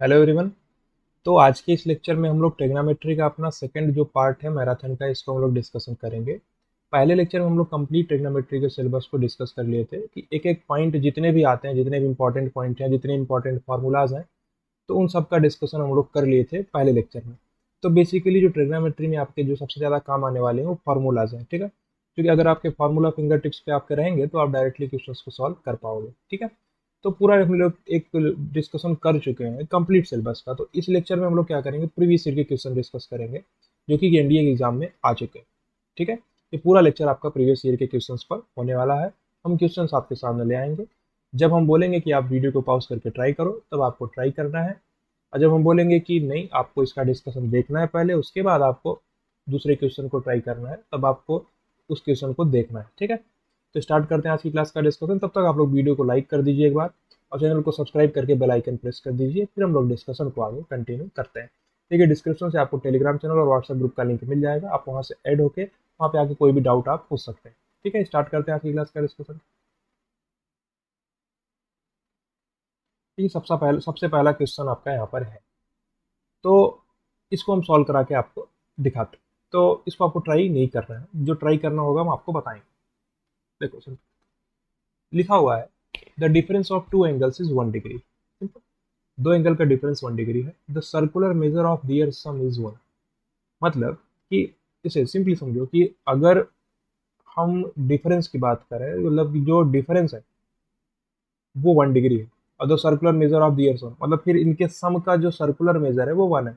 Hello everyone. तो आज के इस लेक्चर में हम लोग ट्रिग्नोमेट्री का अपना सेकंड जो पार्ट है मैराथन का, इसको हम लोग डिस्कशन करेंगे। पहले लेक्चर में हम लोग कंप्लीट ट्रिग्नोमेट्री के सिलेबस को डिस्कस कर लिए थे कि एक एक पॉइंट जितने भी आते हैं, जितने भी इंपॉर्टेंट पॉइंट हैं, जितने इंपॉर्टेंट फार्मूलाज हैं, तो उन सब का डिस्कशन हम लोग कर लिए थे पहले लेक्चर में। तो बेसिकली जो ट्रिग्नोमेट्री में आपके जो सबसे ज़्यादा काम आने वाले हैं वो फार्मूलाज हैं, ठीक है। क्योंकि अगर आपके फार्मूला फिंगर टिप्स पे आपके रहेंगे तो आप डायरेक्टली क्वेश्चन को सॉल्व कर पाओगे, ठीक है। तो पूरा हम लोग एक डिस्कशन कर चुके हैं कंप्लीट सिलेबस का। तो इस लेक्चर में हम लोग क्या करेंगे, प्रीवियस ईयर के क्वेश्चन डिस्कस करेंगे जो कि एनडीए के एग्जाम में आ चुके हैं, ठीक है। ये पूरा लेक्चर आपका प्रीवियस ईयर के क्वेश्चंस पर होने वाला है। हम क्वेश्चंस आपके सामने ले आएंगे। जब हम बोलेंगे कि आप वीडियो को पॉज करके ट्राई करो, तब आपको ट्राई करना है। और जब हम बोलेंगे कि नहीं, आपको इसका डिस्कशन देखना है पहले, उसके बाद आपको दूसरे क्वेश्चन को ट्राई करना है, तब आपको उस क्वेश्चन को देखना है, ठीक है। तो स्टार्ट करते हैं आज की क्लास का डिस्कशन। तब तक आप लोग वीडियो को लाइक कर दीजिए एक बार, और चैनल को सब्सक्राइब करके बेल आइकन प्रेस कर दीजिए। फिर हम लोग डिस्कशन को आगे कंटिन्यू करते हैं। देखिए, डिस्क्रिप्शन से आपको टेलीग्राम चैनल और व्हाट्सएप ग्रुप का लिंक मिल जाएगा। आप वहाँ से ऐड होके वहाँ पे आके कोई भी डाउट आप पूछ सकते हैं, ठीक है। स्टार्ट करते हैं आज की क्लास का डिस्कशन। ये सबसे पहला क्वेश्चन आपका यहाँ पर है, तो इसको हम सॉल्व करा के आपको दिखाते हैं। तो इसको आपको ट्राई नहीं करना है, जो ट्राई करना होगा हम आपको बताएंगे। देखो सिंपल लिखा हुआ है, the difference of two angles is 1 degree. Simple, दो एंगल का डिफरेंस 1 डिग्री है। The circular measure of their sum is 1। मतलब कि इसे सिंपली समझो कि अगर हम डिफरेंस की बात करें, मतलब जो डिफरेंस है वो 1 डिग्री है, और the circular measure of their sum, मतलब फिर इनके सम का जो सर्कुलर मेजर है वो 1 है,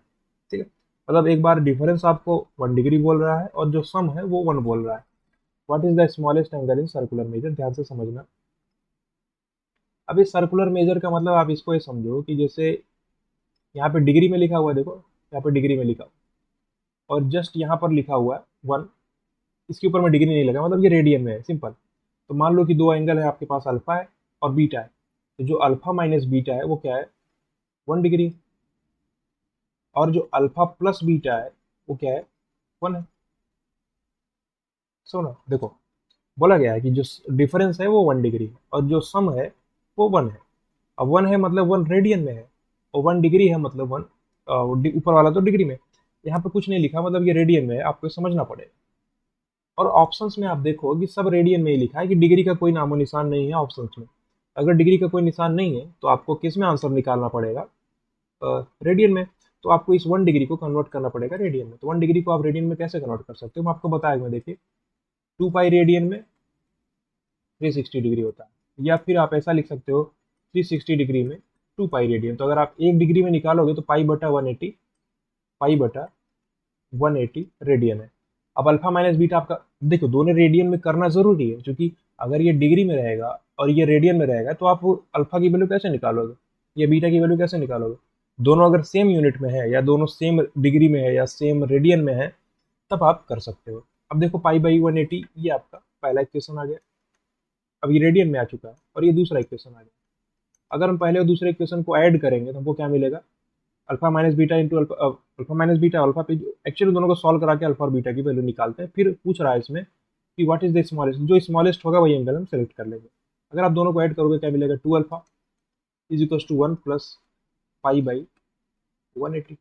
ठीक है। मतलब एक बार डिफरेंस आपको 1 डिग्री बोल रहा है और जो सम है वो 1 बोल रहा है। What is the smallest angle in circular measure, ध्यान से समझना। अब इस सर्कुलर मेजर का मतलब आप इसको ये समझो कि जैसे यहाँ पे डिग्री में लिखा हुआ है, देखो यहाँ पे डिग्री में लिखा हुआ, और जस्ट यहाँ पर लिखा हुआ है 1। इसके ऊपर में डिग्री नहीं लगा, मतलब ये रेडियन में है, सिंपल। तो मान लो कि दो एंगल है आपके पास, अल्फा है और बीटा है। तो जो अल्फा माइनस बीटा है वो क्या है, 1 डिग्री। और जो अल्फा प्लस बीटा है वो क्या है, 1 है। सुनो देखो, बोला गया है कि जो डिफरेंस है वो 1 डिग्री है और जो सम है वो 1 है। अब 1 है मतलब 1 रेडियन में है, और 1 डिग्री है मतलब 1 ऊपर वाला तो डिग्री में। यहाँ पे कुछ नहीं लिखा, मतलब ये रेडियन में है, आपको समझना पड़ेगा। और ऑप्शंस में आप देखो कि सब रेडियन में ही लिखा है, कि डिग्री का कोई नामो निशान नहीं है ऑप्शंस में। अगर डिग्री का कोई निशान नहीं है तो आपको किस में आंसर निकालना पड़ेगा, रेडियन में। तो आपको इस 1 डिग्री को कन्वर्ट करना पड़ेगा रेडियन में। तो 1 डिग्री को आप रेडियन में कैसे कन्वर्ट कर सकते हो, मैं आपको बताया। देखिए, 2 पाई रेडियन में 360 डिग्री होता है, या फिर आप ऐसा लिख सकते हो 360 डिग्री में 2 पाई रेडियन। तो अगर आप 1 डिग्री में निकालोगे तो पाई बटा 180, पाई बटा 180 रेडियन है। अब अल्फा माइनस बीटा आपका, देखो दोनों रेडियन में करना जरूरी है, क्योंकि अगर ये डिग्री में रहेगा और ये रेडियन में रहेगा तो आप अल्फा की वैल्यू कैसे निकालोगे, या बीटा की वैल्यू कैसे निकालोगे। दोनों अगर सेम यूनिट में है, या दोनों सेम डिग्री में है, या सेम रेडियन में है, तब आप कर सकते हो। अब देखो पाई बाई 180, ये आपका पहला इक्वेशन आ गया। अब ये रेडियन में आ चुका है और ये दूसरा इक्वेशन आ गया। अगर हम पहले और दूसरे इक्वेशन को ऐड करेंगे तो हमको क्या मिलेगा, alpha minus beta into alpha, alpha minus beta alpha पे। एक्चुअली दोनों को सॉल्व करा के अल्फा और बीटा की वैल्यू निकालते हैं। फिर पूछ रहा है इसमें कि व्हाट इज द स्मॉलेस्ट, जो स्मॉलेस्ट होगा वही एंगल हम सेलेक्ट कर लेंगे। अगर आप दोनों को ऐड करोगे क्या मिलेगा, 2 alpha is equal to 1 plus pi by 180।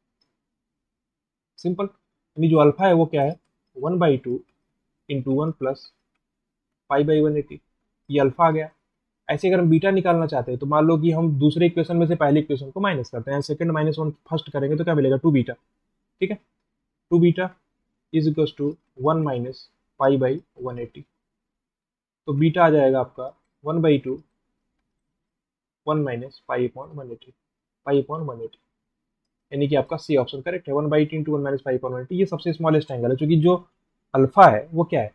Simple, यानी जो अल्फा है वो क्या है, 1/2 इंटू 1 प्लस पाई बाई 180। ये अल्फा आ गया। ऐसे अगर हम बीटा निकालना चाहते हैं तो मान लो कि हम दूसरे इक्वेशन में से पहले इक्वेशन को माइनस करते हैं, सेकंड माइनस 1 फर्स्ट करेंगे तो क्या मिलेगा, 2 बीटा, ठीक है। 2 beta is equal to 1 minus pi by 180। तो बीटा आ जाएगा आपका 1/2, 1 minus pi upon 180, pi upon 180। यानी कि आपका सी ऑप्शन करेक्ट है, 1/2 इंटू 1 माइनस पाई अपॉन 180। ये सबसे स्मॉलेस्ट एंगल है, क्योंकि जो अल्फा है वो क्या है,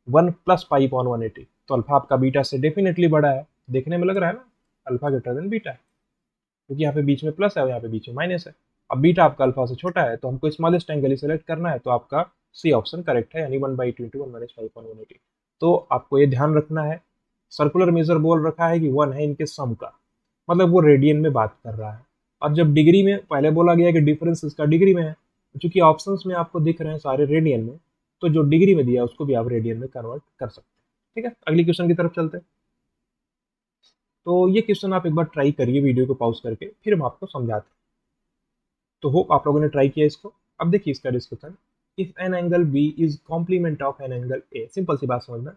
1 प्लस पाई अपॉन 180। तो अल्फा आपका बीटा से डेफिनेटली बड़ा है, देखने में लग रहा है ना, अल्फा ग्रेटर देन बीटा है, क्योंकि यहाँ पे बीच में प्लस है और यहाँ पे बीच में माइनस है। अब बीटा आपका अल्फा से छोटा है तो हमको स्मॉलेस्ट एंगल ही सेलेक्ट करना है, तो आपका सी ऑप्शन करेक्ट है, यानी 1/2 इंटू 1 माइनस 5/180। तो आपको ये ध्यान रखना है, सर्कुलर मेजर बोल रखा है कि 1 है इनके सम का, मतलब वो रेडियन में बात कर रहा है। और जब डिग्री में पहले बोला गया कि डिफरेंस इसका डिग्री में है, चूंकि ऑप्शंस में आपको दिख रहे हैं सारे रेडियन में, तो जो डिग्री में दिया है उसको भी आप रेडियन में कन्वर्ट कर सकते हैं, ठीक है। अगली क्वेश्चन की तरफ चलते हैं। तो ये क्वेश्चन आप एक बार ट्राई करिए वीडियो को पॉज करके, फिर हम आपको समझाते हैं। तो होप आप लोगों ने ट्राई किया इसको। अब देखिए इसका discussion, if an angle B is complement of an angle A, simple सी बात समझना,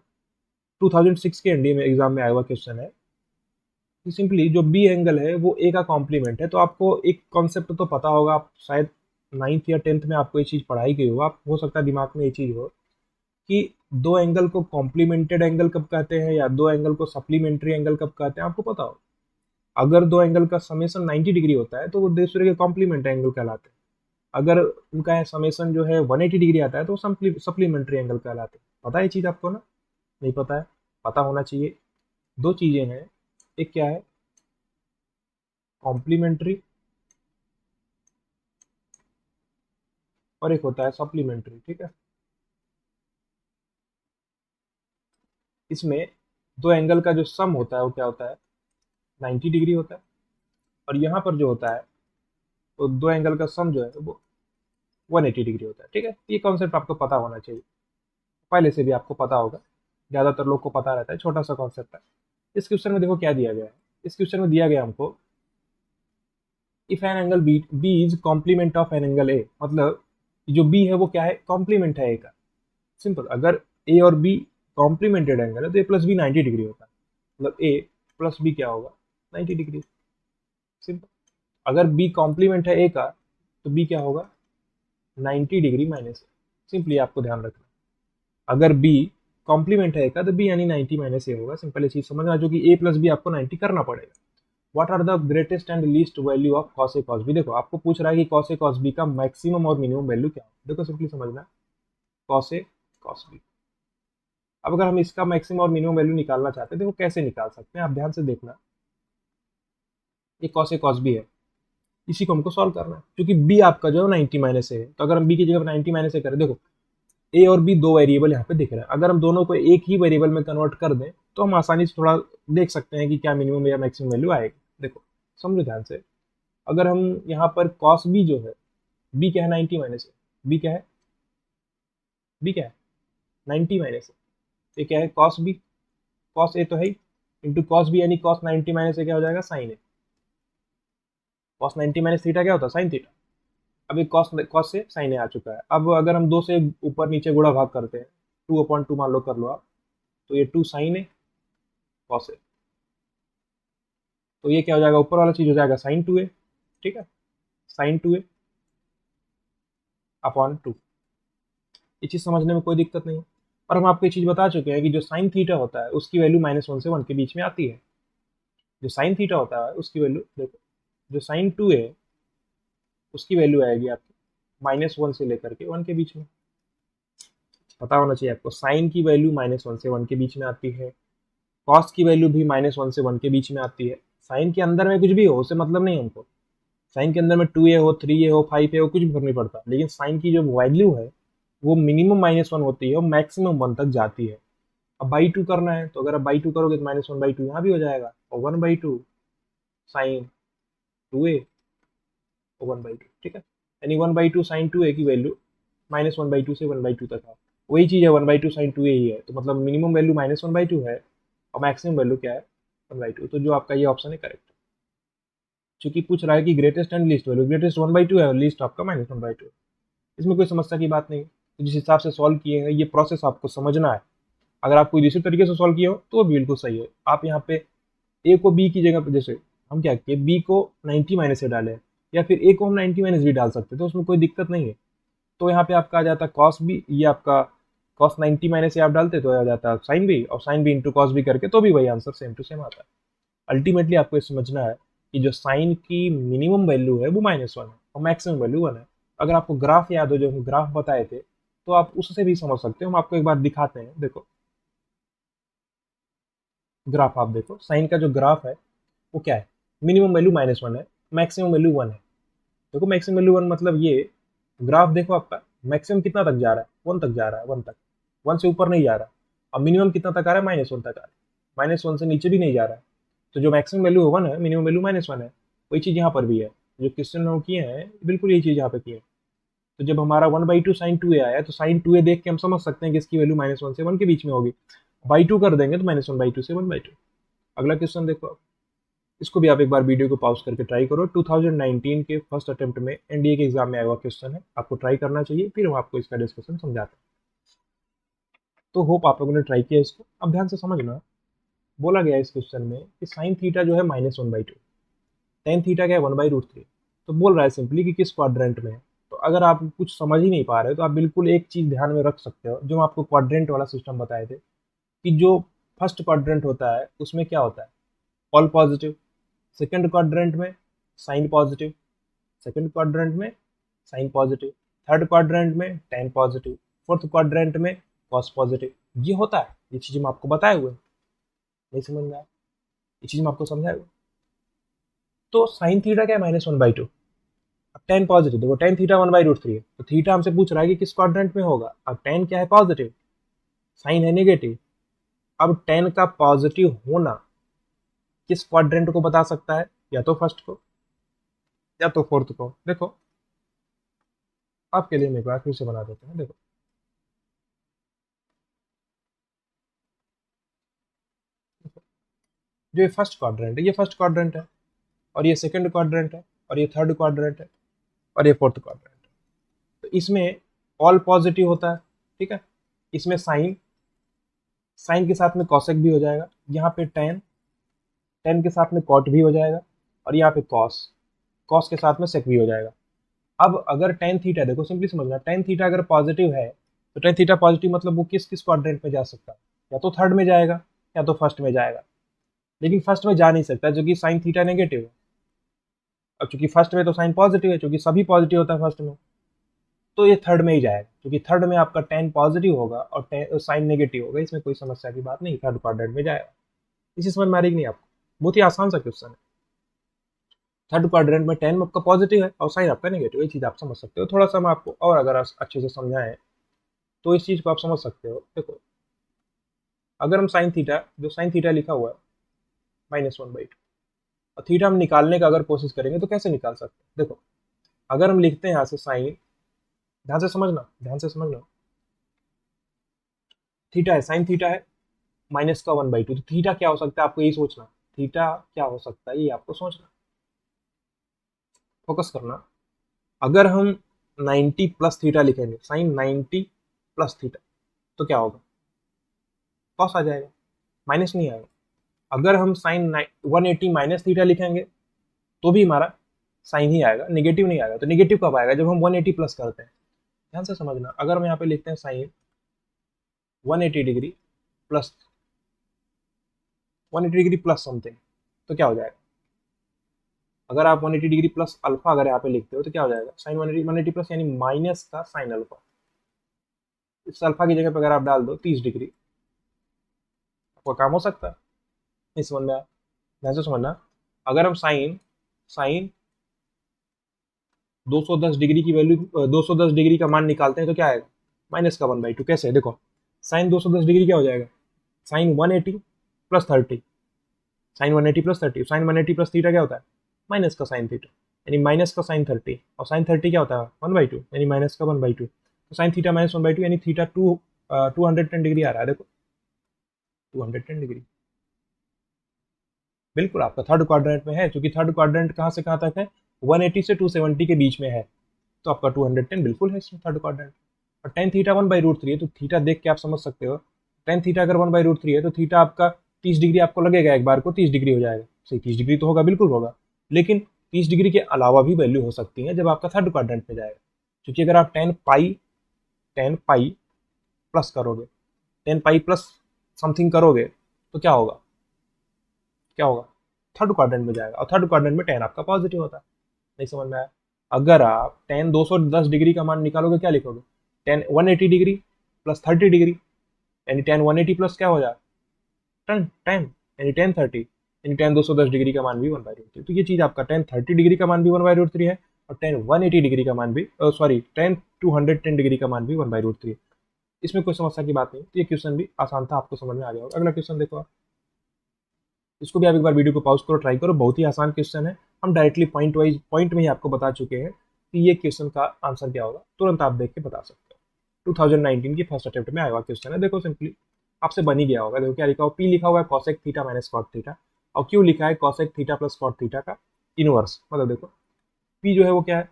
2006 के एनडीए में एग्जाम में आया हुआ क्वेश्चन है कि सिंपली जो बी एंगल है वो ए का कॉम्प्लीमेंट है। तो आपको एक कॉन्सेप्ट तो पता होगा, आप शायद 9th या 10th में आपको ये चीज़ पढ़ाई गई हो, आप हो सकता है दिमाग में ये चीज़ हो कि दो एंगल को कॉम्प्लीमेंटेड एंगल कब कहते हैं या दो एंगल को सप्लीमेंट्री एंगल कब कहते हैं, आपको पता हो। अगर दो एंगल का समेसन 90 डिग्री होता है तो वो दूसरे के कॉम्प्लीमेंट एंगल कहलाते हैं। अगर उनका समेसन जो है 180 डिग्री आता है तो सप्लीमेंट्री एंगल कहलाते हैं। पता है ये चीज़ आपको ना? नहीं पता है? पता होना चाहिए। दो चीज़ें हैं, एक क्या है कॉम्प्लीमेंट्री और एक होता है सप्लीमेंट्री, ठीक है। इसमें दो एंगल का जो सम होता है वो क्या होता है 90 डिग्री होता है, और यहाँ पर जो होता है वो दो एंगल का सम जो है वो 180 डिग्री होता है, ठीक है। ये कॉन्सेप्ट आपको पता होना चाहिए, पहले से भी आपको पता होगा, ज़्यादातर लोग को पता रहता है, छोटा सा कॉन्सेप्ट है। इस क्वेश्चन में देखो क्या दिया गया है। इस क्वेश्चन में दिया गया हमको if an angle B is complement of an angle a, मतलब जो बी है वो क्या है कॉम्प्लीमेंट है ए का। सिंपल, अगर ए और बी कॉम्प्लीमेंटेड एंगल है तो ए प्लस बी 90 डिग्री होता है, मतलब ए प्लस बी क्या होगा 90 डिग्री। सिंपल, अगर बी कॉम्प्लीमेंट है ए का तो बी क्या होगा 90 डिग्री माइनस ए। सिंपली आपको ध्यान रखना, अगर बी कॉम्प्लीमेंट है ए का तो बी यानी 90 माइनस ए होगा। सिंपल ये चीज समझना, जो कि ए प्लस बी आपको 90 करना पड़ेगा। What are the greatest and least value of cos A cos b, देखो आपको पूछ रहा है कि कॉस ए कॉस बी का मैक्सिमम और मिनिमम वैल्यू क्या है। देखो सिंपली समझना, कॉस ए कॉस बी, अब अगर हम इसका मैक्सिमम और मिनिमम वैल्यू निकालना चाहते हैं, देखो कैसे निकाल सकते हैं, आप ध्यान से देखना। ये कॉस ए कॉस बी है, इसी को हमको सॉल्व करना है, क्योंकि बी आपका जो है 90 माइनस है, तो अगर हम बी की जगह 90 माइनस ए करें, देखो ए और बी दो वेरिएबल यहाँ पे दिख रहे हैं, अगर हम दोनों को एक ही वेरिएबल में कन्वर्ट कर दें तो हम आसानी से थोड़ा देख सकते हैं कि क्या मिनिमम या मैक्सिमम वैल्यू आएगी। देखो समझो ध्यान से, अगर हम यहाँ पर कॉस बी जो है, बी क्या है 90 माइनस है, बी क्या है, बी क्या है 90 माइनस है, ये क्या है कॉस बी, कॉस ए तो है ही, इंटू कॉस बी यानी कॉस 90 माइनस ए क्या हो जाएगा sine A, cos 90 minus theta क्या होता है साइन थीटा। अब ये कॉस कॉस से साइन ए आ चुका है। अब अगर हम दो से ऊपर नीचे गुणा भाग करते हैं, 2/2 मान लो कर लो आप, तो ये 2 साइन ए कॉस ए, तो ये क्या हो जाएगा ऊपर वाला चीज हो जाएगा साइन 2a, ठीक है, साइन 2a अपॉन 2। ये चीज समझने में कोई दिक्कत नहीं है। और हम आपको ये चीज बता चुके हैं कि जो साइन थीटा होता है उसकी वैल्यू -1 से 1 के बीच में आती है। जो साइन थीटा होता है उसकी वैल्यू देखो, जो साइन 2a है उसकी वैल्यू आएगी आपकी -1 से लेकर के 1 के बीच में। पता होना चाहिए आपको, साइन की वैल्यू -1 से 1 के बीच में आती है, कॉस की वैल्यू भी -1 से 1 के बीच में आती है। साइन के अंदर में कुछ भी हो उससे मतलब नहीं हमको, साइन के अंदर में 2a हो 3a हो 5a हो कुछ भी फर्क नहीं पड़ता, लेकिन साइन की जो वैल्यू है वो मिनिमम -1 होती है और मैक्सिमम 1 तक जाती है। अब बाई टू करना है, तो अगर आप बाई टू करोगे तो -1/2 यहाँ भी हो जाएगा, और 1/2 साइन 2a और 1/2, ठीक है। यानी 1/2 साइन 2a की वैल्यू -1/2 से 1/2 तक है। वही चीज़ है 1/2 साइन 2a ही है, तो मतलब मिनिमम वैल्यू -1/2 है और मैक्सिमम वैल्यू क्या है 1/2। तो जो आपका ये ऑप्शन है करेक्ट, क्योंकि पूछ रहा है कि greatest and least value, greatest 1/2 है और लीस्ट आपका -1/2। इसमें कोई समस्या की बात नहीं है। तो जिस हिसाब से सॉल्व किए हैं ये प्रोसेस आपको समझना है। अगर आप कोई दूसरे तरीके से सॉल्व किए हो तो वो बिल्कुल सही है। आप यहाँ पे ए को बी की जगह पे, जैसे हम क्या किए बी को 90 माइनस से डाले, या फिर ए को हम 90 माइनस भी डाल सकते, तो उसमें कोई दिक्कत नहीं है। तो यहाँ पे आपका आ जाता कॉस बी, ये आपका कॉस 90 माइनस से आप डालते तो आ जाता साइन बी, और sine b into cos b करके तो भी वही आंसर सेम टू सेम आता है। अल्टीमेटली आपको ये समझना है कि जो साइन की मिनिमम वैल्यू है वो -1 है और मैक्सिमम वैल्यू 1 है। अगर आपको ग्राफ याद हो, जो हम ग्राफ बताए थे, तो आप उससे भी समझ सकते हो। हम आपको एक बार दिखाते हैं, देखो ग्राफ आप देखो, साइन का जो ग्राफ है वो क्या है, मिनिमम वैल्यू -1 है, मैक्सिमम वैल्यू 1 है। देखो मैक्सिमम वैल्यू 1 मतलब ये ग्राफ देखो आपका मैक्सिमम कितना तक जा रहा है 1 तक जा रहा है, 1 तक, 1 से ऊपर नहीं जा रहा। और मिनिमम कितना तक आ रहा है -1 तक आ रहा है, -1 से नीचे भी नहीं जा रहा है। तो जो मैक्सिमम वैल्यू 1 है, मिनिमम वैल्यू -1 है। वही चीज़ यहाँ पर भी है, जो क्वेश्चन हम किए हैं बिल्कुल यही चीज़ यहाँ पे की है। तो जब हमारा 1/2 साइन 2a आया, तो साइन 2a देख के हम समझ सकते हैं कि इसकी वैल्यू -1 से 1 के बीच में होगी। बाई टू कर देंगे तो -1/2 से 1/2। अगला क्वेश्चन देखो आप, इसको भी आप एक बार वीडियो को पॉज करके ट्राई करो। 2019 के फर्स्ट अटेम्प्ट में एनडीए के एग्जाम में आया हुआ क्वेश्चन है, आपको ट्राई करना चाहिए, फिर हम आपको इसका डिस्कशन समझाते हैं। तो होप आप लोगों ने ट्राई किया इसको। अब ध्यान से समझना, बोला गया इस क्वेश्चन में कि साइन थीटा जो है -1/2, टेन थीटा क्या है 1/√3। तो बोल रहा है सिंपली कि किस क्वाड्रेंट में है। तो अगर आप कुछ समझ ही नहीं पा रहे हो तो आप बिल्कुल एक चीज ध्यान में रख सकते हो, जो हम आपको क्वाड्रेंट वाला सिस्टम बताए थे, कि जो फर्स्ट क्वाड्रेंट होता है उसमें क्या होता है, ऑल पॉजिटिव। सेकंड क्वाड्रेंट में साइन पॉजिटिव, सेकंड क्वाड्रेंट में साइन पॉजिटिव, थर्ड क्वाड्रेंट में टेन पॉजिटिव, फोर्थ क्वाड्रेंट में कॉस पॉजिटिव। ये होता है, ये चीज हम आपको बताए हुए हैं। नहीं समझ में आया, ये चीज हम आपको समझाए हुए। तो साइन थीटा क्या है -1/2। अब टेन पॉजिटिव, देखो टेन थीटा 1/√3 है, तो थीटा हमसे पूछ रहा है कि किस क्वाड्रेंट में होगा। अब टेन क्या है पॉजिटिव, साइन है नेगेटिव। अब टेन का पॉजिटिव होना किस क्वाड्रेंट को बता सकता है, या तो फर्स्ट को या तो फोर्थ को। देखो आपके लिए हम एक बार फिर से बना देते हैं। देखो जो ये फर्स्ट क्वाड्रेंट है, ये फर्स्ट क्वाड्रेंट है, और ये सेकंड क्वाड्रेंट है, और ये थर्ड क्वाड्रेंट है, और ये फोर्थ क्वाड्रेंट है। तो इसमें ऑल पॉजिटिव होता है, ठीक है। इसमें साइन, साइन के साथ में कॉसेक भी हो जाएगा, यहाँ पे टेन, टेन के साथ में कॉट भी हो जाएगा, और यहाँ पे कॉस, कॉस के साथ में सेक भी हो जाएगा। अब अगर टेन थीटा, देखो सिंपली समझना, टेन थीटा अगर पॉजिटिव है तो टेन थीटा पॉजिटिव मतलब वो किस किस क्वाड्रेंट में जा सकता है, या तो थर्ड में जाएगा या तो फर्स्ट में जाएगा। लेकिन फर्स्ट में जा नहीं सकता, जो कि साइन थीटा नेगेटिव है। अब चूंकि फर्स्ट में तो साइन पॉजिटिव है, क्योंकि सभी पॉजिटिव होता है फर्स्ट में, तो ये थर्ड में ही जाएगा, क्योंकि थर्ड में आपका टेन पॉजिटिव होगा और साइन नेगेटिव होगा, इसमें कोई समस्या की बात नहीं, थर्ड क्वाड्रेंट में जाएगा। इसी समझ में आ रही कि नहीं आपको, बहुत ही आसान सा क्वेश्चन है। थर्ड क्वाड्रेंट में टेन आपका पॉजिटिव है और साइन आपका नेगेटिव है, ये चीज आप समझ सकते हो। थोड़ा सा मैं आपको और अगर अच्छे से समझाएं तो इस चीज को आप समझ सकते हो। देखो अगर हम साइन थीटा, जो साइन थीटा लिखा हुआ है -1/2, और थीटा हम निकालने का अगर कोशिश करेंगे तो कैसे निकाल सकते हैं। देखो अगर हम लिखते हैं यहाँ से साइन, ध्यान से समझना, ध्यान से समझना, थीटा है, साइन थीटा है -1/2, तो थीटा क्या हो सकता है आपको यही सोचना, थीटा क्या हो सकता है ये आपको सोचना, फोकस करना। अगर हम 90 प्लस थीटा लिखेंगे, साइन 90 प्लस थीटा, तो क्या होगा, कॉस आ जाएगा, माइनस नहीं आएगा। अगर हम साइन 180 माइनस थीटा लिखेंगे तो भी हमारा साइन ही आएगा, नेगेटिव नहीं आएगा। तो नेगेटिव कब आएगा, जब हम 180 प्लस करते हैं। ध्यान से समझना, अगर हम यहाँ पे लिखते हैं sine 180 degree plus, 180 degree plus something, तो क्या हो जाएगा। अगर आप 180 डिग्री प्लस अल्फा अगर यहाँ पे लिखते हो तो क्या हो जाएगा, साइन 180 प्लस यानी माइनस का साइन अल्फा। इस अल्फा की जगह पे अगर आप डाल दो 30 डिग्री, आपका काम हो सकता है। नहीं समझ में आया, ध्यान से समझना। अगर हम साइन, साइन 210 डिग्री की वैल्यू, 210 डिग्री का मान निकालते हैं तो क्या आएगा, माइनस का 1/2। कैसे, देखो साइन 210 डिग्री क्या हो जाएगा, sine 180 plus 30, sine 180 plus 30, sine 180 plus theta क्या होता है, माइनस का साइन थीटा, यानी माइनस का साइन 30, और साइन 30 क्या होता है 1/2, यानी माइनस का 1/2। तो साइन थीटा -1/2 यानी थीटा 210 डिग्री आ रहा है। देखो 210 डिग्री बिल्कुल आपका थर्ड क्वाड्रेंट में है, क्योंकि थर्ड क्वाड्रेंट कहाँ से कहाँ तक है, 180 से 270 के बीच में है, तो आपका 210 बिल्कुल है इसमें थर्ड क्वाड्रेंट। और टेन थीटा 1/√3 है, तो थीटा देख के आप समझ सकते हो, टेन थीटा अगर 1/√3 है तो थीटा आपका 30 डिग्री आपको लगेगा, एक बार को 30 डिग्री हो जाएगा, सही 30 डिग्री तो होगा, बिल्कुल होगा। लेकिन 30 डिग्री के अलावा भी वैल्यू हो सकती है जब आपका थर्ड क्वाड्रेंट में जाएगा, क्योंकि अगर आप टेन पाई प्लस करोगे, टेन पाई प्लस समथिंग करोगे तो क्या होगा, क्या होगा, थर्ड क्वाड्रेंट में जाएगा, और थर्ड क्वाड्रेंट में टेन आपका पॉजिटिव होता है। नहीं समझ में आया। अगर आप टेन 210 डिग्री का मान निकालोगे क्या लिखोगे, टेन 180 डिग्री प्लस 30 डिग्री, यानी टेन 180 प्लस क्या हो जाए, टेन टेन, यानी टेन 30, यानी टेन 210 डिग्री का मान भी 1/√3। तो ये चीज आपका टेन 30 डिग्री का मान भी 1/√3 है, और टेन 180 डिग्री का मान भी, सॉरी टेन 210 डिग्री का मान भी 1/√3 है। इसमें कोई समस्या की बात नहीं। तो ये क्वेश्चन भी आसान था, आपको समझ में आ गया होगा। अगला क्वेश्चन देखो आप, इसको भी आप एक बार वीडियो को पॉज करो, ट्राई करो, बहुत ही आसान क्वेश्चन है। हम डायरेक्टली पॉइंट वाइज पॉइंट में ही आपको बता चुके हैं कि ये क्वेश्चन का आंसर क्या होगा, तुरंत आप देख के बता सकते हो। 2019 की फर्स्ट अटेम्प्ट में आया हुआ क्वेश्चन है। देखो सिंपली आपसे बन ही गया होगा, देखो क्या लिखा हुआ, पी लिखा हुआ है cosec theta minus cot theta, और क्यू लिखा है cosec theta plus cot theta का इनवर्स। मतलब देखो पी जो है वो क्या है,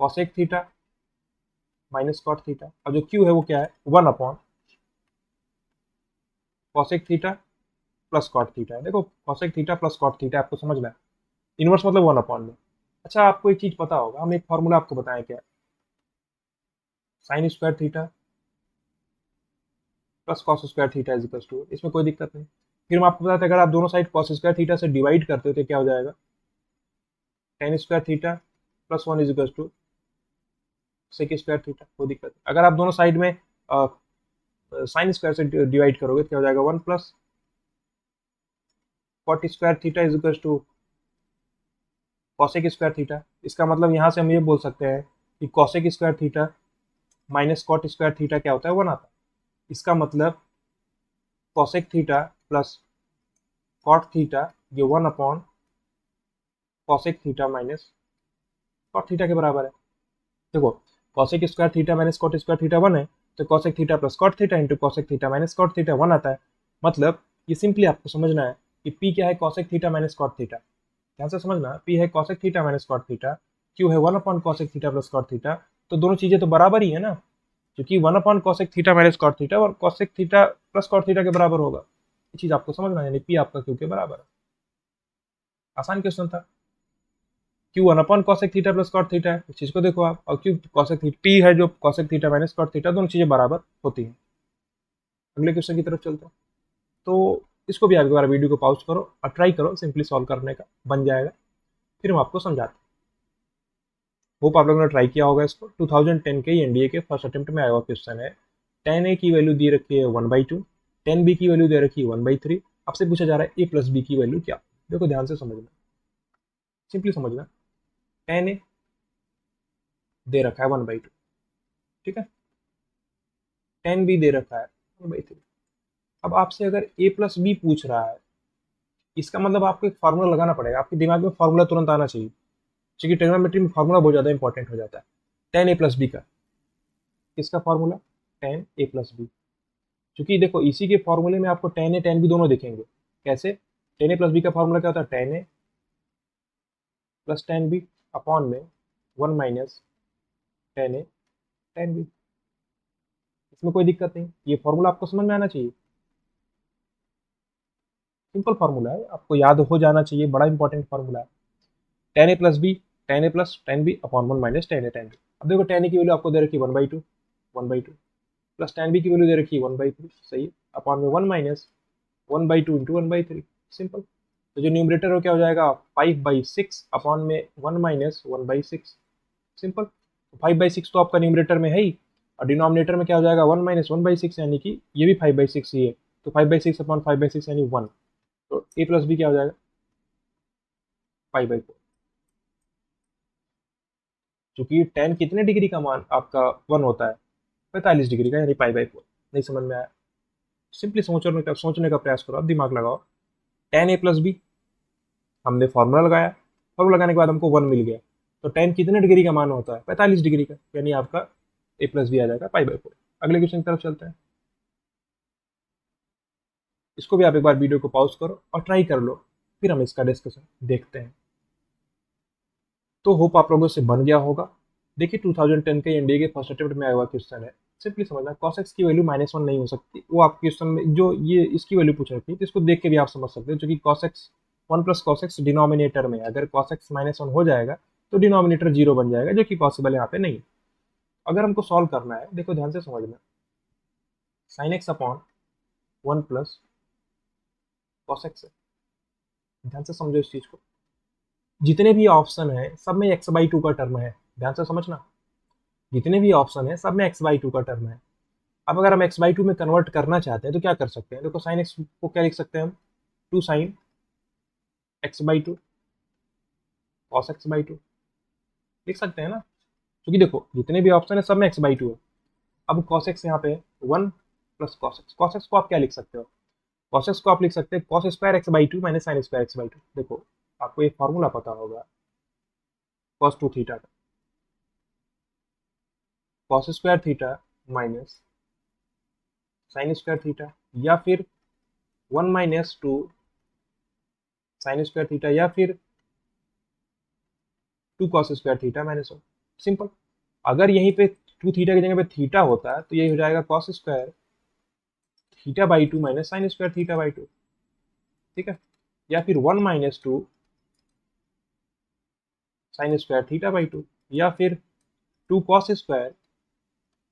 cosec theta minus cot theta, और जो क्यू है वो क्या है, 1 upon cosec theta plus cot theta है। देखो cosec theta plus cot theta आपको समझना है, इनवर्स मतलब 1 अपॉन में। अच्छा आपको एक चीज पता होगा, हम एक फॉर्मूला आपको बताएं क्या, sine square theta plus cos square theta is equal to, इसमें कोई दिक्कत नहीं। फिर हम आपको बताते हैं अगर आप दोनों साइड कॉस स्क्वायर थीटा से डिवाइड करते हो तो क्या हो जाएगा, tan square theta plus 1 is equal to sec square theta, कोई दिक्कत नहीं। अगर आप दोनों साइड में साइन स्क्वायर से डिवाइड करोगे तो क्या हो जाएगा, 1 plus cot square theta is equal to cosec square theta. इसका मतलब यहाँ से हम ये बोल सकते हैं कि cosec square theta minus cot square theta क्या होता है, 1 आता है। इसका मतलब cosec theta plus cot theta ये 1 upon cosec theta minus cot theta के बराबर है। देखो cosec square theta minus cot square theta 1 है, तो cosec theta plus cot theta into cosec theta minus cot theta 1 आता है। मतलब ये सिंपली आपको समझना है कि पी क्या है, cosec theta minus cot theta. ध्यान से समझना, पी है cosec theta minus cot theta, q है 1 upon cosec theta plus cot theta. तो दोनों चीजें तो बराबर ही है ना, क्योंकि 1 upon cosec theta minus cot theta और cosec theta plus cot theta के बराबर होगा। ये चीज आपको समझना है, यानी पी आपका क्यू के बराबर है। आसान क्वेश्चन था। Q 1 upon cosec theta plus cot theta है, इस चीज को देखो आप, और क्यू कॉसेक थीटा, पी है जो cosec theta minus cot theta, दोनों चीजें बराबर होती हैं। अगले क्वेश्चन की तरफ चलते हैं। तो इसको भी आप एक बार वीडियो को पॉज करो और ट्राई करो सिंपली सॉल्व करने का, बन जाएगा। फिर हम आपको समझाते हैं। होप आप लोगों ने ट्राई किया होगा इसको। 2010 के एनडीए के फर्स्ट अटेम्प्ट में आया हुआ क्वेश्चन है। 10 ए की वैल्यू दी रखी है 1/2, 10 बी की वैल्यू दे रखी है 1/3। आपसे पूछा जा रहा है ए प्लस बी की वैल्यू क्या। देखो ध्यान से समझना, सिंपली समझना। 10 ए दे रखा है 1/2, ठीक है, 10 बी दे रखा है 1/3। अब आपसे अगर ए प्लस बी पूछ रहा है, इसका मतलब आपको एक फार्मूला लगाना पड़ेगा, आपके दिमाग में फार्मूला तुरंत आना चाहिए, क्योंकि ट्रिग्नोमेट्री में फार्मूला बहुत ज्यादा इंपॉर्टेंट हो जाता है। 10 a प्लस बी का, किसका फार्मूला, 10 a प्लस बी। क्योंकि देखो इसी के फॉर्मूले में आपको 10 a 10 b दोनों दिखेंगे। कैसे, 10 a प्लस बी का फॉर्मूला क्या होता है, 10 a प्लस 10 b अपॉन में 1 - 10 a 10 b। इसमें कोई दिक्कत नहीं, ये फॉर्मूला आपको समझ में आना चाहिए। सिंपल फार्मूला है, आपको याद हो जाना चाहिए, बड़ा इंपॉर्टेंट फार्मूला है। 10 a plus b, 10 a plus 10 b upon 1 - 10 a 10 b। अब देखो 10 a की वैल्यू आपको दे रखी है 1/2, 1/2 प्लस 10 b की वैल्यू दे रखी है 1/3, सही है, अपॉन में 1 - 1/2 इंटू 1/3, सिंपल। तो जो न्यूमरेटर हो क्या हो जाएगा, 5/6 अपॉन में 1 - 1/6, सिंपल। तो 5/6 तो आपका न्यूमरेटर में है ही, और डिनोमिनेटर में क्या हो जाएगा 1 - 1/6, यानी कि ये भी 5/6 ही है। तो 5/6 अपॉन 5/6 यानी 1। तो ए प्लस बी क्या हो जाएगा, 5/4। क्योंकि टेन कितने डिग्री का मान आपका 1 होता है, 45 डिग्री का, यानी 5/4। नहीं समझ में आया, सिंपली सोचने का प्रयास करो, आप दिमाग लगाओ। 10 a प्लस बी, हमने फॉर्मूला लगाया, फॉर्मूला लगाने के बाद हमको 1 मिल गया। तो 10 कितने डिग्री का मान होता है, 45 डिग्री का, यानी आपका ए प्लस बी आ जाएगा 5/4। अगले क्वेश्चन की तरफ चलते हैं। इसको भी आप एक बार वीडियो को पॉज करो और ट्राई कर लो, फिर हम इसका डिस्कशन देखते हैं। तो होप आप लोगों से बन गया होगा। देखिए 2010 के एनडीए के फर्स्ट अटेम्प्ट में आया हुआ क्वेश्चन है। सिंपली समझना, cos x की वैल्यू -1 नहीं हो सकती। वो आप क्वेश्चन में जो ये इसकी वैल्यू पूछ रखी है, तो इसको देख के भी आप समझ सकते हो, क्योंकि cos x 1 plus cos x denominator में, अगर cos x -1 हो जाएगा तो डिनोमिनेटर 0 बन जाएगा, जो कि पॉसिबल यहाँ पे नहीं है। अगर हमको सॉल्व करना है, देखो ध्यान से समझना, sine x upon 1 plus cos x है। ध्यान से समझो इस चीज को, जितने भी ऑप्शन है सब में x/2 का टर्म है। ध्यान से समझना, जितने भी ऑप्शन है सब में x/2 का टर्म है। अब अगर हम x/2 में कन्वर्ट करना चाहते हैं तो क्या कर सकते हैं, देखो साइन एक्स को क्या लिख सकते हैं हम, 2 sin x/2 cos x/2 लिख सकते हैं ना, क्योंकि देखो जितने भी ऑप्शन है सब में x/2 है। अब cos x यहाँ पे 1 प्लस cos x को आप क्या लिख सकते हो, cos x को आप लिख सकते हैं cos square x/2 minus sine square x/2। देखो आपको एक फॉर्मूला पता होगा cos 2 थीटा का, cos square theta minus sign square theta, या फिर 1 माइनस 2 साइन स्क्वायर थीटा या फिर 2 cos square theta minus 1। Simple. अगर यहीं पे 2 थीटा की जगह पे थीटा होता है तो यही हो जाएगा cos square theta by 2 minus sign square theta by 2। ठीक है। या फिर 1 minus 2 sign square theta by 2 या फिर 2 cos square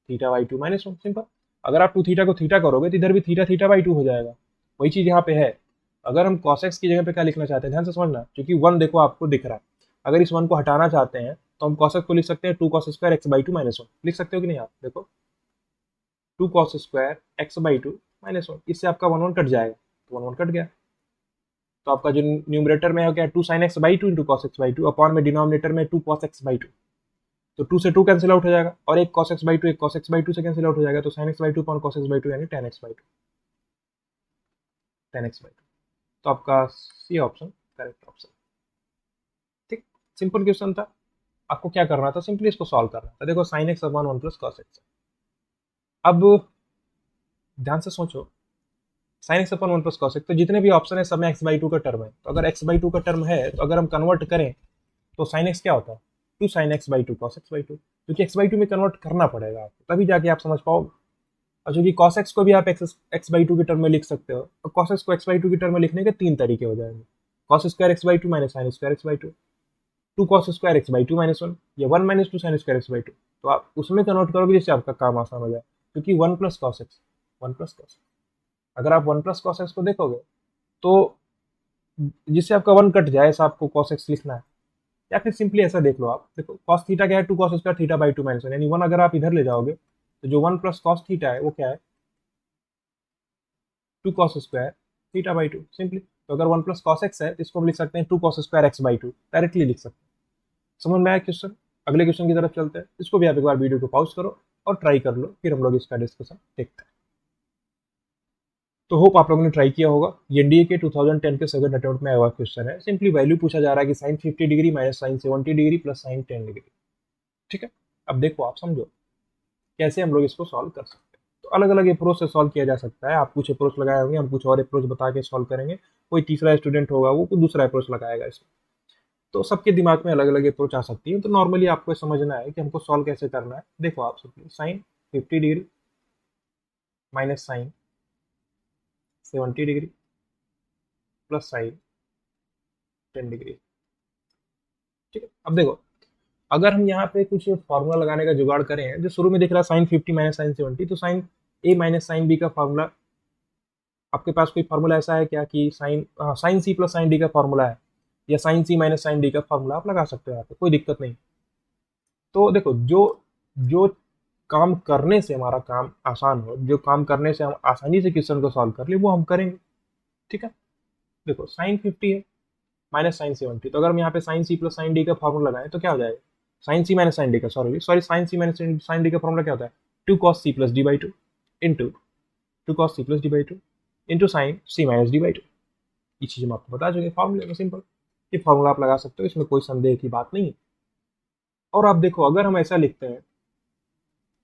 theta by 2 minus 1। Simple. अगर आप 2 थीटा को थीटा करोगे तो इधर भी थीटा थीटा बाई 2 हो जाएगा। वही चीज यहाँ पे है। अगर हम cos x की जगह पे क्या लिखना चाहते हैं, ध्यान से समझना, क्योंकि 1 देखो आपको दिख रहा है। अगर इस 1 को हटाना चाहते हैं तो हम cos x को लिख सकते हैं 2 cos square x by 2 minus 1। लिख सकते हो कि नहीं आप, देखो 2 cos square x by 2 minus 1। इससे आपका 1 1 कट जाएगा, तो 1 1 कट गया। तो आपका जो न्यूमरेटर में हो गया 2 sin x by 2 into cos x by 2 upon में डिनोमिनेटर में 2 cos x बाई 2। तो 2 से 2 कैंसिल आउट हो जाएगा और एक cos x बाई 2 एक cos x बाई 2 से कैंसिल आउट हो जाएगा। तो sin x by 2 upon cos x by 2 यानी tan x by 2, tan x by 2। तो आपका सी ऑप्शन करेक्ट ऑप्शन। ठीक। सिंपल क्वेश्चन था। आपको क्या करना था, सिंपली इसको सॉल्व करना था। देखो sin x upon 1 plus cos x। अब ध्यान से सोचो, sin x upon 1 plus cos x, तो जितने भी ऑप्शन है सब में x बाई 2 का टर्म है। तो अगर x बाई 2 का टर्म है तो अगर हम कन्वर्ट करें तो sin x क्या होता है, 2 sin x by 2 cos x by 2, क्योंकि x बाई 2 में कन्वर्ट करना पड़ेगा आपको, तभी जाके आप समझ पाओगे। और चूंकि cos x को भी आप x बाई 2 के टर्म में लिख सकते हो, और cos x को x बाई 2 के टर्म में लिखने के 3 तरीके हो जाएंगे। cos square x by 2 minus sine square x by 2, 2 cos square x by 2 minus 1, या 1 minus 2 sine square x by 2। तो आप उसमें कन्वर्ट करोगे जिससे आपका काम आसान हो जाए, क्योंकि 1 plus cos x, 1 plus cos। अगर आप 1 प्लस cos x को देखोगे तो जिससे आपका 1 कट जाए ऐसा आपको cos x लिखना है। या फिर सिंपली ऐसा देख लो आप, देखो cos थीटा क्या है, 2 cos square theta by 2 minus 1, यानी 1 अगर आप इधर ले जाओगे तो जो 1 प्लस cos थीटा है वो क्या है, 2 cos square theta by 2। Simply. तो अगर 1 प्लस cos x है तो इसको हम लिख सकते हैं 2 cos square x by 2, directly लिख सकते हैं। समझ में आया क्वेश्चन। अगले क्वेश्चन की तरफ चलते हैं। इसको भी आप एक बार वीडियो को पॉज करो और ट्राई कर लो, फिर हम लोग इसका डिस्कशन देखते हैं। तो होप आप लोगों ने ट्राई किया होगा। ये एनडीए के 2010 के सेकंड अटेम्प्ट में आया हुआ क्वेश्चन है। सिंपली वैल्यू पूछा जा रहा है कि sine 50 degree minus sine 70 degree plus sine 10 degree. ठीक है। अब देखो आप समझो कैसे हम लोग इसको सॉल्व कर सकते हैं। तो अलग अलग अप्रोच से सॉल्व किया जा सकता है। आप कुछ अप्रोच लगाए होंगे, हम कुछ और अप्रोच बता के सॉल्व करेंगे। कोई तीसरा स्टूडेंट होगा वो कुछ दूसरा अप्रोच लगाएगा इसमें। तो सबके दिमाग में अलग अलग अप्रोच आ सकती है। तो नॉर्मली आपको समझना है कि हमको सॉल्व कैसे करना है। देखो आप simply sine 50 degree minus sine 70 degree plus sine 10 degree. ठीक है। अब देखो अगर हम यहाँ पे कुछ फार्मूला लगाने का जुगाड़ करें, जो शुरू में दिख रहा है साइन 50 माइनस साइन 70, तो sine a minus sine B का फार्मूला, आपके पास कोई फार्मूला ऐसा है क्या कि साइन सी प्लस साइन डी का फार्मूला है, या sine c minus sine D का फार्मूला आप लगा सकते हो यहाँ पे, कोई दिक्कत नहीं। तो देखो जो जो काम करने से हमारा काम आसान हो, जो काम करने से हम आसानी से क्वेश्चन को सॉल्व कर ले, वो हम करेंगे। ठीक है। देखो साइन 50 है माइनस साइन 70, तो अगर हम यहाँ पे साइन सी प्लस साइन डी का फॉर्मूला लगाएं तो क्या हो जाएगा, sine c minus sine D का, sorry sorry sine c minus sine D का फॉर्मूला क्या होता है, 2 cos c plus D by 2 into 2 cos c plus D by 2 into sine c minus D by 2। ये चीज़ हम आपको बता चुके फॉर्मूले में, सिंपल। ये फॉर्मूला आप लगा सकते हो, इसमें कोई संदेह की बात नहीं है। और आप देखो अगर हम ऐसा लिखते हैं,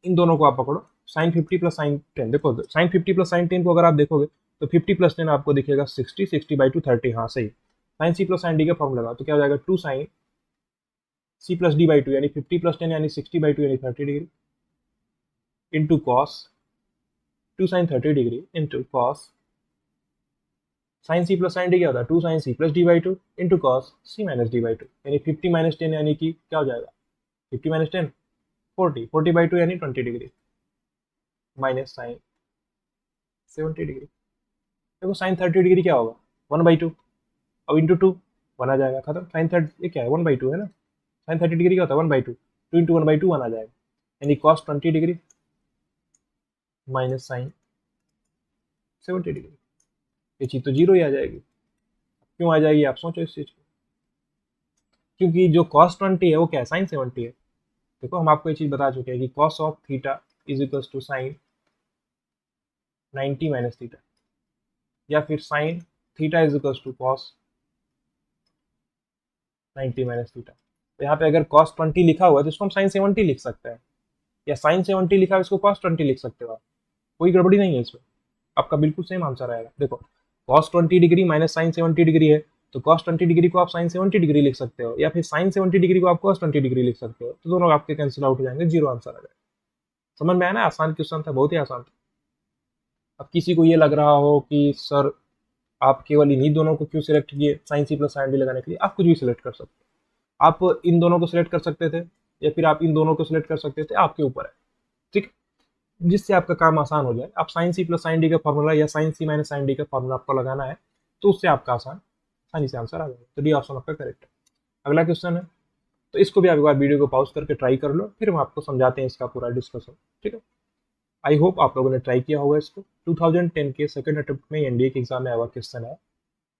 इन दोनों को आप पकड़ो, साइन 50 प्लस साइन 10, देखो साइन 50 प्लस साइन 10 को अगर आप देखोगे तो 50 प्लस 10 आपको दिखेगा 60, 60 बाई 2 30, हाँ सही। साइन सी प्लस साइन डी का फॉर्मूला लगा तो क्या हो जाएगा, 2 sine C plus D by 2 यानी 50 प्लस 10 यानी 60 बाई 2 यानी 30 degree into cos 2 sine 30 degree into cos sine सी प्लस साइन डी क्या होता है, 2 sine C plus D by 2 into cos C minus D by 2, यानी 50 माइनस 10 यानी कि क्या हो जाएगा, 50 माइनस 10 40, 40 बाई 2 यानी 20 डिग्री माइनस साइन 70 डिग्री। देखो साइन 30 डिग्री क्या होगा, 1 बाई 2, अब इंटू 2 1 आ जाएगा, खत्म। साइन 30 ये क्या है, 1 बाई 2 है ना। साइन 30 डिग्री क्या होता है, 1 बाई 2, 2 इंटू 1 बाई 2 1 आ जाएगा, यानी cos 20 degree minus sine 70 degree. ये चीज़ तो जीरो ही आ जाएगी। क्यों आ जाएगी आप सोचो इस चीज़ को, क्योंकि जो कॉस 20 है वो क्या है, साइन 70 है। देखो हम आपको ये चीज़ बता चुके हैं कि cos of theta is equal to sine 90 minus theta, या फिर sine theta is equal to cos 90 minus theta. तो यहाँ पे अगर कॉस 20 लिखा हुआ है तो इसको हम साइन 70 लिख सकते हैं, या साइन 70 लिखा है इसको कॉस 20 लिख सकते हो आप। कोई गड़बड़ी नहीं है इसमें, आपका बिल्कुल सेम आंसर आएगा। देखो cos 20 degree minus sine 70 degree है, तो कॉस 20 डिग्री को आप साइन 70 डिग्री लिख सकते हो, या फिर साइन 70 डिग्री को आप कॉस 20 डिग्री लिख सकते हो, तो दोनों आपके कैंसिल आउट हो जाएंगे, जीरो आंसर आ जाएगा। समझ में आया ना, आसान क्वेश्चन था, बहुत ही आसान था। अब किसी को ये लग रहा हो कि सर आप केवल इन्हीं दोनों को क्यों सिलेक्ट किए साइन सी प्लस साइन डी लगाने के लिए, आप कुछ भी सिलेक्ट कर सकते हो। आप इन दोनों को सिलेक्ट कर सकते थे, या फिर आप इन दोनों को सिलेक्ट कर सकते थे, आपके ऊपर है, ठीक है। जिससे आपका काम आसान हो जाए, आप साइन सी प्लस साइन डी का फॉर्मूला या sine c minus sine D का फॉर्मूला आपको लगाना है, तो उससे आपका आसानी से आंसर आ जाएगा। तो डी ऑप्शन आपका करेक्ट है। अगला क्वेश्चन है, तो इसको भी आप एक बार वीडियो को पॉज करके ट्राई कर लो, फिर हम आपको समझाते हैं इसका पूरा डिस्कशन, ठीक है। आई होप आप लोगों ने ट्राई किया होगा इसको। 2010 के सेकंड अटेम्प्ट में एनडीए के एग्जाम में आया क्वेश्चन है,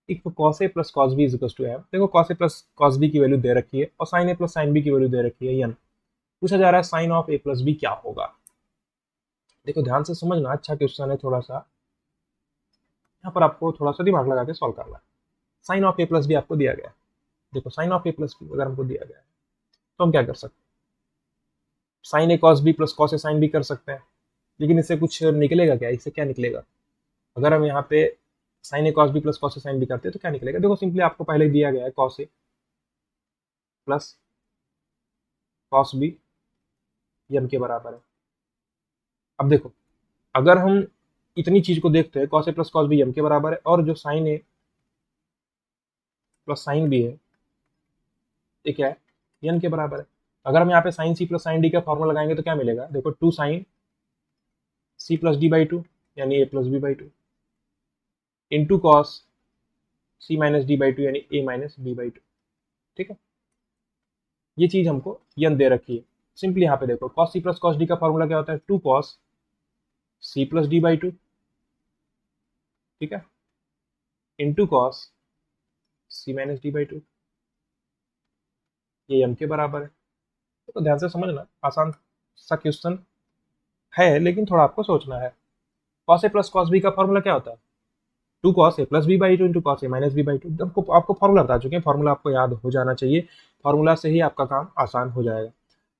एक cos A plus cos b is equal to m. देखो कॉस ए प्लस कॉस बी की वैल्यू दे रखी है और साइन ए प्लस साइन बी की वैल्यू दे रखी है एन। पूछा जा रहा है sine of A plus b क्या होगा। देखो ध्यान से समझना, अच्छा क्वेश्चन है थोड़ा सा, यहाँ पर आपको थोड़ा सा दिमाग लगा के सॉल्व करना है। Sine of A plus b आपको दिया गया है। देखो sine of A plus b अगर हमको दिया गया है, तो हम क्या कर सकते हैं, sine A cos B plus cos A sine B कर सकते हैं। लेकिन इससे कुछ निकलेगा क्या, इससे क्या निकलेगा, अगर हम यहाँ पे sign A cos B plus cos A sine B करते हैं तो क्या निकलेगा। देखो सिंपली आपको पहले दिया गया है कॉस ए प्लस कॉस बी एम के बराबर है। अब देखो अगर हम इतनी चीज को देखते हैं, cos A plus cos B M के बराबर है, और जो साइन ए प्लस साइन बी है ये क्या है, एन के बराबर है। अगर हम यहाँ पे साइन सी प्लस साइन डी का फॉर्मूला लगाएंगे तो क्या मिलेगा, देखो two sine C plus D by two यानी A plus B by two into cos C minus D by two यानी A minus B by two, ठीक है। ये चीज हमको यन दे रखी है। सिंपली यहाँ पे देखो कॉस सी प्लस कॉस डी का फॉर्मूला क्या होता है, two cos C plus D by two, ठीक है, into cos C minus D by two, ये एम के बराबर है। तो ध्यान से समझना, आसान सा क्वेश्चन है, लेकिन थोड़ा आपको सोचना है। कॉस ए प्लस कॉस बी का फॉर्मूला क्या होता है, two cos A plus B by two into cos A minus B by two. आपको फॉर्मूला बता चुके हैं, फॉर्मूला आपको याद हो जाना चाहिए, फॉर्मूला से ही आपका काम आसान हो जाएगा।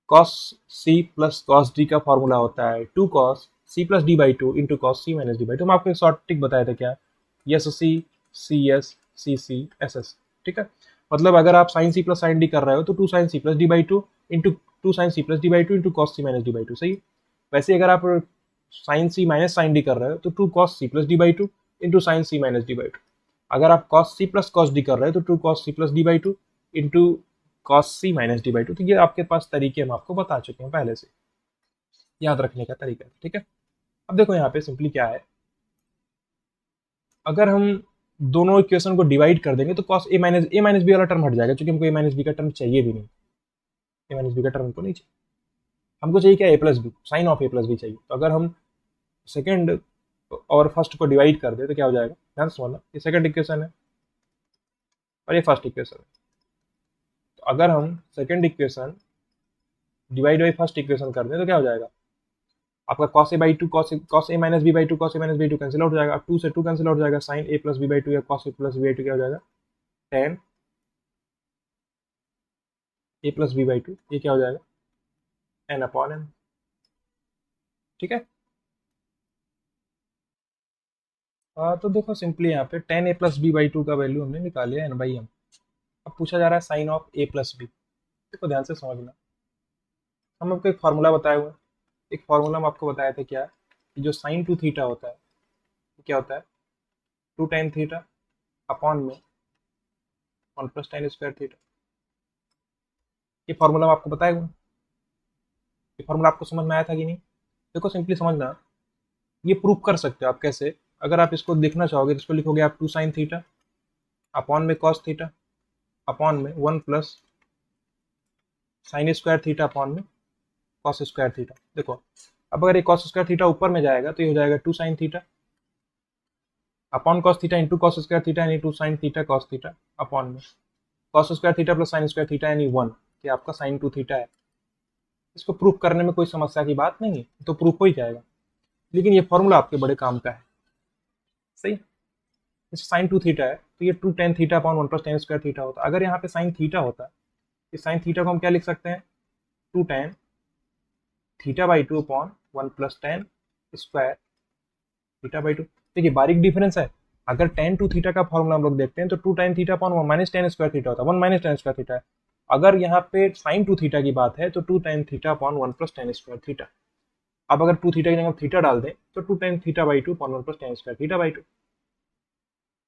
कॉस सी प्लस कॉस डी का फॉर्मूला होता है two cos C plus D by two into cos C minus D by two. हम आपको एक शॉर्ट ट्रिक बताए थे क्या, s c s c s s, ठीक है। मतलब अगर आप साइन सी प्लस साइन डी कर रहे हो तो two sine C plus D by two into two sine C plus D by two into cos C minus D by two, सही। वैसे अगर आप sine c minus sine d कर रहे हो तो two cos C plus D by two into sine c minus D by two. अगर आप कॉस सी प्लस कॉस डी कर रहे हो तो two cos C plus D by two into cos C minus D by two. तो ये आपके पास तरीके हम आपको बता चुके हैं पहले से, याद रखने का तरीका, ठीक है। अब देखो यहाँ पे सिंपली क्या है, अगर हम दोनों इक्वेशन को डिवाइड कर देंगे तो कॉस ए माइनस बी वाला टर्म हट जाएगा, क्योंकि हमको ए माइनस बी का टर्म चाहिए भी नहीं, ए माइनस बी का टर्म हमको नहीं चाहिए। हमको चाहिए क्या, A plus B, sine of A plus B चाहिए। तो अगर हम सेकेंड और फर्स्ट को डिवाइड कर दे तो क्या हो जाएगा, ध्यान से समझना, ये सेकेंड इक्वेशन है और ये फर्स्ट इक्वेशन है। तो अगर हम second equation divide by first equation कर दें तो क्या हो जाएगा, आपका cos A by two cos A minus B by two cos A minus b two cancel out हो जाएगा। अब टू से टू कैंसिल आउट हो जाएगा, sine A plus B by two या cos A plus B by two क्या हो जाएगा, tan A plus B by two, ये क्या हो जाएगा, एन अपॉन एन, ठीक है। तो देखो सिंपली यहाँ पे tan A plus B by two का वैल्यू हमने निकाल लिया एन बाई एम। अब पूछा जा रहा है sine of A plus b. देखो ध्यान से समझना, हम आपको एक फार्मूला बताए हुए हैं, एक फार्मूला हम आपको बताए थे क्या, कि जो साइन टू थीटा होता है क्या होता है, टू टेन थीटा अपॉन में one plus tan square theta. ये फार्मूला हम आपको बताए हुए हैं, ये फार्मूला आपको समझ में आया था कि नहीं। देखो सिंपली समझना, ये प्रूव कर सकते हो आप कैसे, अगर आप इसको देखना चाहोगे तो इसको लिखोगे आप टू साइन थीटा अपॉन में कॉस थीटा अपॉन में one plus sine square theta upon में कॉस स्क्वायर थीटा। देखो अब अगर ये कॉस स्क्वायर थीटा ऊपर में जाएगा तो ये हो जाएगा two sine theta upon cos theta into cos square theta यानी two sine theta cos theta upon में cos square theta plus sine square theta यानी वन, कि आपका साइन टू थीटा है। इसको प्रूफ करने में कोई समस्या की बात नहीं है, तो प्रूफ हो ही जाएगा। लेकिन ये फॉर्मूला आपके बड़े काम का है, सही। जैसे साइन टू थीटा है तो ये two tan theta upon one plus tan square theta होता। अगर यहाँ पे साइन थीटा होता, इस साइन थीटा को हम क्या लिख सकते हैं, two tan theta by two upon one plus tan square theta by two. देखिए बारीक डिफरेंस है, अगर टेन टू थीटा का फॉर्मूला हम लोग देखते हैं तो two tan theta upon one minus tan square theta होता है, one minus tan square theta है। अगर यहाँ पे साइन टू थीटा की बात है तो two tan theta upon one plus tan square theta. अब अगर टू थीटा की जगह थीटा डाल दें तो two tan theta by two upon one plus tan square theta by two.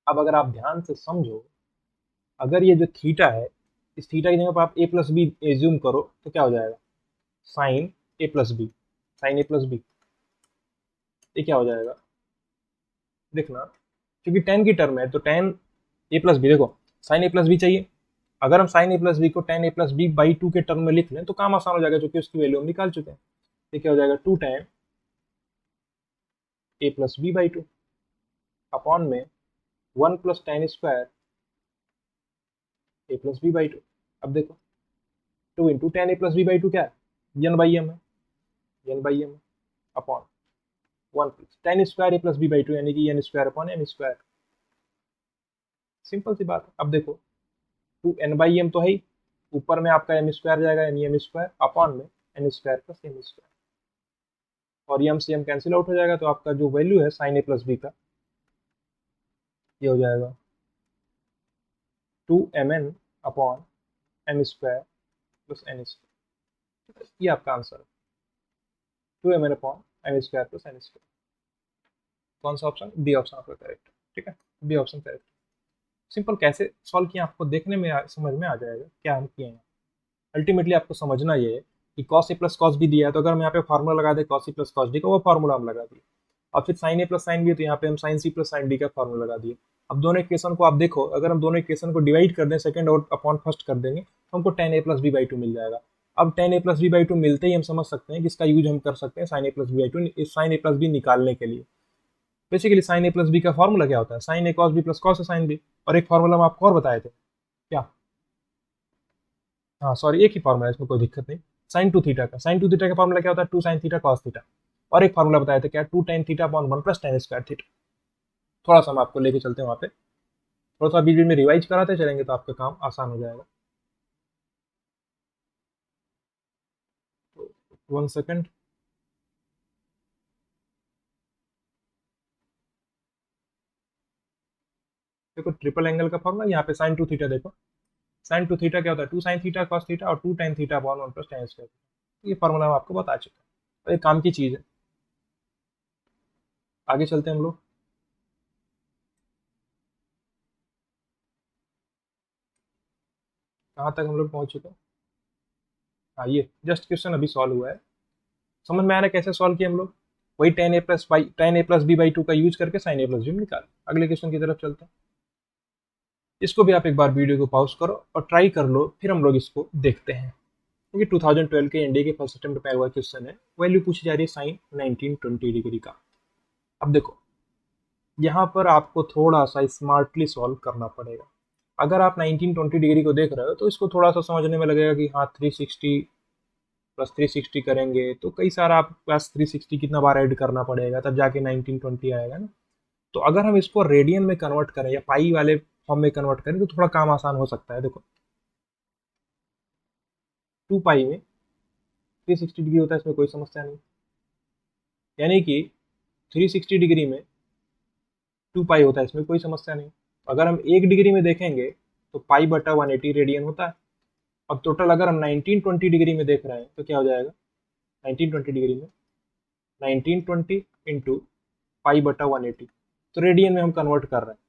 अब अगर आप ध्यान से समझो, अगर ये जो थीटा है, इस थीटा की जगह पर आप ए प्लस बी एज्यूम करो तो क्या हो जाएगा, साइन ए प्लस बी, साइन ए प्लस बी, ये क्या हो जाएगा देखना, क्योंकि टेन की टर्म है तो टेन ए प्लस बी, देखो साइन ए प्लस बी चाहिए। अगर हम साइन ए प्लस बी को tan A plus B by two के टर्म में लिख लें तो काम आसान हो जाएगा, क्योंकि उसकी वैल्यू हम निकाल चुके हैं। ये क्या हो जाएगा, two tan A plus B by two upon में one plus tan square A plus B by two. अब देखो two into tan A plus B by two क्या है, एन बाई एम है, N by M upon one plus tan square A plus B by two, यानी कि N square upon M square. Simple सी बात है। अब देखो टू एन बाई एम तो है ही, ऊपर में आपका एम स्क्वायर जाएगा, यानी एम स्क्वायर अपॉन में N square plus M square, और ये एम से एम कैंसिल आउट हो जाएगा, तो आपका जो वैल्यू है साइन ए प्लस बी का, ये हो जाएगा two M N upon M square plus N square. ये आपका आंसर है, two M N upon M square plus N square. कौन सा ऑप्शन, बी ऑप्शन आपका करेक्ट है। ठीक है, बी ऑप्शन करेक्ट। सिंपल, कैसे सॉल्व किया आपको देखने में समझ में आ जाएगा क्या हम किए हैं। अल्टीमेटली आपको समझना ये है कि कॉस ए प्लस कॉस बी दिया है, तो अगर हम यहाँ पे फॉर्मूला लगा दे कॉस ए प्लस कॉस डी का, वो फॉर्मूला हम लगा दिए। और फिर साइन ए प्लस साइन बी, तो यहाँ पे हम साइन सी प्लस साइन डी का फॉर्मूला लगा दिए। अब दोनों इक्वेशन को आप देखो, अगर हम दोनों इक्वेशन को डिवाइड कर दें, सेकंड और अपॉन फर्स्ट कर देंगे, तो हमको tan A plus B by two मिल जाएगा। अब tan A plus B by two मिलते ही हम समझ सकते हैं कि इसका यूज हम कर सकते हैं sine A plus B by two, sine A plus B निकालने के लिए। बेसिकली साइन ए प्लस बी का फॉर्मूला क्या होता है, sine A cos B plus cos A sine B. और एक फॉर्मूला हम आपको और बताए थे क्या, हाँ सॉरी, एक ही फॉर्मूला है, इसमें कोई दिक्कत नहीं। साइन टू थीटा का, साइन टू थीटा का फॉर्मूला क्या होता है, two sine theta cos theta. और एक फॉर्मूला बताया था क्या, two tan theta upon one plus tan square theta. थोड़ा सा हम आपको लेके चलते हैं वहाँ पे, थोड़ा सा बीच बीच में रिवाइज कराते चलेंगे तो आपका काम आसान हो जाएगा। तो वन सेकेंड, देखो ट्रिपल एंगल का फॉर्मूला यहाँ पे साइन टू थीटा, देखो साइन टू थीटा क्या होता है, two sine theta cos theta और two tan theta upon one plus tan square. ये फॉर्मूला हम आपको बता चुके हैं, तो ये काम की चीज़ है। आगे चलते हैं हम लोग। कहाँ तक हम लोग पहुँच चुके हैं, हाँ ये जस्ट क्वेश्चन अभी सॉल्व हुआ है। समझ में आ रहा है कैसे सॉल्व किया हम लोग, वही tan A plus B by two का यूज करके साइन ए प्लस बी निकाल। अगले क्वेश्चन की तरफ चलते हैं। इसको भी आप एक बार वीडियो को पॉज करो और ट्राई कर लो, फिर हम लोग इसको देखते हैं। क्योंकि 2012 के इंडिया के फर्स्ट अटेम्प्ट पे हुआ क्वेश्चन है, वैल्यू पूछी जा रही है साइन 1920 डिग्री का। अब देखो यहाँ पर आपको थोड़ा सा स्मार्टली सॉल्व करना पड़ेगा। अगर आप 1920 डिग्री को देख रहे हो तो इसको थोड़ा सा समझने में लगेगा कि हाँ 360 प्लस 360 करेंगे तो कई सारा आप प्लस 360 कितना बार ऐड करना पड़ेगा, तब जाके 1920 आएगा ना। तो अगर हम इसको रेडियन में कन्वर्ट करें या पाई वाले फॉर्म में कन्वर्ट करें तो थोड़ा काम आसान हो सकता है। देखो टू पाई में 360 डिग्री होता है, इसमें कोई समस्या नहीं, यानी कि 360 डिग्री में टू पाई होता है, इसमें कोई समस्या नहीं। अगर हम एक डिग्री में देखेंगे तो पाई बटा 180 रेडियन होता है। अब टोटल अगर हम 1920 डिग्री में देख रहे हैं तो क्या हो जाएगा, 1920 डिग्री में 1920 इंटू पाई बटा 180, तो रेडियन में हम कन्वर्ट कर रहे हैं,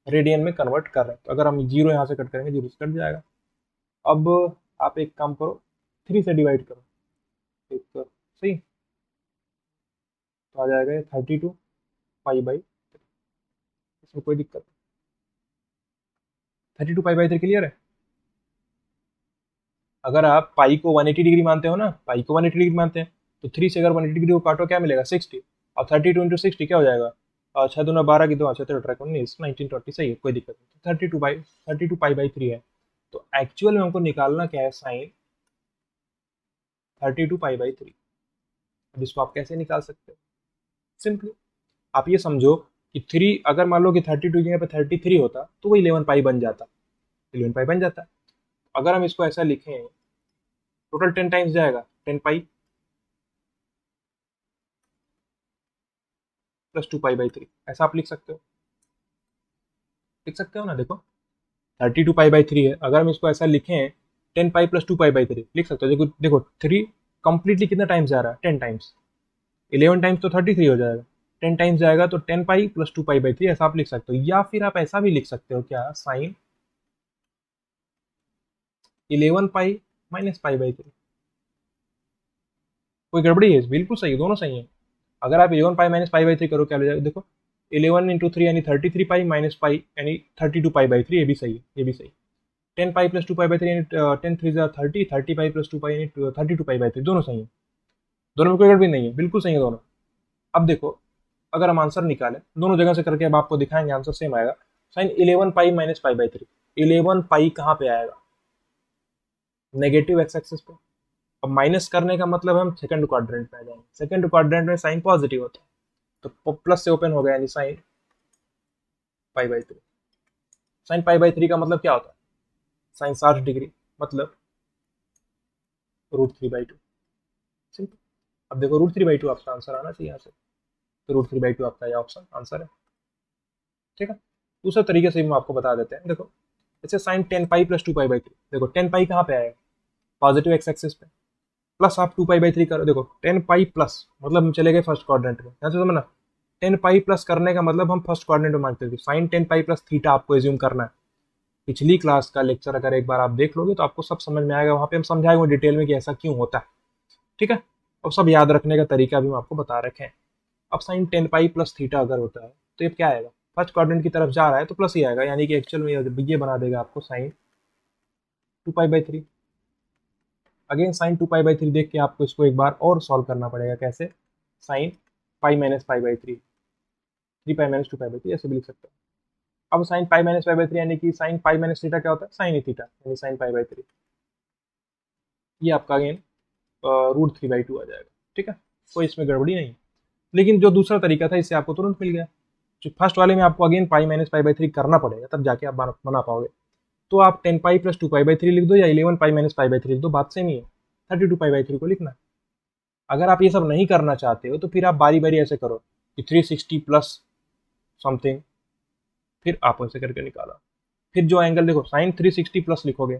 रेडियन में कन्वर्ट कर रहे हैं। तो अगर हम जीरो यहाँ से कट करेंगे, जीरो से कट जाएगा। अब आप एक काम करो, थ्री से डिवाइड करो, एक सही, तो आ जाएगा 32 पाई बाई, इसमें कोई दिक्कत नहीं। 32 पाई बाई 3 क्लियर है। अगर आप पाई को 180 डिग्री मानते हो ना, पाई को 180 डिग्री मानते हैं, तो थ्री से अगर 180 डिग्री को काटो क्या मिलेगा, 60। और 32 इंटू 60 क्या हो जाएगा, छः दूना 12 की, दो अच्छा तेरह ट्रैक 19, 1920 सही है, कोई दिक्कत नहीं। 32 पाई बाई 3 है। तो एक्चुअल में हमको निकालना क्या है, साइन 32 पाई बाई 3। अब इसको आप कैसे निकाल सकते हो, सिंपली आप ये समझो कि थ्री, अगर मान लो कि 32 की जगह पे 33 होता तो वो 11 पाई बन जाता, 11 पाई बन जाता। अगर हम इसको ऐसा लिखें, टोटल 10 टाइम्स जाएगा, 10 पाई प्लस 2 पाई बाई 3, ऐसा आप लिख सकते हो। लिख सकते हो ना, देखो 32 पाई/3 है, अगर हम इसको ऐसा लिखें 10 पाई + 2 पाई/3 लिख सकते हो। देखो देखो 3 कंप्लीटली कितना टाइम्स जा रहा है, 10 टाइम्स, 11 टाइम्स तो 33 हो जाएगा, 10 टाइम्स जाएगा तो 10 पाई + 2 पाई/3 ऐसा आप लिख सकते हो। या फिर आप ऐसा भी लिख सकते हो क्या, साइन 11 पाई - पाई/3। कोई गड़बड़ी है, बिल्कुल सही है, दोनों सही है। अगर आप 11 पाई - पाई/3 करो क्या हो जाएगा, देखो 11 × 3 यानी 33 पाई माइनस पाई यानी 32 पाई/3, ये भी सही है, ये भी सही। 10 पाई + 2 पाई/3 यानी 10 3 30 यानी 32 पाई/3, दोनों सही है, दोनों में कोई गड़बड़ी नहीं है, बिल्कुल सही है दोनों। अब देखो, अगर हम आंसर निकालें दोनों जगह से करके, अब आपको दिखाएंगे आंसर सेम आएगा। साइन 11 पाई - पाई/3, 11 पाई कहाँ पे आएगा, नेगेटिव एक्स एक्सिस पे। अब माइनस करने का मतलब हम सेकंड क्वाड्रेंट में आ जाएंगे, सेकंड क्वाड्रेंट में साइन पॉजिटिव होता है, तो प्लस से ओपन हो गया, यानी साइन पाई/3। साइन पाई/3 का मतलब क्या होता है, साइन 60 डिग्री, मतलब √3/2, सिंपल। अब देखो √3/2 आपका आंसर आना चाहिए यहाँ से, तो √3/2 आपका ये ऑप्शन आंसर है, ठीक है। दूसरे तरीके से भी हम आपको बता देते हैं, देखो जैसे साइन 10 पाई + 2 पाई/3, देखो 10 पाई कहाँ पे आएगा, पॉजिटिव एक्स एक्सिस पे, प्लस आप 2 पाई/3 करो, देखो 10 पाई प्लस मतलब हम चले गए फर्स्ट क्वाड्रेंट में, यहाँ से समझना, 10 पाई प्लस करने का मतलब हम फर्स्ट क्वाड्रेंट में मानते थे, साइन 10 पाई + थीटा आपको एज्यूम करना है। पिछली क्लास का लेक्चर अगर एक बार आप देख लोगे तो आपको सब समझ में आएगा, वहाँ पे हम समझाएंगे डिटेल में कि ऐसा क्यों होता है, ठीक है। और सब याद रखने का तरीका भी हम आपको बता रखे हैं। अब साइन 10 पाई + थीटा अगर होता है तो ये क्या आएगा, फर्स्ट क्वाड्रेंट की तरफ जा रहा है तो प्लस ही आएगा, यानी कि एक्चुअल में ये बना देगा आपको साइन 2 पाई/3। अगेन साइन 2 पाई/3 देख के आपको इसको एक बार और सॉल्व करना पड़ेगा, कैसे, साइन पाई - पाई/3, 3 पाई - 2 पाई/3 ऐसे भी लिख सकते हो। अब साइन पाई - पाई/3 यानी कि साइन पाई - थीटा क्या होता है, साइन थीटा, यानी साइन पाई/3, ये आपका अगेन √3/2 आ जाएगा, ठीक है। कोई इसमें गड़बड़ी नहीं। लेकिन जो दूसरा तरीका था इससे आपको तुरंत मिल गया, जो फर्स्ट वाले में आपको अगेन पाई - पाई/3 करना पड़ेगा, तब जाके आप बना पाओगे। तो आप 10 पाई + 2 पाई/3 लिख दो या 11 पाई - पाई/3 लिख दो, बात सेम ही है, 32 पाई/3 को लिखना है। अगर आप ये सब नहीं करना चाहते हो तो फिर आप बारी बारी ऐसे करो कि 360 प्लस समथिंग, फिर आप ऐसे करके निकाला, फिर जो एंगल देखो साइन 360 प्लस लिखोगे,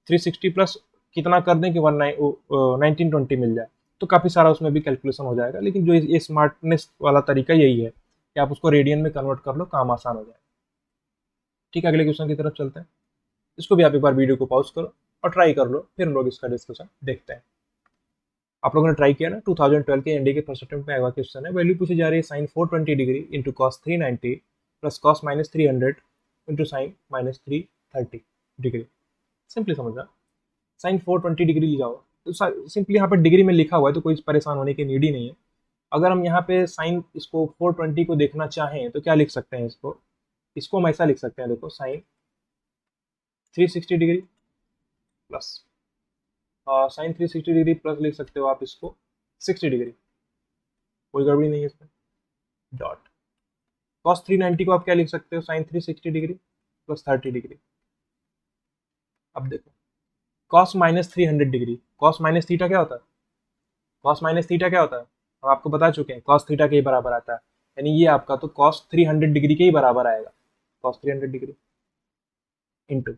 360 प्लस कितना कर दें कि 1920 मिल जाए, तो काफ़ी सारा उसमें भी कैलकुलेशन हो जाएगा। लेकिन जो ये स्मार्टनेस वाला तरीका यही है कि आप उसको रेडियन में कन्वर्ट कर लो, काम आसान हो जाए, ठीक है। अगले क्वेश्चन की तरफ चलते हैं, इसको भी आप एक बार वीडियो को पॉज करो और ट्राई कर लो, फिर हम लोग इसका डिस्कशन देखते हैं। आप लोगों ने ट्राई किया ना, 2012 के एनडीए के फर्स्ट अटेम्प्ट में आया क्वेश्चन है, वैल्यू पूछी जा रही है sine 420 degree into cos 390 plus cos -300 into sine -330 degree. Simply समझना, साइन 420 डिग्री लिखा हुआ, तो सिंपली यहाँ पर डिग्री में लिखा हुआ है तो कोई परेशान होने की नीड ही नहीं है। अगर हम यहाँ पे साइन इसको 420 को देखना चाहें तो क्या लिख सकते हैं, इसको इसको हम ऐसा लिख सकते हैं, देखो sine 360 degree plus sine 360 degree plus लिख सकते हो आप इसको 60 डिग्री, कोई गड़बड़ी नहीं है इसमें, डॉट कॉस 390 को आप क्या लिख सकते हो, साइन 360 डिग्री प्लस 30 डिग्री। अब देखो cos -300 degree, cos minus theta क्या होता है, कॉस माइनस थीटा क्या होता है, हम आपको बता चुके हैं, कॉस थीटा के ही बराबर आता है, यानी ये आपका तो कॉस 300 डिग्री के ही बराबर आएगा, cos 300 degree into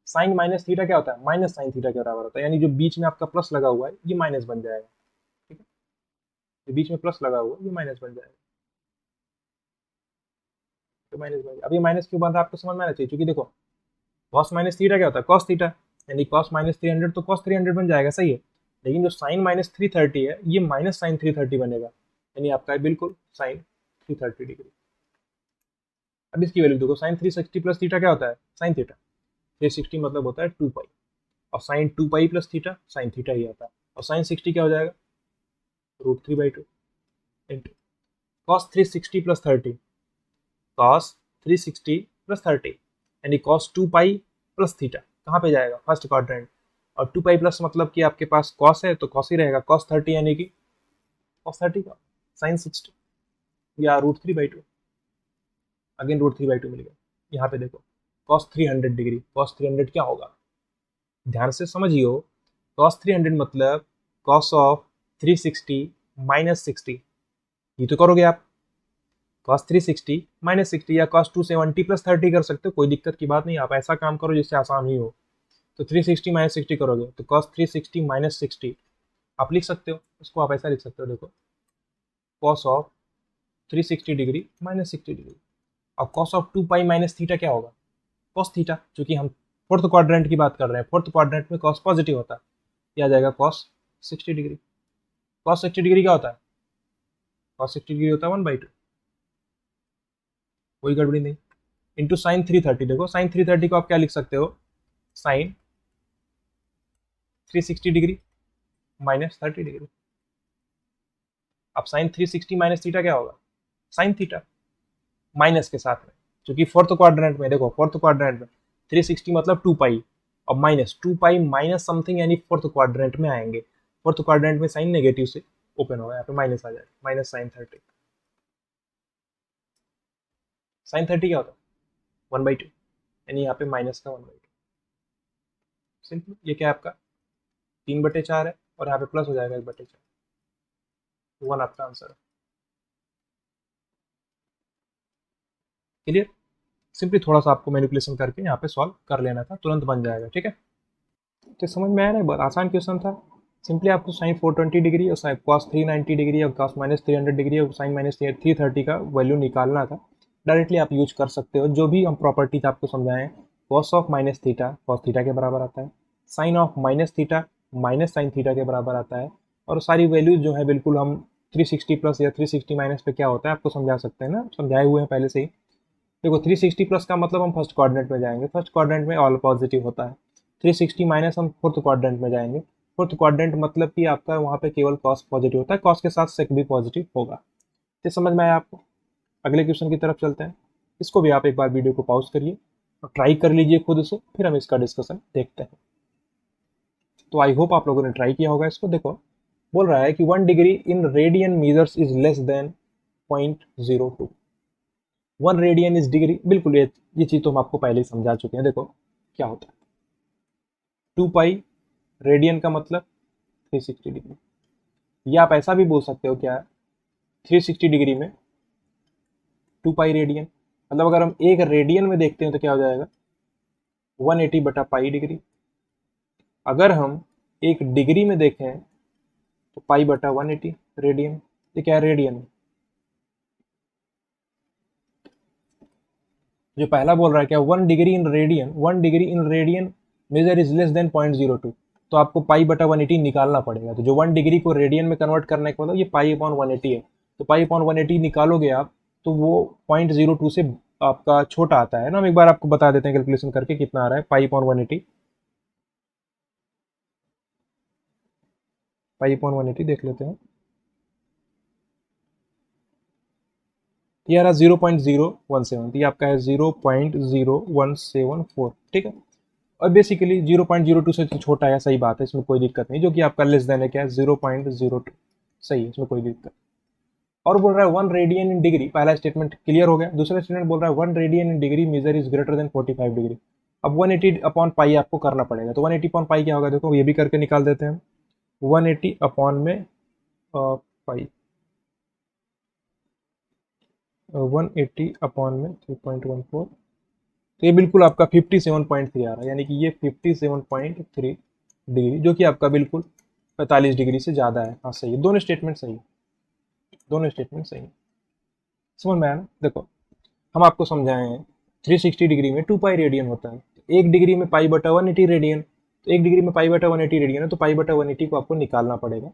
sine minus theta क्या होता है, माइनस साइन थीटा के बराबर होता है, यानी जो बीच में आपका प्लस लगा हुआ है ये माइनस बन जाएगा, ठीक है। जो बीच में प्लस लगा हुआ है ये माइनस बन जाएगा, तो माइनस बन जाएगा। अब ये माइनस क्यों बन रहा है आपको समझ में आना चाहिए, क्योंकि देखो कॉस माइनस थीटा क्या होता है, कॉस थीटा, यानी कॉस -300 तो कॉस 300 बन जाएगा, सही है। लेकिन जो साइन -330 है ये माइनस साइन 330 बनेगा, यानी आपका है बिल्कुल साइन 330 डिग्री। अब इसकी वैल्यू देखो, साइन 360 प्लस थीटा क्या होता है, साइन थीटा, 360 मतलब होता है 2 पाई, और sine 2 pi plus theta sine theta ही आता है, और साइन 60 क्या हो जाएगा, √3/2 into cos 360 plus 30, cos 360 plus 30 यानी कॉस 2 पाई प्लस थीटा कहाँ पे जाएगा, फर्स्ट क्वाड्रेंट, और 2 पाई प्लस मतलब कि आपके पास कॉस है तो कॉस ही रहेगा, कॉस 30 यानी कि कॉस 30 का साइन 60 या √3/2, अगेन √3/2 मिल गया। यहाँ पे देखो कॉस 300 डिग्री, कॉस 300 क्या होगा, ध्यान से समझियो, कॉस 300 मतलब कॉस ऑफ 360 -60, ये तो करोगे आप, cos 360 माइनस 60 या cos 270 प्लस 30 कर सकते हो, कोई दिक्कत की बात नहीं। आप ऐसा काम करो जिससे आसान ही हो। तो 360 माइनस 60 करोगे तो cos 360 माइनस 60 आप लिख सकते हो। इसको आप ऐसा लिख सकते हो, देखो cos of 360 degree minus 60 degree. अब cos of 2 pi minus theta क्या होगा? cos थीटा, क्योंकि हम फोर्थ क्वाड्रेंट की बात कर रहे हैं, फोर्थ क्वाड्रेंट में cos पॉजिटिव होता है, यह आ जाएगा cos 60 डिग्री। cos 60 डिग्री क्या होता है? cos 60 डिग्री होता है 1/2, कोई गड़बड़ी नहीं। इंटू साइन 330, देखो साइन 330 को आप क्या लिख सकते हो? Sine 360 degree minus 30 degree. अब साइन 360 माइनस थीटा क्या होगा? साइन थीटा, माइनस के साथ में, क्योंकि फोर्थ क्वाड्रेंट में, देखो फोर्थ क्वाड्रेंट में 360 मतलब 2 पाई, और माइनस 2 पाई माइनस समथिंग, यानी फोर्थ क्वाड्रेंट में आएंगे। फोर्थ क्वाड्रेंट में साइन नेगेटिव से ओपन होगा, यहाँ पे माइनस आ जाएगा, माइनस साइन 30। साइन 30 क्या होता है? 1/2, यानी यहाँ पे माइनस का 1/2। सिंपल, ये क्या है आपका 3/4 है, और यहाँ पे प्लस हो जाएगा 1/4, 1 आपका आंसर है। क्लियर? सिंपली थोड़ा सा आपको मैनिपुलेशन करके यहाँ पे सॉल्व कर लेना था, तुरंत बन जाएगा। ठीक है, तो समझ में आया ना? बहुत आसान क्वेश्चन था। सिंपली आपको साइन 420 डिग्री और साइन कॉस 390 डिग्री और कॉस माइनस 300 डिग्री और साइन माइनस 330 का वैल्यू निकालना था। डायरेक्टली आप यूज कर सकते हो, जो भी हम प्रॉपर्टीज आपको समझाएं। Cos of minus theta cos theta के बराबर आता है, sine of minus theta minus sine theta के बराबर आता है, और सारी वैल्यूज जो है बिल्कुल हम 360 प्लस या 360 माइनस पे क्या होता है आपको समझा सकते हैं ना, समझाए हुए हैं पहले से ही। देखो 360 प्लस का मतलब हम फर्स्ट क्वाड्रेंट में जाएंगे, फर्स्ट क्वाड्रेंट में ऑल पॉजिटिव होता है। 360 माइनस हम फोर्थ क्वाड्रेंट में जाएंगे, फोर्थ क्वाड्रेंट मतलब कि आपका वहाँ पे केवल कॉस पॉजिटिव होता है, कॉस के साथ सेक भी पॉजिटिव होगा। तो समझ में आया आपको? अगले क्वेश्चन की तरफ चलते हैं। इसको भी आप एक बार वीडियो को पॉज करिए और ट्राई कर लीजिए खुद से, फिर हम इसका डिस्कशन देखते हैं। तो आई होप आप लोगों ने ट्राई किया होगा इसको। देखो बोल रहा है कि 1 degree in radian measures is less than 0.02। 1 radian is degree, बिल्कुल ये चीज तो हम आपको पहले ही समझा चुके हैं। देखो क्या होता है, 2 पाई रेडियन का मतलब 360 डिग्री, या आप ऐसा भी बोल सकते हो क्या, 360 डिग्री में 2 पाई रेडियन, मतलब अगर हम एक रेडियन में देखते हैं तो क्या हो जाएगा 180 बटा पाई डिग्री। अगर हम एक डिग्री में देखें तो पाई बटा 180 रेडियन। ये क्या है रेडियन, जो पहला बोल रहा है क्या 1 degree in radian, 1 degree in radian major is less than 0.02, तो आपको पाई बटा 180 निकालना पड़ेगा। तो जो 1 डिग्री को रेडियन में कन्वर्ट करने का मतलब ये पाई अपॉन 180 है, तो पाई अपॉन 180 निकालोगे आप तो वो 0.02 से आपका छोटा आता है ना। हम एक बार आपको बता देते हैं कैलकुलेशन करके कितना आ रहा है पाई अपॉन 180। पाई अपॉन 180 देख लेते हैं, ये आ रहा 0.017, तो ये आपका है 0.0174। ठीक है, और बेसिकली 0.02 से तो छोटा है, सही बात है, इसमें कोई दिक्कत नहीं। जो कि आपका लेस देन है क्या है 0.02, सही है, इसमें कोई दिक्कत। और बोल रहा है 1 रेडियन इन डिग्री, पहला स्टेटमेंट क्लियर हो गया। दूसरा स्टेटमेंट बोल रहा है 1 radian in degree measure is greater than 45 degree. अब 180 अपॉन पाई आपको करना पड़ेगा, तो 180 अपॉन पाई क्या होगा, देखो ये भी करके निकाल देते हैं। 180 अपॉन में पाई, 180 अपॉन में 3.14, तो ये बिल्कुल आपका 57.3 आ रहा है, यानी कि ये 57.3 डिग्री, जो कि आपका बिल्कुल 45 डिग्री से ज़्यादा है। हाँ सही है, दोनों स्टेटमेंट सही है, दोनों स्टेटमेंट सही है। समझ में आया ना? देखो हम आपको समझाए हैं 360 डिग्री में 2 पाई रेडियन होता है, एक डिग्री में पाई बटा 180 रेडियन, तो एक डिग्री में पाई बटा 180 रेडियन है, तो पाई बटा 180 को आपको निकालना पड़ेगा।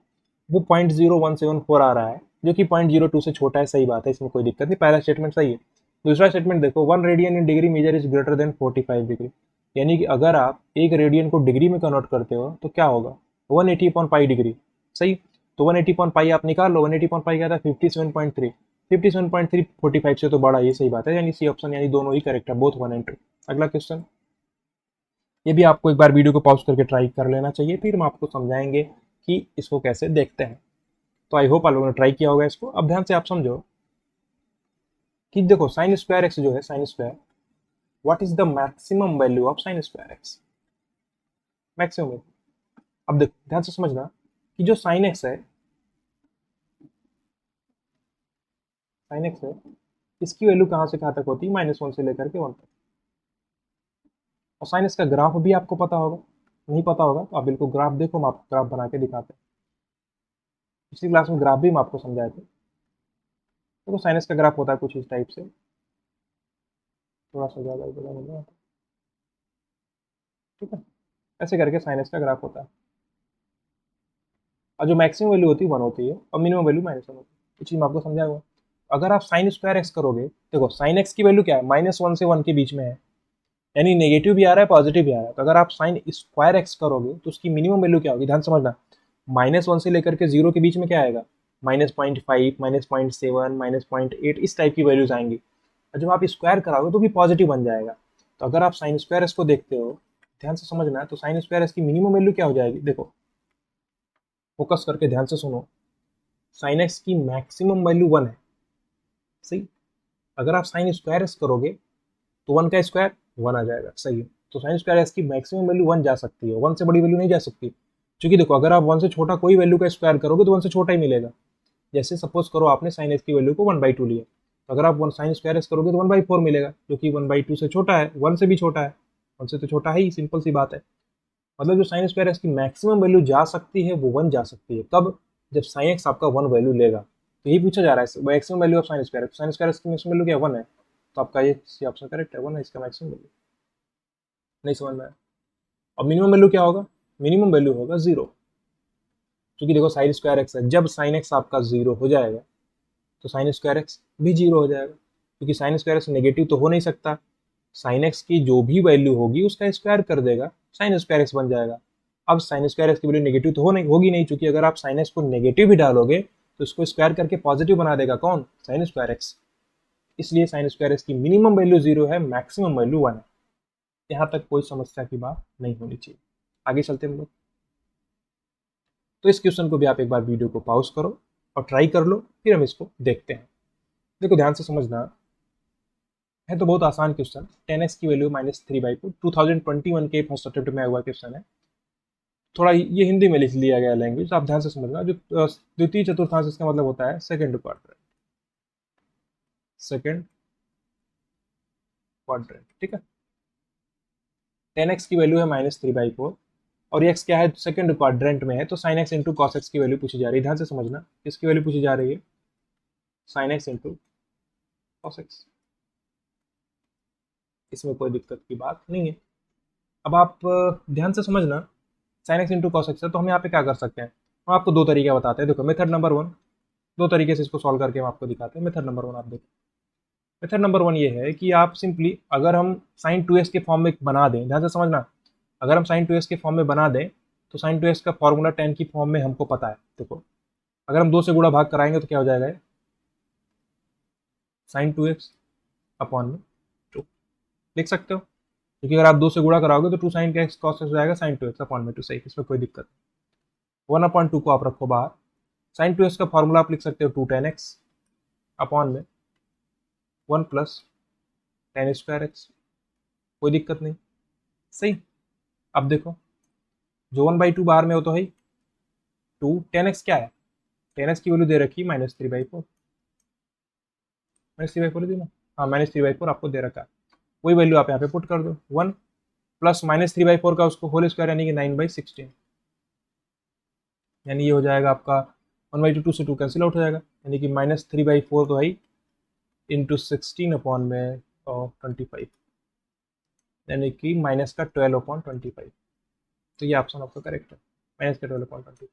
वो 0.0174 आ रहा है, जो कि 0.02 से छोटा है, सही बात है, इसमें कोई दिक्कत नहीं, पहला स्टेटमेंट सही है। दूसरा स्टेटमेंट देखो 1 radian in degree measure is greater than 45 degree, यानी कि अगर आप एक रेडियन को डिग्री में कन्वर्ट करते हो तो क्या होगा 180 अपॉन पाई डिग्री, सही। तो 180 अपॉन पाई आप निकाल लो, 180 अपॉन पाई क्या था 57.3, 57.3 45 से तो बड़ा, ये सही बात है, यानी सी ऑप्शन, यानी दोनों ही करेक्ट है, बोथ 1 एंड 2। अगला क्वेश्चन, ये भी आपको एक बार वीडियो को पॉज करके ट्राई कर लेना चाहिए, फिर हम आपको समझाएंगे कि इसको कैसे देखते हैं। तो आई होप आप लोगों ने ट्राई किया होगा इसको। अब ध्यान से आप समझो कि देखो साइन स्क्वायर एक्स जो है, sine square, what is the maximum value of sine square x, maximum. अब देखो ध्यान से समझना कि जो साइन एक्स है, साइन एक्स है इसकी वैल्यू कहाँ से कहाँ तक होती है, -1 से लेकर के 1 तक। और साइन इसका ग्राफ भी आपको पता होगा, नहीं पता होगा तो आप बिल्कुल ग्राफ देखो, हम आपको ग्राफ बना के दिखाते हैं। पिछली क्लास में ग्राफ भी हम आपको समझाए थे। देखो साइनस का ग्राफ होता है कुछ इस टाइप से, थोड़ा सा ज़्यादा बड़ा हो गया, ठीक है। ऐसे करके साइनस का ग्राफ होता है, और जो मैक्सिमम वैल्यू होती है 1 होती है और मिनिमम वैल्यू -1 होती है। ये चीज़ मैं आपको समझाया हुआ। अगर आप साइन स्क्वायर एक्स करोगे, देखो साइन एक्स की वैल्यू क्या है, -1 से 1 के बीच में है, यानी नेगेटिव भी आ रहा है पॉजिटिव भी आ रहा है। तो अगर आप साइन स्क्वायर एक्स करोगे तो उसकी मिनिमम वैल्यू क्या होगी, ध्यान समझना। -1 से लेकर के 0 के बीच में क्या आएगा, -0.5, -0.7, -0.8, इस टाइप की वैल्यूज आएंगी। और जब आप स्क्वायर कराओगे तो भी पॉजिटिव बन जाएगा। तो अगर आप साइन स्क्वायर एस को देखते हो, ध्यान से समझना है, तो साइन स्क्वायर एस की मिनिमम वैल्यू क्या हो जाएगी, देखो फोकस करके ध्यान से सुनो। साइन एक्स की मैक्सिमम वैल्यू 1 है, सही। अगर आप साइन स्क्वायर एस करोगे तो 1 का स्क्वायर 1 आ जाएगा, सही है। तो साइन स्क्वायर एस की मैक्सिमम वैल्यू 1 जा सकती है, 1 से बड़ी वैल्यू नहीं जा सकती। क्योंकि देखो अगर आप 1 से छोटा कोई वैल्यू का स्क्वायर करोगे तो 1 से छोटा ही मिलेगा। जैसे सपोज करो आपने साइन एक्स की वैल्यू को 1/2 लिया, तो अगर आप 1 साइन स्क्वायर एक्स करोगे तो 1/4 मिलेगा, जो कि 1/2 से छोटा है, 1 से भी छोटा है, 1 से तो छोटा है ही, सिंपल सी बात है। मतलब जो साइन स्क्वायर एक्स की मैक्सिमम वैल्यू जा सकती है वो 1 जा सकती है, कब, जब साइन एक्स आपका 1 वैल्यू लेगा। तो यही पूछा जा रहा है, maximum value of sine square x की मैक्सिमम वैल्यू क्या है, 1 है। तो आपका ये ऑप्शन करेक्ट है, 1 है इसका मैक्सिमम वैल्यू। नहीं समझ में आया। और मिनिमम वैल्यू क्या होगा, मिनिमम वैल्यू होगा 0। क्योंकि देखो साइन स्क्वायर एक्स है, जब साइन एक्स आपका 0 हो जाएगा तो साइन स्क्वायर एक्स भी 0 हो जाएगा, क्योंकि साइन स्क्वायर एक्स नेगेटिव तो हो नहीं सकता। साइन एक्स की जो भी वैल्यू होगी उसका स्क्वायर कर देगा, साइन स्क्वायर एक्स बन जाएगा। अब साइन स्क्वायर एक्स की वैल्यू नेगेटिव तो होगी नहीं, क्योंकि अगर आप साइन एक्स को नेगेटिव भी डालोगे तो उसको स्क्वायर करके पॉजिटिव बना देगा, कौन, साइन स्क्वायर एक्स। इसलिए साइन स्क्वायर एक्स की मिनिमम वैल्यू 0 है, मैक्सिमम वैल्यू 1 है। यहाँ तक कोई समस्या की बात नहीं होनी चाहिए। आगे चलते हम लोग। तो इस क्वेश्चन को भी आप एक बार वीडियो को पॉज करो और ट्राई कर लो, फिर हम इसको देखते हैं। देखो ध्यान से समझना है, तो बहुत आसान क्वेश्चन। 10x की वैल्यू -3/4, 2021 के फर्स्ट अटेम्प्ट में हुआ क्वेश्चन है। थोड़ा ये हिंदी में लिख लिया गया लैंग्वेज, आप ध्यान से समझना। जो द्वितीय चतुर्थांश, इसका मतलब होता है सेकंड क्वाड्रेंट, सेकंड क्वाड्रेंट, ठीक है। 10x की वैल्यू है -3/4 और ये x क्या है, सेकंड क्वाड्रेंट में है, तो sin x into cos x की वैल्यू पूछी जा रही है। ध्यान से समझना, किसकी वैल्यू पूछी जा रही है, sin x into cos x. इसमें कोई दिक्कत की बात नहीं है। अब आप ध्यान से समझना, sin x into cos x है, तो हम यहाँ पे क्या कर सकते हैं, हम आपको दो तरीके बताते हैं। देखो मेथड नंबर 1, दो तरीके से इसको सॉल्व करके हम आपको दिखाते हैं। मेथड नंबर 1 आप देखो, मेथड नंबर 1 ये है कि आप सिंपली, अगर हम साइन 2x के फॉर्म में बना दें, ध्यान से समझना, अगर हम साइन 2x के फॉर्म में बना दें तो साइन 2x का फॉर्मूला 10 की फॉर्म में हमको पता है। देखो अगर हम 2 से गुणा भाग कराएंगे तो क्या हो जाएगा, साइन 2x अपॉन में 2 लिख सकते हो। क्योंकि अगर आप 2 से गुणा कराओगे तो 2 साइन एक्स कॉस एक्स हो जाएगा, साइन 2x अपॉन में 2, सही, इसमें कोई दिक्कत नहीं। 1/2 को आप रखो बाहर, साइन 2x का फॉर्मूला आप लिख सकते हो 2 tan x अपॉन में 1 प्लस tan स्क्वायर एक्स, कोई दिक्कत नहीं, सही। अब देखो जो 1/2 बाहर में हो तो है 2 tan x क्या है, tan x की वैल्यू दे रखी है -3/4, -3/4 दी ना, हाँ -3/4 आपको दे रखा है। वही वैल्यू आप यहाँ पे पुट कर दो, 1 प्लस -3/4 का उसको होल स्क्वायर यानी कि 9/16, यानी ये हो जाएगा आपका 1/2, 2 से 2 कैंसिल आउट हो जाएगा, यानी कि -3/4 तो है इंटू 16 अपॉन में 25, यानी कि माइनस का 12/25। तो ये ऑप्शन आपका करेक्ट है, माइनस का 12/25।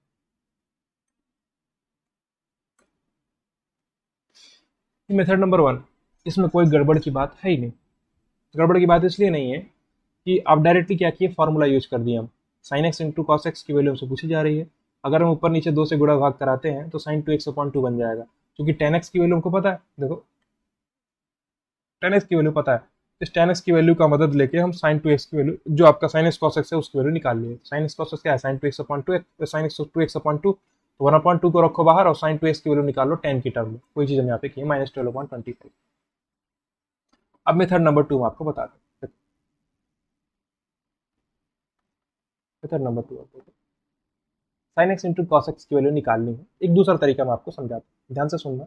मेथड नंबर 1, इसमें कोई गड़बड़ की बात है ही नहीं। गड़बड़ की बात इसलिए नहीं है कि आप डायरेक्टली क्या किए, फॉर्मूला यूज कर दिए हम। Sine x into cos x की वैल्यू हमसे पूछी जा रही है, अगर हम ऊपर नीचे 2 से गुणा भाग कराते हैं तो साइन 2x/2 बन जाएगा। क्योंकि टेन एक्स की वैल्यू हमको पता है, देखो टेन एक्स की वैल्यू पता है, इस टेन एक्स की वैल्यू का मदद लेके हम साइन 2x की वैल्यू, जो आपका साइन एक्स कॉस एक्स है, उसकी वैल्यू निकाल लिए। साइन एक्स कॉस एक्स क्या है, sign 2x/2, sine x 2x/2, तो 1/2 को रखो बाहर और साइन 2x की वैल्यू निकाल लो 10 की टर्म में। कोई चीज़ हम यहाँ पे की -12/25। अब मेथड नंबर 2 आपको बता दें, मेथड नंबर 2 आपको sine x into cos x की वैल्यू निकालनी है। एक दूसरा तरीका मैं आपको समझाता हूँ, ध्यान से सुनना।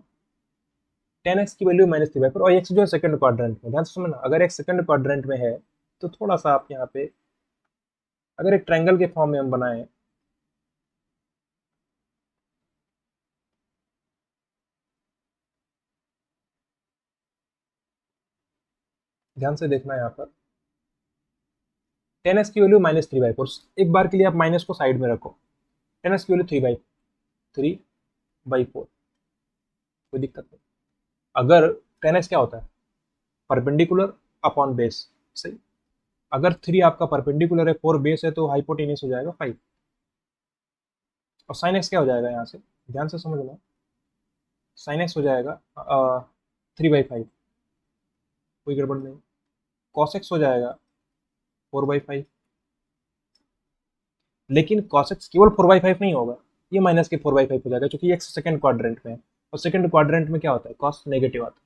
10x की वैल्यू -3/4 और x जो है सेकंड क्वाड्रेंट में, ध्यान से समझना, अगर x सेकंड क्वाड्रेंट में है तो थोड़ा सा आप यहाँ पे अगर एक ट्रायंगल के फॉर्म में हम बनाएं, ध्यान से देखना यहाँ पर 10x की वैल्यू -3/4, एक बार के लिए आप माइनस को साइड में रखो, 10x की वैल्यू 3/4, कोई दिक्कत नहीं। अगर 10x क्या होता है, परपेंडिकुलर अपॉन बेस, सही। अगर 3 आपका परपेंडिकुलर है, 4 बेस है, तो हाइपोटेनियस हो जाएगा 5, और साइन एक्स क्या हो जाएगा यहाँ से, ध्यान से समझना, साइन एक्स हो जाएगा 3/5, कोई गड़बड़ नहीं। कॉस एक्स हो जाएगा 4/5, लेकिन cos x केवल 4/5 नहीं होगा, ये माइनस के 4/5 हो जाएगा, क्योंकि x सेकंड क्वाड्रेंट में है, और सेकंड क्वाड्रेंट में क्या होता है, cos नेगेटिव आता है,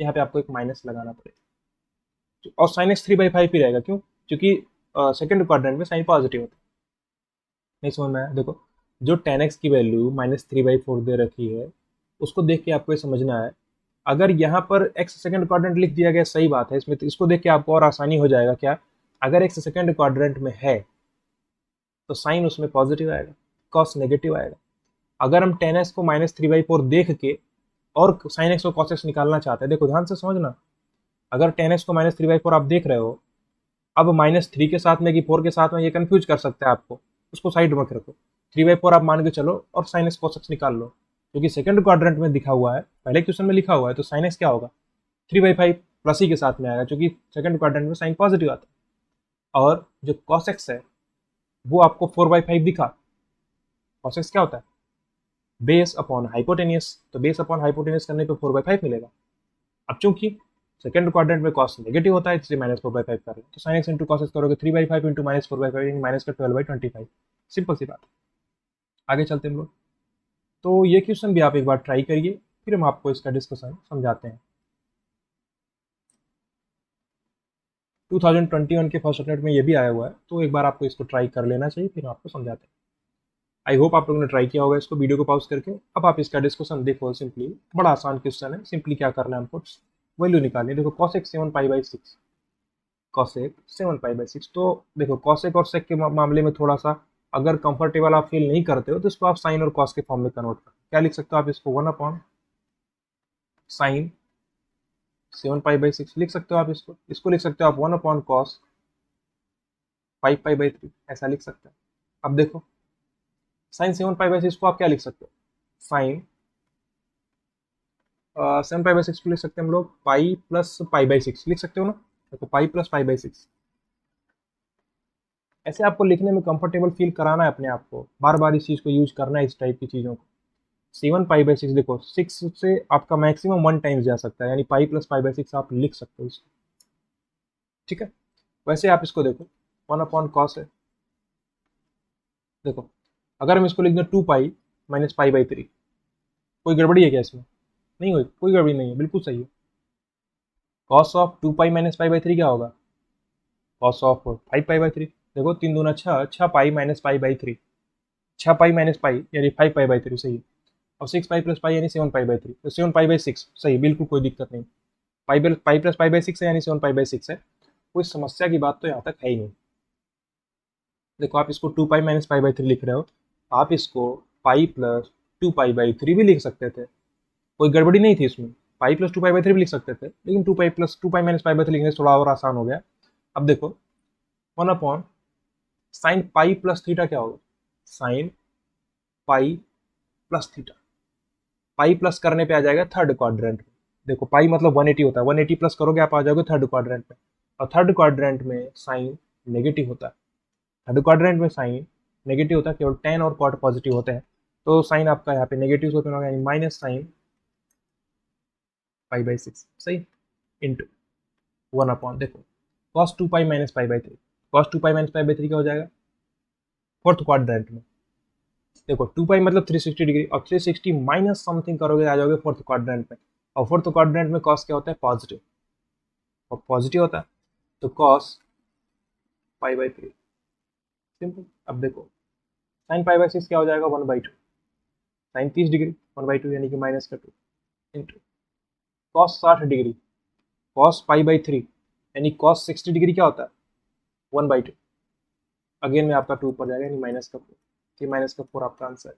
यहाँ पे आपको एक माइनस लगाना पड़ेगा, और sin x 3/5 ही रहेगा, क्यों, क्योंकि सेकंड क्वाड्रेंट में साइन पॉजिटिव होता है। नहीं समझ में आया, देखो जो 10x की वैल्यू -3/4 दे रखी है, उसको देख के आपको ये समझना है, अगर यहाँ पर x सेकंड क्वाड्रेंट लिख दिया गया, सही बात है, इसमें तो इसको देख के आपको और आसानी हो जाएगा, क्या, अगर x सेकंड क्वाड्रेंट में है तो साइन उसमें पॉजिटिव आएगा, कॉस नेगेटिव आएगा। अगर हम 10x को -3/4 देख के और sin x को cos x निकालना चाहते हैं, देखो ध्यान से समझना, अगर 10x को -3/4 आप देख रहे हो, अब -3 के साथ में कि 4 के साथ में, ये कंफ्यूज कर सकते हैं आपको, उसको साइड में रखो, 3/4 आप मान के चलो और sin x cos x निकाल लो, क्योंकि सेकंड क्वाड्रेंट में दिखा हुआ है, पहले क्वेश्चन में लिखा हुआ है, तो sin x क्या होगा, 3/5 प्लस ही के साथ में आएगा, क्योंकि सेकंड क्वाड्रेंट में साइन पॉजिटिव आता है, और जो cos x है वो आपको 4/5 दिखा, cos x क्या होता है, बेस अपॉन हाइपोटेनियस, तो बेस अपॉन हाइपोटेनियस करने पे 4/5 मिलेगा। अब चूंकि सेकंड क्वाड्रेंट में कॉस नेगेटिव होता है, इसलिए -4/5 कर रहे हैं, तो sine x into cos x करोगे 3/5 इंटू -4/5, माइनस का 12/25, सिंपल सी बात। आगे चलते हैं हम लोग, तो ये क्वेश्चन भी आप एक बार ट्राई करिए, फिर हम आपको इसका डिस्कशन समझाते हैं। 2021 के फर्स्ट अटेम्प्ट में ये भी आया हुआ है, तो एक बार आपको इसको ट्राई कर लेना चाहिए, फिर हम आपको समझाते हैं। आई होप आप लोगों ने ट्राई किया होगा इसको, वीडियो को पॉज करके। अब आप इसका डिस्कशन देखो, सिंपली बड़ा आसान क्वेश्चन है, सिंपली क्या करना है हमको, वैल्यू निकालनी है। देखो cosec 7π/6, cosec 7π/6, तो देखो cosec और sec के मामले में थोड़ा सा अगर कंफर्टेबल आप फील नहीं करते हो, तो इसको आप साइन और cos के फॉर्म में कन्वर्ट करो। क्या लिख सकते हो आप इसको, 1/sin 7π/6 लिख सकते हो आप इसको लिख सकते हो आप 1/cos 5π/3, ऐसा लिख सकते हो। अब देखो साइन 7π/6 को आप क्या लिख सकते हो, साइन 7π/6 को लिख सकते हैं हम लोग पाई प्लस π/6 लिख सकते हो ना, देखो पाई प्लस π/6, ऐसे आपको लिखने में कंफर्टेबल फील कराना है अपने आप को, बार बार इस चीज को यूज करना है, इस टाइप की चीजों को। 7π/6 देखो 6 से आपका मैक्सिमम 1 टाइम्स जा सकता है, यानी पाई प्लस π/6 आप लिख सकते हो इसको, ठीक है। वैसे आप इसको देखो 1/cos है, देखो अगर हम इसको लिख दें 2π - π/3, कोई गड़बड़ी है क्या इसमें, नहीं हुई, कोई गड़बड़ी नहीं है, बिल्कुल सही है। cos ऑफ 2π - π/3 क्या होगा, cos ऑफ 5π/3, देखो 3 दूना 6, 6π - π/3, 6π - पाई यानी 5π/3 सही है, और 6π + पाई यानी 7π/3, तो 7π/6 सही, बिल्कुल कोई दिक्कत नहीं। पाई प्लस π/6 है यानी 7π/6 है, कोई समस्या की बात तो यहाँ तक है ही नहीं। देखो आप इसको 2π - π/3 लिख रहे हो, आप इसको पाई प्लस 2π/3 भी लिख सकते थे, कोई गड़बड़ी नहीं थी इसमें, पाई प्लस 2π/3 भी लिख सकते थे, लेकिन 2π प्लस 2π - π/3 लिखने से थोड़ा और आसान हो गया। अब देखो 1/sin पाई प्लस थीटा क्या होगा, sine pi plus theta, pi plus करने पे आ जाएगा थर्ड क्वाड्रेंट में, देखो पाई मतलब 180 होता है, 180 प्लस करोगे आप आ जाओगे थर्ड क्वाड्रेंट में, और थर्ड क्वाड्रेंट में साइन नेगेटिव होता है, थर्ड क्वाड्रेंट में साइन नेगेटिव होता है, केवल टेन और कॉट पॉजिटिव होते हैं, तो साइन आपका यहाँ पे नेगेटिव होता है, यानी माइनस साइन π/6 सही, इंटू 1/, देखो cos 2π - π/3, cos 2π - π/3 क्या हो जाएगा, फोर्थ क्वाड्रेंट में, देखो 2π मतलब 360 डिग्री, और 360 माइनस समथिंग करोगे आ जाओगे फोर्थ क्वाड्रेंट में, और फोर्थ क्वाड्रेंट में cos क्या होता है, पॉजिटिव, और पॉजिटिव होता है, तो cos π/3 सिंपल। अब देखो साइन π/6 क्या हो जाएगा, 1/2, साइन 30 डिग्री, 1/2 यानी कि -2 इंटू cos 60 डिग्री, cos π/3 यानी cos 60 डिग्री क्या होता है 1/2। अगेन में आपका 2 ऊपर जाएगा यानी -4, ये -4 आपका आंसर है,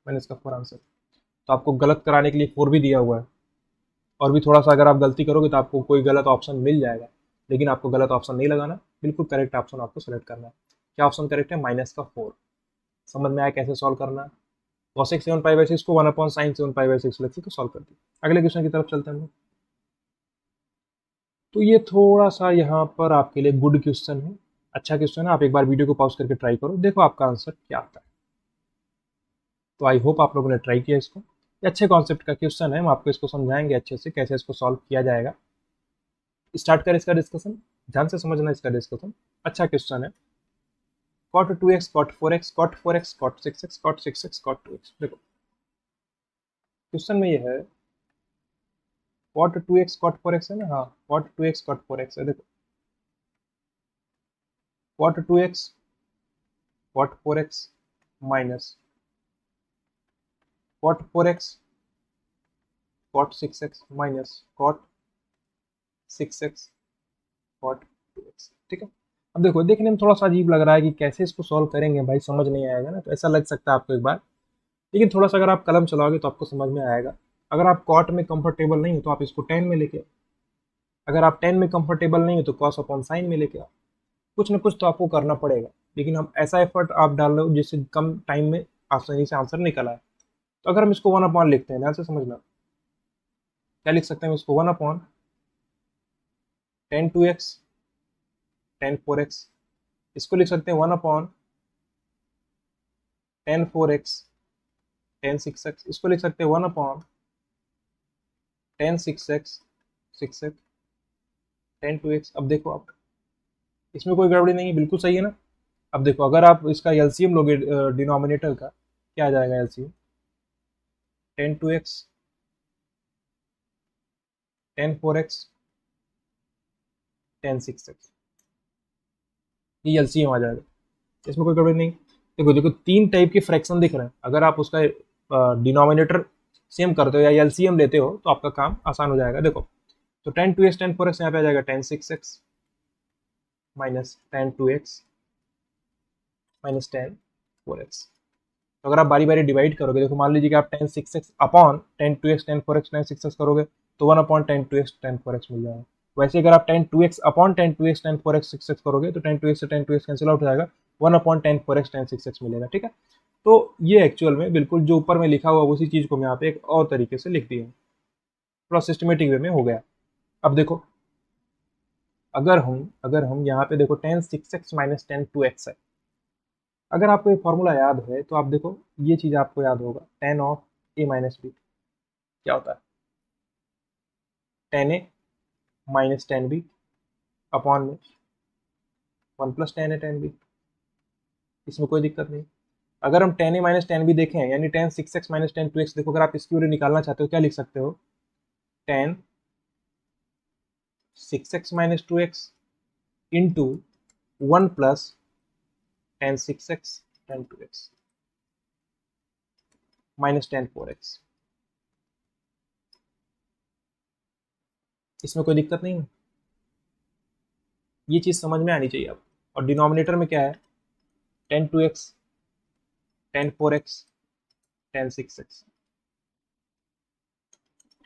-4 आंसर। तो आपको गलत कराने के लिए 4 भी दिया हुआ है, और भी थोड़ा सा अगर आप गलती करोगे तो आपको कोई गलत ऑप्शन मिल जाएगा, लेकिन आपको गलत ऑप्शन नहीं लगाना, बिल्कुल करेक्ट ऑप्शन आपको सेलेक्ट करना है। क्या ऑप्शन करेक्ट है, -4। समझ में आया कैसे सॉल्व करना है। cosec 7π/6 को 1/sin 7π/6 लिख के सॉल्व कर दिया। अगले क्वेश्चन की तरफ चलते हैं हम लोग। तो ये थोड़ा सा यहाँ पर आपके लिए गुड क्वेश्चन है, अच्छा क्वेश्चन है। आप एक बार वीडियो को पॉज करके ट्राई करो, देखो आपका आंसर क्या आता है। तो आई होप आप लोगों ने ट्राई किया इसको। ये अच्छे कॉन्सेप्ट का क्वेश्चन है, हम आपको इसको समझाएंगे अच्छे से कैसे इसको सॉल्व किया जाएगा। स्टार्ट कर इसका डिस्कशन, ध्यान से समझना इसका डिस्कशन, अच्छा क्वेश्चन है। cot 2x cot 4x cot 4x cot 6x cot 6x cot 2x। देखो क्वेश्चन में ये है cot 2x cot 4x है ना, हाँ cot 2x cot 4x है। देखो cot 2x cot 4x minus cot 4x cot 6x minus cot 6x cot 2x। ठीक है, अब देखो देखने में थोड़ा सा अजीब लग रहा है कि कैसे इसको सॉल्व करेंगे भाई, समझ नहीं आएगा ना, तो ऐसा लग सकता है आपको एक बार, लेकिन थोड़ा सा अगर आप कलम चलाओगे तो आपको समझ में आएगा। अगर आप कॉट में कंफर्टेबल नहीं हो तो आप इसको टेन में लेके आओ, अगर आप टेन में कंफर्टेबल नहीं हो तो कॉस अपॉन साइन में लेके आओ। कुछ ना कुछ तो आपको करना पड़ेगा, लेकिन हम ऐसा एफर्ट आप डाल रहे हो जिससे कम टाइम में आसानी से आंसर निकल आए। तो अगर हम इसको 1/, लिखते हैं, ध्यान से समझना, क्या लिख सकते हैं इसको 1/tan 2x tan 4x। इसको लिख सकते हैं 1/tan 4x tan 6x। इसको लिख सकते हैं 1/tan 6x 6x tan 2x। अब देखो आप, इसमें कोई गड़बड़ी नहीं है, बिल्कुल सही है ना। अब देखो अगर आप इसका एलसीएम लोगे डिनोमिनेटर का, क्या आ जाएगा LCM, tan 2x tan 4x tan 6x, ये एलसीएम आ जाएगा, इसमें कोई गड़बड़ी नहीं। देखो देखो 3 टाइप के फ्रैक्शन दिख रहे हैं, अगर आप उसका डिनोमिनेटर सेम करते हो या एलसीएम लेते हो तो आपका काम आसान हो जाएगा। देखो तो tan 2x tan 4x यहाँ पे आ जाएगा tan 6x minus tan 2x minus tan 4x। तो अगर आप बारी बारी डिवाइड करोगे, देखो मान लीजिए कि आप tan 6x upon tan 2x tan 4x tan 6x करोगे तो 1/tan 2x tan 4x मिल जाएगा। वैसे अगर आप tan 2x upon tan 2x tan 4x 6x करोगे तो tan 2x से tan 2x कैंसिल आउट हो जाएगा, 1/tan 4x tan 6x मिलेगा। ठीक है, तो ये एक्चुअल में बिल्कुल जो ऊपर में लिखा हुआ उसी चीज को मैं यहाँ पे एक और तरीके से लिख दिया, थोड़ा सिस्टमेटिक वे में हो गया। अब देखो अगर हम यहाँ पे देखो tan 6x minus tan 2x है, अगर आपको ये फॉर्मूला याद है तो आप देखो ये चीज आपको याद होगा, tan of a minus B क्या होता है, tan a minus tan b upon में 1 + tan a tan b। इसमें कोई दिक्कत नहीं। अगर हम tan a minus tan b देखें यानी tan 6x minus tan 2x, देखो अगर आप इसकी वैल्यू निकालना चाहते हो क्या लिख सकते हो, tan 6x minus 2x into 1 + tan 6x tan 2x minus tan 4x। इसमें कोई दिक्कत नहीं है, ये चीज समझ में आनी चाहिए आप। और डिनोमिनेटर में क्या है, tan 2x tan 4x tan 6x,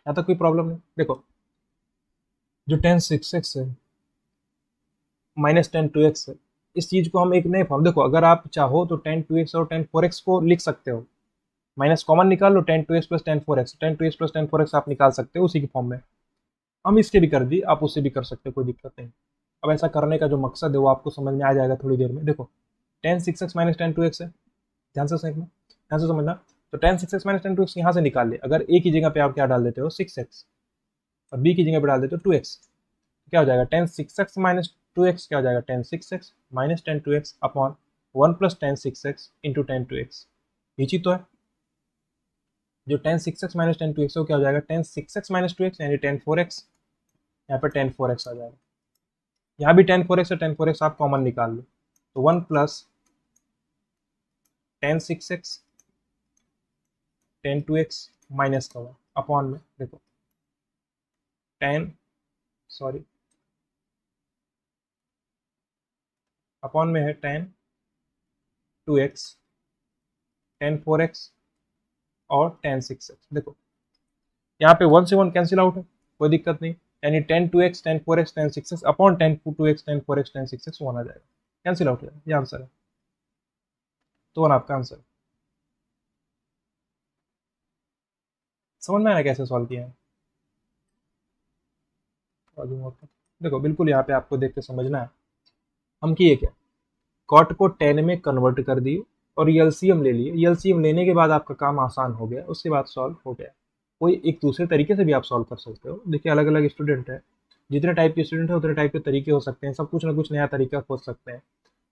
यहाँ तक कोई प्रॉब्लम नहीं। देखो जो tan 6x है माइनस tan 2x है, इस चीज को हम एक नए फॉर्म, देखो अगर आप चाहो तो tan 2x और tan 4x को लिख सकते हो, माइनस कॉमन निकाल लो, tan 2x plus tan 4x, tan 2x plus tan 4x आप निकाल सकते हो उसी के फॉर्म में। हम इसके भी कर दी, आप उससे भी कर सकते हो, कोई दिक्कत नहीं। अब ऐसा करने का जो मकसद है वो आपको समझ में आ जाएगा थोड़ी देर में। देखो tan 6x minus tan 2x है, ध्यान से समझना, ध्यान से समझना। तो tan 6x minus tan 2x यहाँ से निकाल ले, अगर a की जगह पे आप क्या डाल देते हो 6x और b की जगह पे डाल देते हो 2x, क्या हो जाएगा tan 6x माइनस 2x, क्या हो जाएगा tan 6x minus tan 2x upon 1 + tan 6x into tan 2x। ये चीज तो है, जो tan 6x minus tan 2x है क्या हो जाएगा tan 6x माइनस 2x यानी tan 4x, यहाँ पे tan 4x आ जाएगा। यहाँ भी tan 4x और tan 4x आप कॉमन निकाल लो, तो 1 + tan 6x tan 2x minus का 1, अपॉन में देखो टेन, सॉरी अपॉन में है टेन 2x, टेन 4x और टेन 6x। देखो यहाँ पे 1 से 1 कैंसिल आउट है, कोई दिक्कत नहीं, यानी ten 2x ten 4x ten 6x upon ten 2x ten 4x ten 6x 1 आ जाएगा, कैंसिल आउट हो जाएगा, ये आंसर है। तो 1 आपका आंसर। समझ में आया कैसे सॉल्व किया है? देखो बिल्कुल यहाँ पे आपको देख के समझना है हम किए क्या, कॉट को 10 में कन्वर्ट कर दिए और एलसीएम ले लिए, एलसीएम लेने के बाद आपका काम आसान हो गया, उसके बाद सॉल्व हो गया। कोई एक दूसरे तरीके से भी आप सॉल्व कर सकते हो, देखिए अलग अलग स्टूडेंट है, जितने टाइप के स्टूडेंट है उतने टाइप के तरीके हो सकते हैं, सब कुछ ना कुछ नया तरीका खोज सकते हैं।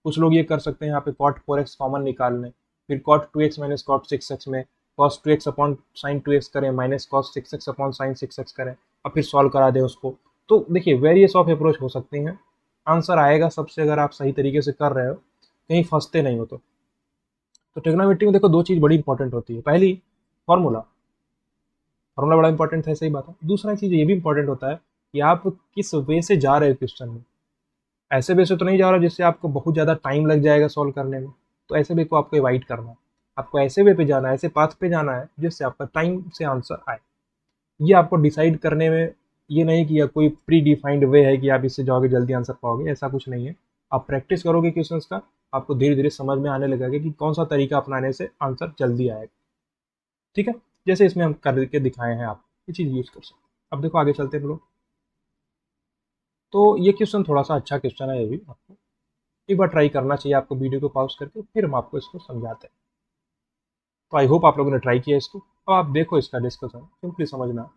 कुछ लोग ये कर सकते हैं यहाँ पे कॉट 4x कॉमन निकाल लें, फिर cot 2x minus cot 6x में cos 2x upon sine 2x करें minus cos 6x upon sine 6x करें और फिर सॉल्व करा दें उसको। तो देखिए वेरियस ऑफ अप्रोच हो सकती हैं, आंसर आएगा सबसे, अगर आप सही तरीके से कर रहे हो, कहीं फंसते नहीं हो तो ट्रिग्नोमेट्री में देखो दो चीज़ बड़ी इंपॉर्टेंट होती है, पहली फॉर्मूला, फॉर्मूला बड़ा इंपॉर्टेंट है, सही बात है। दूसरा चीज़ ये भी इंपॉर्टेंट होता है कि आप किस वे से जा रहे हो क्वेश्चन में, ऐसे वे से तो नहीं जा रहा जिससे आपको बहुत ज़्यादा टाइम लग जाएगा सॉल्व करने में, तो ऐसे वे को आपको अवॉइड करना है, आपको ऐसे वे पे जाना है, ऐसे पाथ पे जाना है जिससे आपका टाइम से आंसर आए। ये आपको डिसाइड करने में, ये नहीं कि कोई प्री डिफाइंड वे है कि आप इससे जाओगे जल्दी आंसर पाओगे, ऐसा कुछ नहीं है। आप प्रैक्टिस करोगे क्वेश्चंस का, आपको धीरे धीरे समझ में आने लगेगा कि कौन सा तरीका अपनाने से आंसर जल्दी आएगा। ठीक है, जैसे इसमें हम करके दिखाए हैं, आप ये चीज़ यूज़ कर सकते हैं। अब देखो आगे चलते हैं हम लोग। तो ये क्वेश्चन थोड़ा सा अच्छा क्वेश्चन है, ये भी आपको एक बार ट्राई करना चाहिए, आपको वीडियो को पॉज करके फिर हम आपको इसको समझाते हैं। तो आई होप आप लोगों ने ट्राई किया इसको। अब आप देखो इसका डिस्कशन, सिंपली समझना।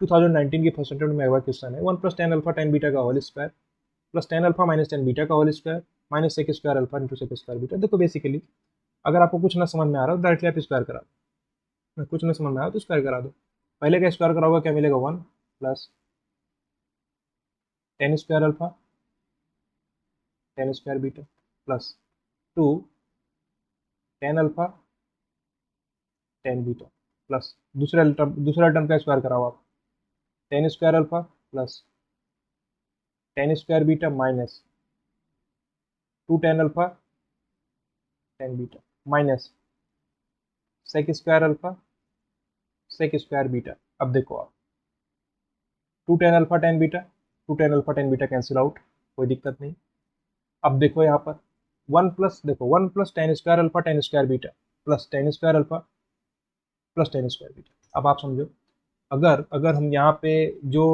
2019 के फर्स्ट अटेम्प्ट में एक क्वेश्चन है, 1 + 10 अल्फा 10 बीटा का whole square plus 10 alpha minus 10 beta का whole square minus sec square alpha into sec square beta. देखो बेसिकली अगर आपको कुछ ना समझ में आ रहा हो डायरेक्टली आप स्क्वायर करा दो, कुछ ना समझ में आया तो स्क्वायर करा दो। पहले का स्क्वायर कराओगे क्या मिलेगा, 1 plus 10 square alpha 10 square beta plus 2 10 alpha 10 beta plus दूसरा टर्म का स्क्वायर कराओ आप, 10 square alpha plus 10 square beta minus 2 10 alpha 10 beta minus sec square alpha sec square beta. अब देखो आप 2 10 alpha 10 beta 2 10 alpha 10 beta cancel out, कोई दिक्कत नहीं। अब देखो यहाँ पर 1 प्लस, देखो 1 + 10 square alpha 10 square beta plus 10 square alpha plus 10 square beta. अब आप समझो, अगर अगर हम यहाँ पे जो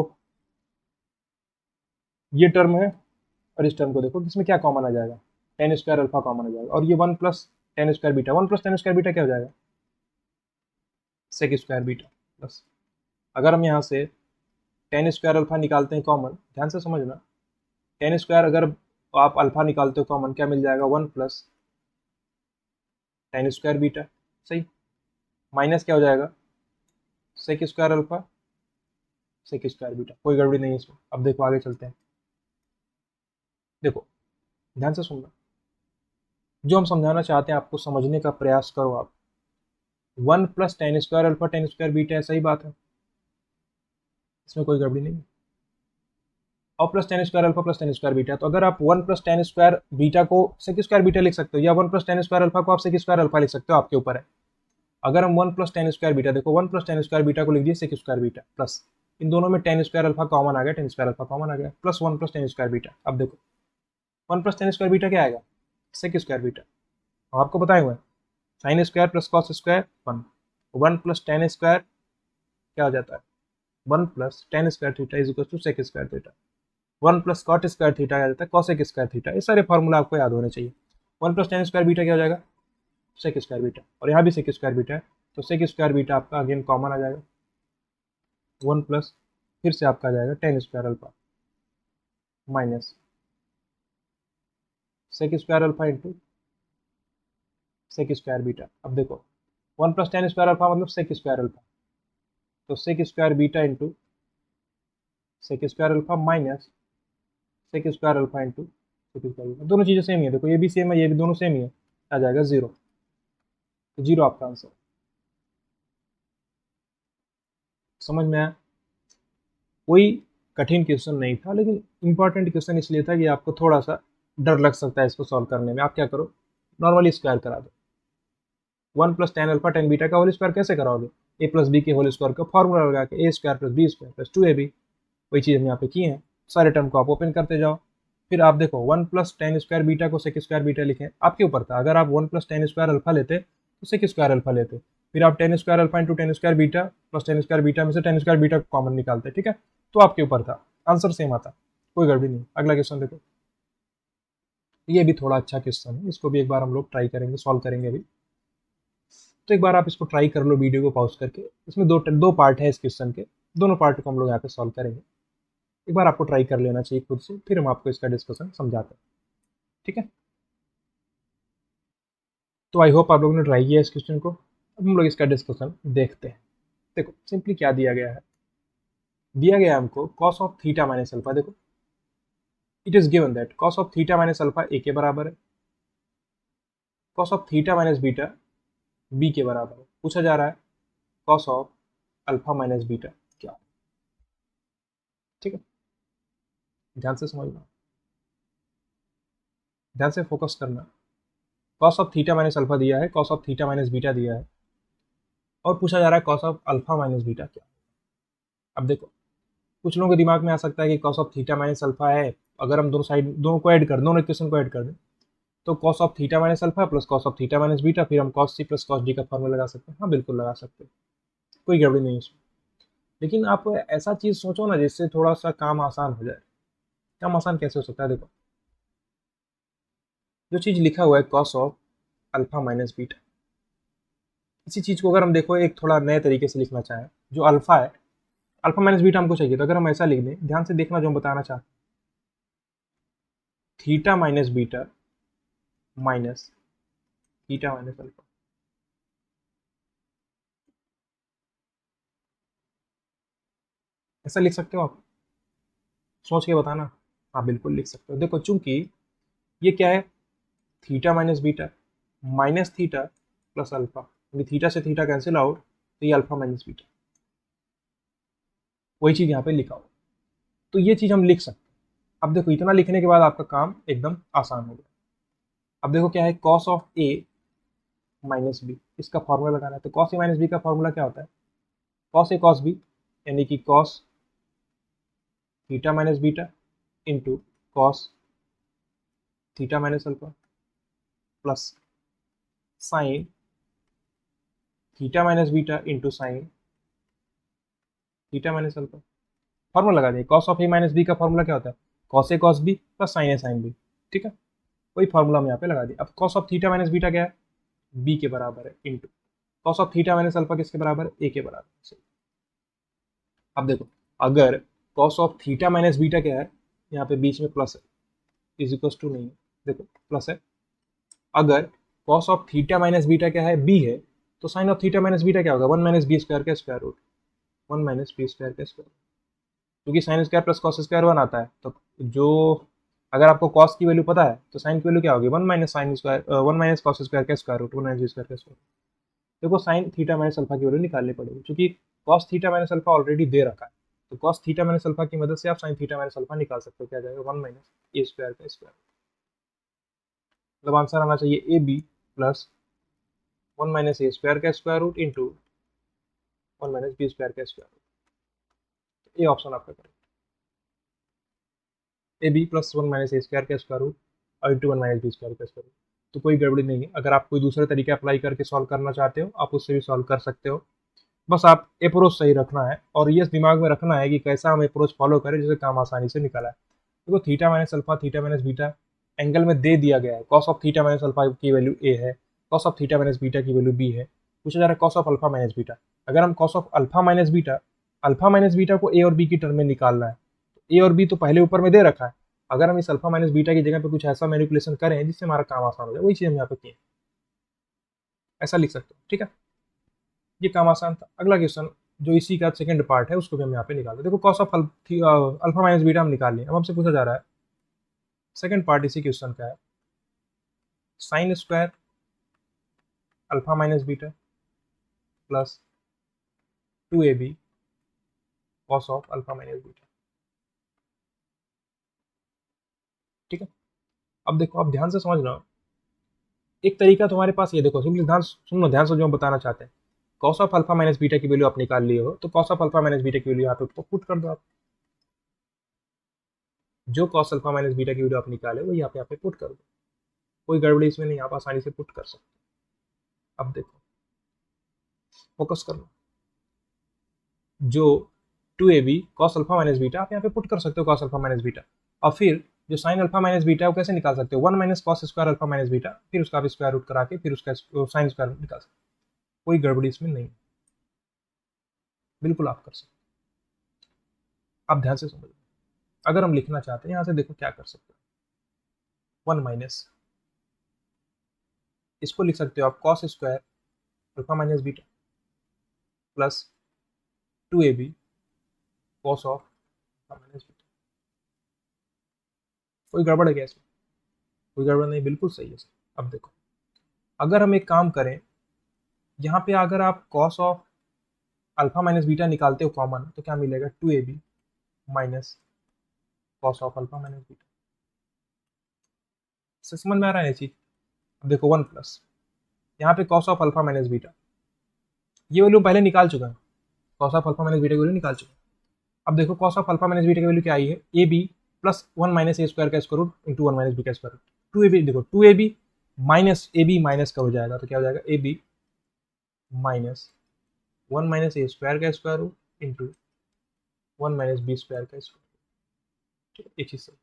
ये टर्म है और इस टर्म को देखो, इसमें क्या कॉमन आ जाएगा, 10 स्क्वायर अल्फा कॉमन आ जाएगा, और ये 1 + 10 स्क्वायर बीटा 1 + 10 स्क्वायर बीटा क्या हो जाएगा, सेक स्क्वायर बीटा प्लस, अगर हम यहाँ से 10 स्क्वायर अल्फा निकालते हैं कॉमन, ध्यान से समझना, 10 स्क्वायर अगर आप अल्फा निकालते हो कॉमन क्या मिल जाएगा, 1 + 10 स्क्वायर बीटा, सही, माइनस क्या हो जाएगा, sec square alpha sec square beta, कोई गड़बड़ी नहीं है इसमें। अब देखो आगे चलते हैं, देखो ध्यान से सुनना, जो हम समझाना चाहते हैं आपको समझने का प्रयास करो आप। 1 + 10 स्क्वायर अल्फा 10 स्क्वायर बीटा है, सही बात है, इसमें कोई गड़बड़ी नहीं है, और plus 10 square alpha plus 10 square beta, तो अगर आप 1 + 10 स्क्वायर बीटा को सेक स्क्वायर बीटा लिख सकते हो, या 1 + 10 स्क्वायर अल्फा को आप सेक स्क्वायर अल्फा लिख सकते हो, आपके ऊपर है। अगर हम 1 + 10 स्क्वायर बीटा, देखो 1 + 10 स्क्वायर बीटा को लिख दिए सेक स्क्वायर बीटा प्लस, इन दोनों में 10 स्क्वायर अल्फा कॉमन आ गया, 10 स्क्वायर अल्फा कॉमन आ गया, प्लस 1 + 10 स्क्वायर बीटा। अब देखो 1 + 10 स्क्वायर बीटा क्या आएगा, सेक स्क्वायर बीटा, आपको बताए हुए sine square plus cos square 1, 1 + 10 square क्या हो जाता है, 1 + 10 square theta is equal to sec square theta, 1 + cot square theta आ जाता है कॉसेक स्क्वायर थीटा। ये सारे फॉर्मूला आपको याद होने चाहिए। 1 + 10 स्क्वायर बीटा क्या हो जाएगा, सेक स्क्वायर बीटा, और यहाँ भी सेक स्क्वायर बीटा है, तो सेक स्क्वायर बीटा आपका अगेन कॉमन आ जाएगा, 1 प्लस फिर से आपका आ जाएगा 10 square alpha minus sec square alpha into sec square beta. अब देखो 1 + 10 स्क्वायर अल्फा मतलब सेक स्क्वायर अल्फा, तो sec square beta into sec square alpha minus sec square alpha into sec square beta, दोनों चीज़ें सेम ही है, देखो ये भी सेम है, ये भी दोनों सेम ही है, आ जाएगा 0, तो 0 आपका आंसर। समझ में आया? कोई कठिन क्वेश्चन नहीं था, लेकिन इंपॉर्टेंट क्वेश्चन इसलिए था कि आपको थोड़ा सा डर लग सकता है इसको सॉल्व करने में। आप क्या करो, नॉर्मली स्क्वायर करा दो। 1 + tan अल्फा tan बीटा का होल स्क्वायर कैसे कराओगे? ए प्लस बी के होल स्क्वायर का फॉर्मूला लगा के a² + b² + 2ab। वही चीज़ हम यहाँ पे किए हैं। सारे टर्म को आप ओपन करते जाओ। फिर आप देखो 1 + tan² बीटा को sec² बीटा लिखें, आपके ऊपर था। अगर आप 1 + tan² अल्फा लेते तो sec² अल्फा लेते। फिर आप tan² alpha into tan² beta plus tan² beta में से tan² बीटा को कॉमन निकालते। ठीक है, तो आपके ऊपर था, आंसर सेम आता, कोई गड़बड़ी नहीं। अगला क्वेश्चन देखो, ये भी थोड़ा अच्छा क्वेश्चन है, इसको भी एक बार हम लोग ट्राई करेंगे, सॉल्व करेंगे अभी। तो एक बार आप इसको ट्राई कर लो वीडियो को पॉज करके। इसमें दो दो पार्ट है इस क्वेश्चन के, दोनों पार्ट को हम लोग यहाँ पे सॉल्व करेंगे। एक बार आपको ट्राई कर लेना चाहिए खुद से, फिर हम आपको इसका डिस्कशन समझाते हैं। ठीक है, तो आई होप आप लोगों ने ट्राई किया इस क्वेश्चन को। अब हम लोग इसका डिस्कशन देखते हैं। देखो सिंपली क्या दिया गया है, दिया गया है हमको cos of theta minus alpha. देखो it is given that cos of theta minus alpha A के बराबर है, cos of theta minus beta B के बराबर है। पूछा जा रहा है cos of alpha minus beta क्या। ठीक है, ध्यान से समझना, ध्यान से फोकस करना। Cos of theta minus alpha दिया है, cos of theta minus beta दिया है, और पूछा जा रहा है cos of alpha minus beta क्या। अब देखो कुछ लोगों के दिमाग में आ सकता है कि cos of theta minus alpha है, अगर हम दोनों साइड दोनों को ऐड कर, दोनों इक्वेशन को ऐड कर दें तो cos of theta minus alpha plus cos of theta minus beta, फिर हम कॉस सी प्लस कॉस डी का फॉर्मूला लगा सकते हैं। हाँ बिल्कुल लगा सकते हैं, कोई गड़बड़ी नहीं इसमें। लेकिन आप ऐसा चीज सोचो ना जिससे थोड़ा सा काम आसान हो जाए। काम आसान कैसे हो सकता है? देखो जो चीज लिखा हुआ है cos of alpha minus beta, इसी चीज को अगर हम देखो एक थोड़ा नए तरीके से लिखना चाहें, जो अल्फा है, अल्फा माइनस बीटा हमको चाहिए, तो अगर हम ऐसा लिख दें, ध्यान से देखना जो हम बताना चाहते हैं, theta minus beta minus theta minus alpha, ऐसा लिख सकते हो आप? सोच के बताना। हाँ बिल्कुल लिख सकते हो। देखो चूंकि ये क्या है, theta minus beta minus theta plus alpha, क्योंकि थीटा से थीटा कैंसिल आउट, तो ये अल्फा माइनस बीटा, वही चीज यहाँ पे लिखा हो, तो ये चीज हम लिख सकते हैं। अब देखो इतना लिखने के बाद आपका काम एकदम आसान हो गया। अब देखो क्या है, cos of A minus B, इसका फॉर्मूला लगाना है। तो कॉस ए माइनस बी का फॉर्मूला क्या होता है? कॉस ए कॉस बी, यानी कि cos theta minus beta into cos theta minus alpha plus sine theta minus beta into sine theta minus alpha. Formula लगा दिए। Cos of A minus B का formula क्या होता है? Cos A cos B plus sine A sine B. ठीक है, वही formula हम यहाँ पे लगा दिया। अब cos of theta minus beta क्या है? बी के बराबर है into cos of theta minus alpha किसके बराबर है? ए के बराबर है। अब देखो अगर cos of theta minus beta क्या है, यहाँ पे बीच में प्लस है, इज इक्वल टू नहीं है, देखो प्लस है। अगर cos of theta minus beta क्या है? बी है, तो sine of theta minus beta क्या होगा? 1 - b² का स्क्वायर रूट, 1 - b² का स्क्वायर, क्योंकि sign square plus cos square 1 आता है। तो जो अगर आपको कॉस की वैल्यू पता है तो साइन की वैल्यू क्या होगी? 1 - sin² 1 - cos² का स्क्वायर रूट, 1 - b² का स्क्वायर। देखो साइन थीटा माइनस अल्फा की वैल्यू निकालनी पड़ेगी, क्योंकि cos theta minus alpha already दे रखा है। तो कॉस थीटा माइनस अल्फा की मदद से आप साइन थीटा माइनस अल्फा निकाल सकते हो। क्या जाएगा? 1 - a² का स्क्वायर। मतलब आंसर आना चाहिए ए बी प्लस 1 - a² का स्क्वायर रूट इंटू 1 - b² का स्क्वायर रूट। ये ऑप्शन आपका correct, A B plus 1 - a² का स्क्वायर रूट और इंटू 1 - b² का स्क्वायर रूट। तो कोई गड़बड़ी नहीं है। अगर आप कोई दूसरे तरीके अप्लाई करके सॉल्व करना चाहते हो, आप उससे भी सॉल्व कर सकते हो। बस आप अप्रोच सही रखना है, और ये दिमाग में रखना है कि कैसा हम अप्रोच फॉलो करें जिससे काम आसानी से निकाला है। देखो theta minus alpha theta minus beta angle में दे दिया गया है। Cos of theta minus alpha की वैल्यू ए है, cos of theta minus beta की वैल्यू बी है। पूछा जा रहा है cos of alpha minus beta. अगर हम cos of alpha minus beta को ए और बी की टर्म में निकालना है, तो ए और बी तो पहले ऊपर में दे रखा है। अगर हम इस अल्फा माइनस बीटा की जगह पे कुछ ऐसा मैनिपुलेशन करें जिससे हमारा काम आसान हो जाए, वही चीज हम यहाँ पे किए, ऐसा लिख सकते हो। ठीक है, ये काम आसान था। अगला क्वेश्चन जो इसी का सेकंड पार्ट है उसको भी हम यहाँ पे निकालते हैं। देखो cos of alpha minus beta हम निकाल लिए। अब हमसे पूछा जा रहा है सेकंड पार्ट इसी क्वेश्चन का है, sine square alpha minus beta plus 2ab cos of alpha minus beta. ठीक है, अब देखो, आप ध्यान से समझना। एक तरीका तुम्हारे पास ये देखो, सिंपली ध्यान सुनो, ध्यान से जो हम बताना चाहते हैं। Cos of alpha minus beta की वैल्यू आप निकाल लिए हो, तो cos of alpha minus beta की वैल्यू यहाँ पे पुट कर दो आप। जो कॉस अल्फा माइनस बीटा की वैल्यू आप निकाले वो यहाँ पे पुट कर दो। कोई गड़बड़ी इसमें नहीं, आप आसानी से पुट कर सकते हो। अब देखो, फोकस करना। जो 2ab cos alpha minus beta आप यहाँ पे पुट कर सकते हो, कॉस अल्फा माइनस बीटा। और फिर जो साइन अल्फा माइनस बीटा है वो कैसे निकाल सकते हो, 1 minus cos square alpha minus beta, फिर उसका आप स्क्वायर रूट करा के फिर उसका साइन स्क्वायर निकाल सकते हो। कोई गड़बड़ी इसमें नहीं, बिल्कुल आप कर सकते हो। आप ध्यान से समझो, अगर हम लिखना चाहते हैं यहाँ से देखो क्या कर सकते हो, 1 माइनस, इसको लिख सकते हो आप cos square alpha minus beta plus 2ab cos of alpha minus beta. कोई गड़बड़ है क्या इसमें? कोई गड़बड़ नहीं, बिल्कुल सही है सर। अब देखो, अगर हम एक काम करें, यहाँ पे अगर आप cos of alpha minus beta निकालते हो कॉमन, तो क्या मिलेगा, 2ab minus cos of alpha minus beta. समझ में आ रहा है ये चीज? अब देखो 1 प्लस, यहाँ पे cos of alpha minus beta, ये वैल्यू पहले निकाल चुका है, cos of alpha minus beta की वैल्यू निकाल चुका है। अब देखो cos of alpha minus beta की वैल्यू क्या आई है, A B plus 1 minus A square का square root into 1 minus B का स्क्वायर रूट। 2ab देखो, 2ab माइनस ए बी माइनस का हो जाएगा, तो क्या हो जाएगा, A B minus 1 minus A square का square root into 1 minus B square का स्क्वायर। ठीक है, ये चीज से।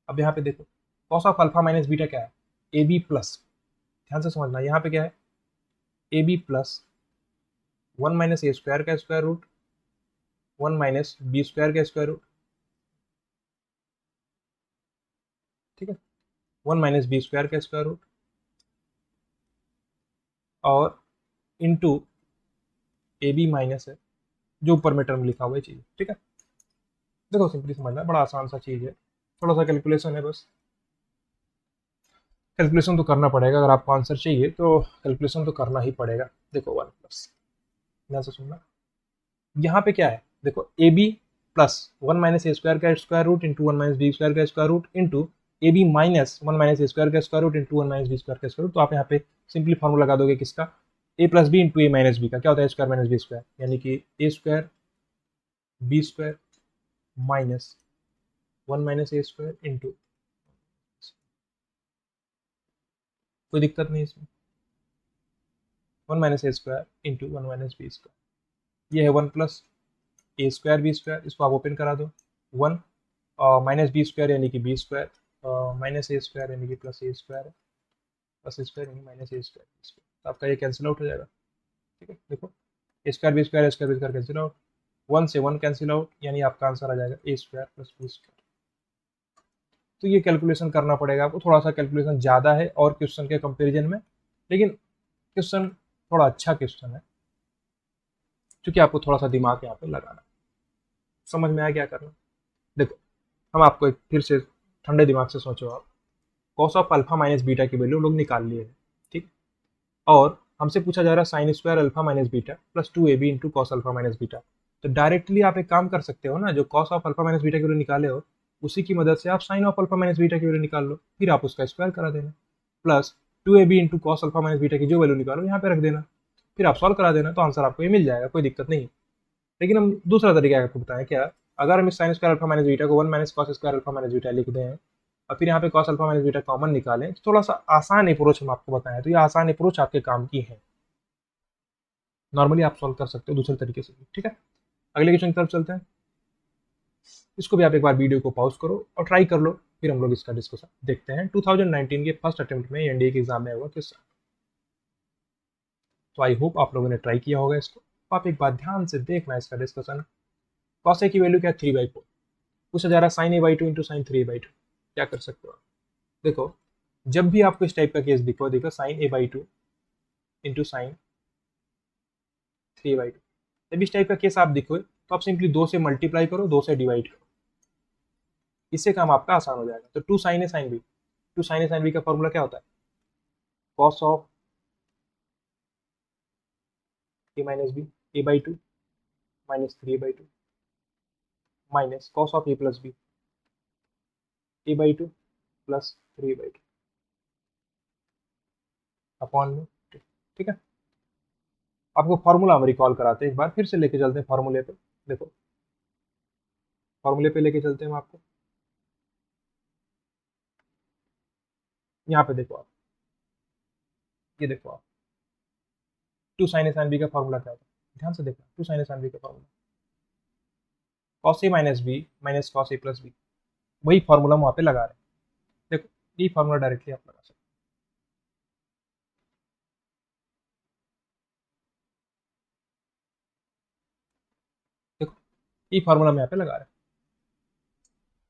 अब यहाँ पे देखो, cos of alpha minus beta क्या है, ए बी प्लस, ध्यान से समझना, यहाँ पे क्या है, A B plus 1 minus A square का square root 1 minus B square का स्क्वायर रूट। ठीक है, 1 माइनस बी स्क्वायर का स्क्वायर रूट और इंटू ए बी माइनस है, जो ऊपर में टर्म लिखा हुआ है चीज। ठीक है, देखो सिंपली समझना, बड़ा आसान सा चीज है, थोड़ा सा कैलकुलेशन है बस। कैलकुलेशन तो करना पड़ेगा, अगर आपको आंसर चाहिए तो कैलकुलेशन तो करना ही पड़ेगा। देखो 1 प्लस, ध्यान से सुनना, यहाँ पे क्या है, देखो A B plus 1 minus A square का square root into 1 minus B square का square root into A B minus 1 minus A square का square root into 1 minus B square का स्क्वायर रूट। तो आप यहाँ पे सिंपली फॉर्मूला लगा दोगे किसका, A plus B into A minus B का, क्या होता है, स्क्वायर माइनस बी स्क्वायर, यानी कि A square B square minus 1 minus A square into, कोई दिक्कत नहीं इसमें, 1 minus A square into 1 minus B square. ये है 1 plus A square B square, इसको आप ओपन करा दो, 1 माइनस बी स्क्वायर यानी कि B square minus A square यानी कि plus A square plus A square यानी माइनस ए स्क्वायर, तो आपका ये कैंसिल आउट हो जाएगा। ठीक है, देखो A square B square square B square cancel out, 1 से 1 कैंसिल आउट, यानी आपका आंसर आ जाएगा ए स्क्वायर प्लस बी स्क्वायर। तो ये कैलकुलेशन करना पड़ेगा आपको, थोड़ा सा कैलकुलेशन ज़्यादा है और क्वेश्चन के कंपेरिजन में, लेकिन क्वेश्चन थोड़ा अच्छा क्वेश्चन है, क्योंकि आपको थोड़ा सा दिमाग यहाँ पे लगाना। समझ में आया क्या करना? देखो, हम आपको एक फिर से ठंडे दिमाग से सोचो आप, cos of alpha minus beta की वैल्यू लोग निकाल लिए हैं। ठीक, और हमसे पूछा जा रहा है sine square alpha minus beta plus 2ab into cos alpha minus beta. तो डायरेक्टली आप एक काम कर सकते हो ना, जो cos of alpha minus beta की वैल्यू निकाले हो उसी की मदद से आप sine of alpha minus beta की वैल्यू निकाल लो, फिर आप उसका स्क्वायर करा देना, plus 2ab into cos alpha minus beta की जो वैल्यू निकालो यहाँ पे रख देना, फिर आप सॉल्व करा देना, तो आंसर आपको ये मिल जाएगा, कोई दिक्कत नहीं। लेकिन हम दूसरा तरीका आपको बताएं क्या, अगर हम इस sign square alpha minus beta को 1 minus cos square alpha minus beta लिख दें और फिर यहाँ पे cos alpha minus beta common निकालें, तो थोड़ा सा आसान अप्रोच हम आपको बताएं, तो ये आसान अप्रोच आपके काम की है, नॉर्मली आप सॉल्व कर सकते हो दूसरे तरीके से भी। ठीक है, अगले क्वेश्चन की तरफ चलते हैं। इसको भी आप एक बार वीडियो को पॉज करो और ट्राई कर लो, फिर हम लोग इसका डिस्कशन देखते हैं। 2019 के फर्स्ट अटेम्प्ट में एनडीए के एग्जाम में हुआ क्वेश्चन, तो आई होप आप लोगों ने ट्राई किया होगा इसको। तो आप एक बार ध्यान से देखना इसका डिस्कशन। कॉस ए की वैल्यू क्या है, 3/4, पूछा जा रहा है sine A by two into sine 3/2, क्या कर सकते हो आप? देखो, जब भी आपको इस टाइप का केस दिखो, देखो sine A by two into sine 3/2, जब इस टाइप का केस आप दिखो तो आप सिंपली 2 से मल्टीप्लाई करो, 2 से डिवाइड करो, इससे काम आपका आसान हो जाएगा। तो 2 sine A sine B, 2 sine A sine B का फॉर्मूला क्या होता है, cos of A minus B A by two minus 3/2, minus cos of A plus B, a/2 plus 3/2 upon में, ठीक है। आपको फॉर्मूला हम रिकॉल कराते हैं, एक बार फिर से लेके चलते हैं फॉर्मूले पे। देखो फॉर्मूले पे लेके चलते हैं हम आपको। यहाँ पे देखो आप, ये देखो आप, two sine A sine B का फॉर्मूला क्या होता है, ध्यान से देखना। Two sine A sine B का फॉर्मूला कॉस ए माइनस बी माइनस कॉस ए प्लस बी, वही फॉर्मूला हम वहाँ पे लगा रहे हैं। देखो ये फॉर्मूला डायरेक्टली आप लगा सकते हो। देखो ये फॉर्मूला हम यहाँ पे लगा रहे हैं।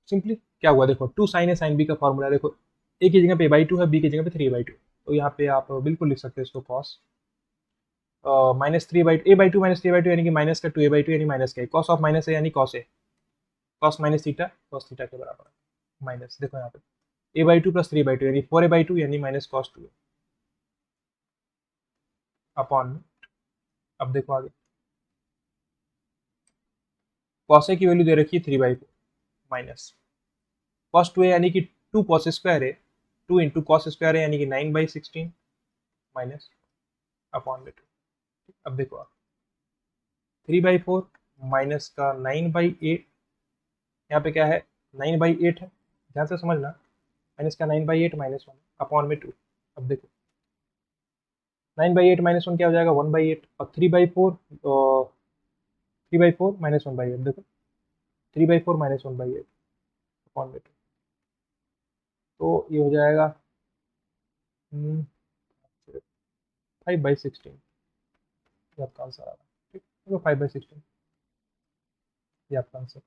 सिंपली क्या हुआ, देखो two sine A sine B का फॉर्मूला, देखो ए की जगह पे a/2 है, बी की जगह पे 3/2, तो यहाँ पे आप बिल्कुल लिख सकते हैं इसको कॉस माइनस 3/2, a/2 माइनस 3/2 यानी कि माइनस का 2a/2 यानी माइनस का कॉस ऑफ माइनस है यानी कॉस है, cos minus theta cos theta के बराबर है माइनस। देखो यहाँ पे a/2 प्लस 3/2 यानी 4a/2 यानी माइनस कॉस 2 अपॉन। अब देखो आगे, कॉस ए की वैल्यू दे रखी है 3/4 माइनस कॉस 2a यानी कि 2 कॉस स्क्वायर है, 2 इंटू कॉस स्क्वायर है यानी कि 9/16 माइनस अपॉन में 2। अब देखो आप 3/4 माइनस का 9/8, यहाँ पे क्या है 9/8 है, ध्यान से समझना, माइनस का 9/8 माइनस 1 अपॉन में 2। अब देखो 9/8 माइनस 1 क्या हो जाएगा 1/8, और 3/4 माइनस 1/8, देखो 3/4 माइनस 1/8 अपॉन में 2, तो ये हो जाएगा 5/16, ये आपका आंसर आ रहा है। ठीक, देखो 5/16 ये आपका आंसर।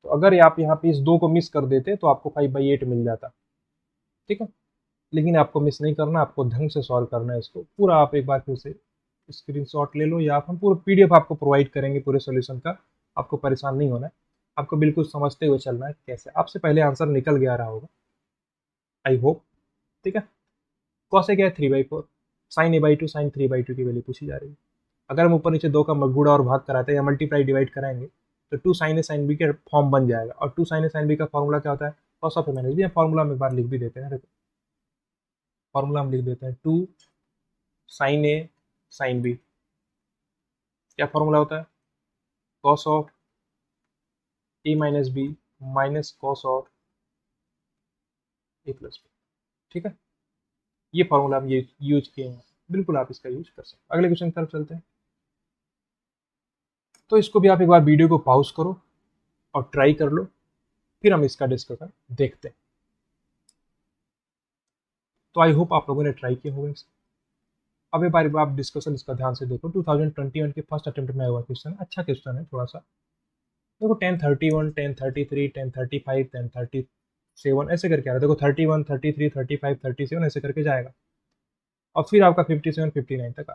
तो अगर आप यहाँ पे इस 2 को मिस कर देते तो आपको 5/8 मिल जाता, ठीक है। लेकिन आपको मिस नहीं करना, आपको ढंग से सॉल्व करना है इसको पूरा। आप एक बार फिर से स्क्रीनशॉट ले लो, या आप हम पूरा पीडीएफ आपको प्रोवाइड करेंगे पूरे सॉल्यूशन का, आपको परेशान नहीं होना है, आपको बिल्कुल समझते हुए चलना है कैसे। आपसे पहले आंसर निकल गया रहा होगा, आई होप, ठीक है। कॉस ए क्या है 3/4, साइन a/2 साइन 3/2 की वैल्यू पूछी जा रही है। अगर हम ऊपर नीचे 2 का गुणा और भाग कराते हैं या मल्टीप्लाई डिवाइड कराएंगे तो two sine A sine B के फॉर्म बन जाएगा। और two sine A sine B का फॉर्मूला क्या होता है, cos of A minus B. Formula हम एक बार लिख भी देते हैं, देखो फॉर्मूला हम लिख देते हैं, two sine A sine B, क्या फॉर्मूला होता है, cos of A minus B minus cos of A plus B, ठीक है। ये फॉर्मूला हम ये यूज किए हैं, बिल्कुल आप इसका यूज कर सकते हैं। अगले क्वेश्चन की तरफ चलते हैं। तो इसको भी आप एक बार वीडियो को पॉज करो और ट्राई कर लो, फिर हम इसका डिस्कशन देखते हैं। तो आई होप आप लोगों ने ट्राई किए होंगे। अब एक बार आप डिस्कशन इसका ध्यान से देखो, 2021 के फर्स्ट अटेम्प्ट में हुआ क्वेश्चन, अच्छा क्वेश्चन है थोड़ा सा। देखो 1031 1033 1035 1037 ऐसे करके आ रहा है, देखो 31 33 35 37 ऐसे करके जाएगा, और फिर आपका 57 59 तक आ,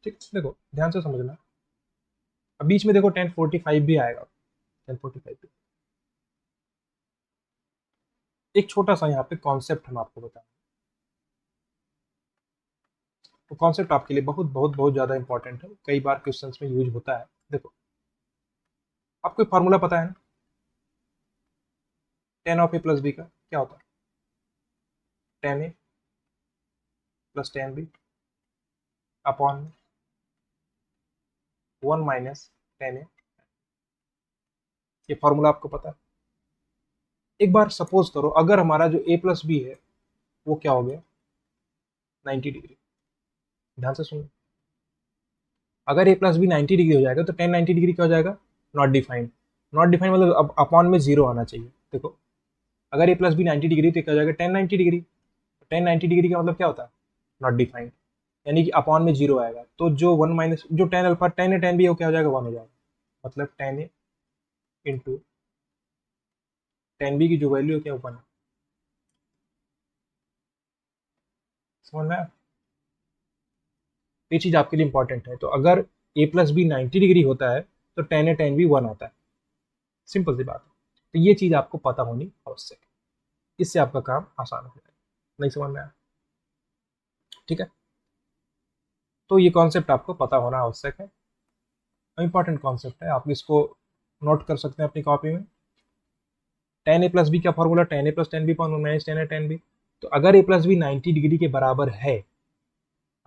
ठीक। देखो ध्यान से समझना, अब बीच में देखो 1045 भी आएगा, 1045 भी। एक छोटा सा यहाँ पे कॉन्सेप्ट हम आपको बताएं, तो कॉन्सेप्ट आपके लिए बहुत बहुत बहुत ज्यादा इंपॉर्टेंट है, कई बार क्वेश्चंस में यूज होता है। देखो आपको फॉर्मूला पता है ना, tan of A plus B का क्या होता है, tan A plus tan B upon 1 minus tan A, ये फॉर्मूला आपको पता है। एक बार सपोज करो अगर हमारा जो ए प्लस बी है वो क्या हो गया 90 डिग्री, ध्यान से सुनो, अगर ए प्लस बी 90 डिग्री हो जाएगा तो टेन 90 डिग्री क्या हो जाएगा, नॉट डिफाइंड। नॉट डिफाइंड मतलब अब अपॉन में जीरो आना चाहिए। देखो अगर ए प्लस बी 90 डिग्री तो क्या हो जाएगा 10 90 डिग्री, 10 90 डिग्री का मतलब क्या होता है, नॉट डिफाइंड, यानी कि अपॉन में जीरो आएगा। तो जो वन माइनस जो टेन अल्फा टेन ए टेन बी हो क्या हो जाएगा 1 हो जाएगा, मतलब टेन ए इंटू टेन बी की जो वैल्यू है क्या 1, समझ में आया? ये चीज आपके लिए इंपॉर्टेंट है। तो अगर ए प्लस बी 90 डिग्री होता है तो टेन ए टेन बी 1 आता है, सिंपल सी बात है। तो ये चीज आपको पता होनी आवश्यक है, इससे आपका काम आसान हो जाएगा। नहीं समझ में आया, ठीक है। तो ये कॉन्सेप्ट आपको पता होना आवश्यक है। इंपॉर्टेंट कॉन्सेप्ट है, आप इसको नोट कर सकते हैं अपनी कॉपी में। tan a प्लस बी का formula tan a plus tan b minus tan a tan b। तो अगर a प्लस बी 90 डिग्री के बराबर है,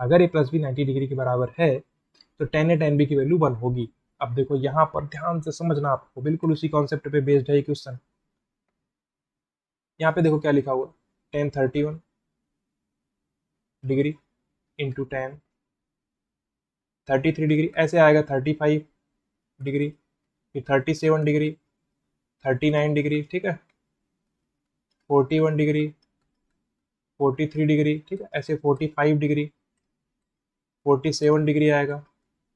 अगर a प्लस बी 90 डिग्री के बराबर है, तो tan a tan b की वैल्यू 1 होगी। अब देखो यहाँ पर ध्यान से समझना, आपको बिल्कुल उसी कॉन्सेप्ट पे बेस्ड है क्वेश्चन। यहाँ पे देखो क्या लिखा हुआ, tan 31 degree into tan 33 degree, ऐसे आएगा 35 डिग्री, फिर 37 डिग्री, 39 डिग्री, ठीक है, 41 डिग्री, 43 डिग्री, ठीक है, ऐसे 45 डिग्री, 47 डिग्री आएगा,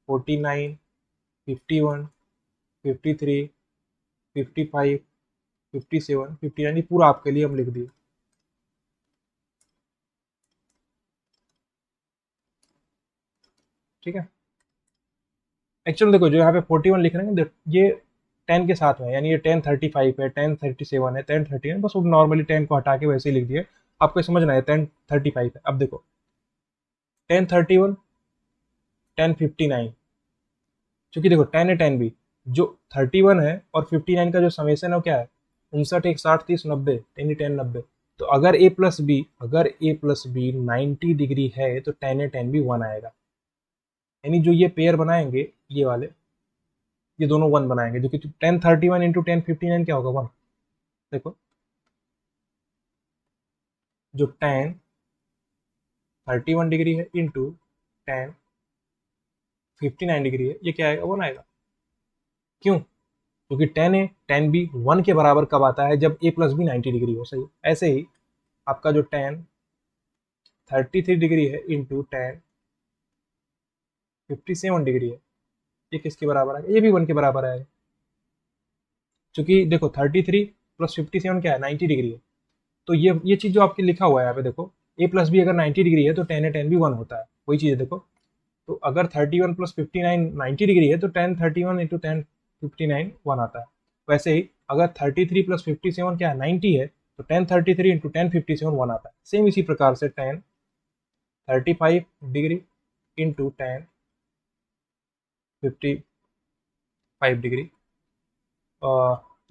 49, 51, 53, 55, 57, 59, ये पूरा आपके लिए हम लिख दिए। ठीक है, एक्चुअली देखो जो यहाँ पे 41 लिख रहे हैं ये 10 के साथ में, यानी ये 1035 है, 1037 है, 1030 है, बस वो नॉर्मली 10 को हटा के वैसे ही लिख दिए, आपको समझना है 1035 है। अब देखो 1031, 1059, क्योंकि देखो 10 है 10 भी, जो 31 है और 59 का जो समेसन है वो क्या है, 59, 1, 60, 30, 90, यानी 10, 90। तो अगर a प्लस बी 90 डिग्री है तो 10 है 10 भी 1 आएगा, यानी जो ये पेयर बनाएंगे ये वाले, ये दोनों 1 बनाएंगे, जो कि 1031 इंटू 1059 क्या होगा, 1। देखो जो 1031 डिग्री है इंटू 1059 डिग्री है, ये क्या आएगा, 1 आएगा। क्यों, क्योंकि 10 है 10 भी 1 के बराबर कब आता है, जब a प्लस बी 90 डिग्री हो, सही। ऐसे ही आपका जो 1033 डिग्री है इंटू 1057 डिग्री है, ये किसके बराबर आएगा, ये भी 1 के बराबर आएगा। क्योंकि देखो 33 प्लस 57 क्या है, 90 डिग्री है। तो ये चीज़ जो आपके लिखा हुआ है यहाँ पे देखो, a प्लस बी अगर 90 डिग्री है तो 10 है 10 भी 1 होता है, वही चीज़ है देखो। तो अगर 31 प्लस 59 90 डिग्री है तो 1031 इंटू 1059 1 आता है। वैसे ही अगर 33 प्लस 57 क्या है, 90 है, तो 1033 इंटू 1057 1 आता है। सेम इसी प्रकार से 1035 डिग्री इंटू 1055 डिग्री,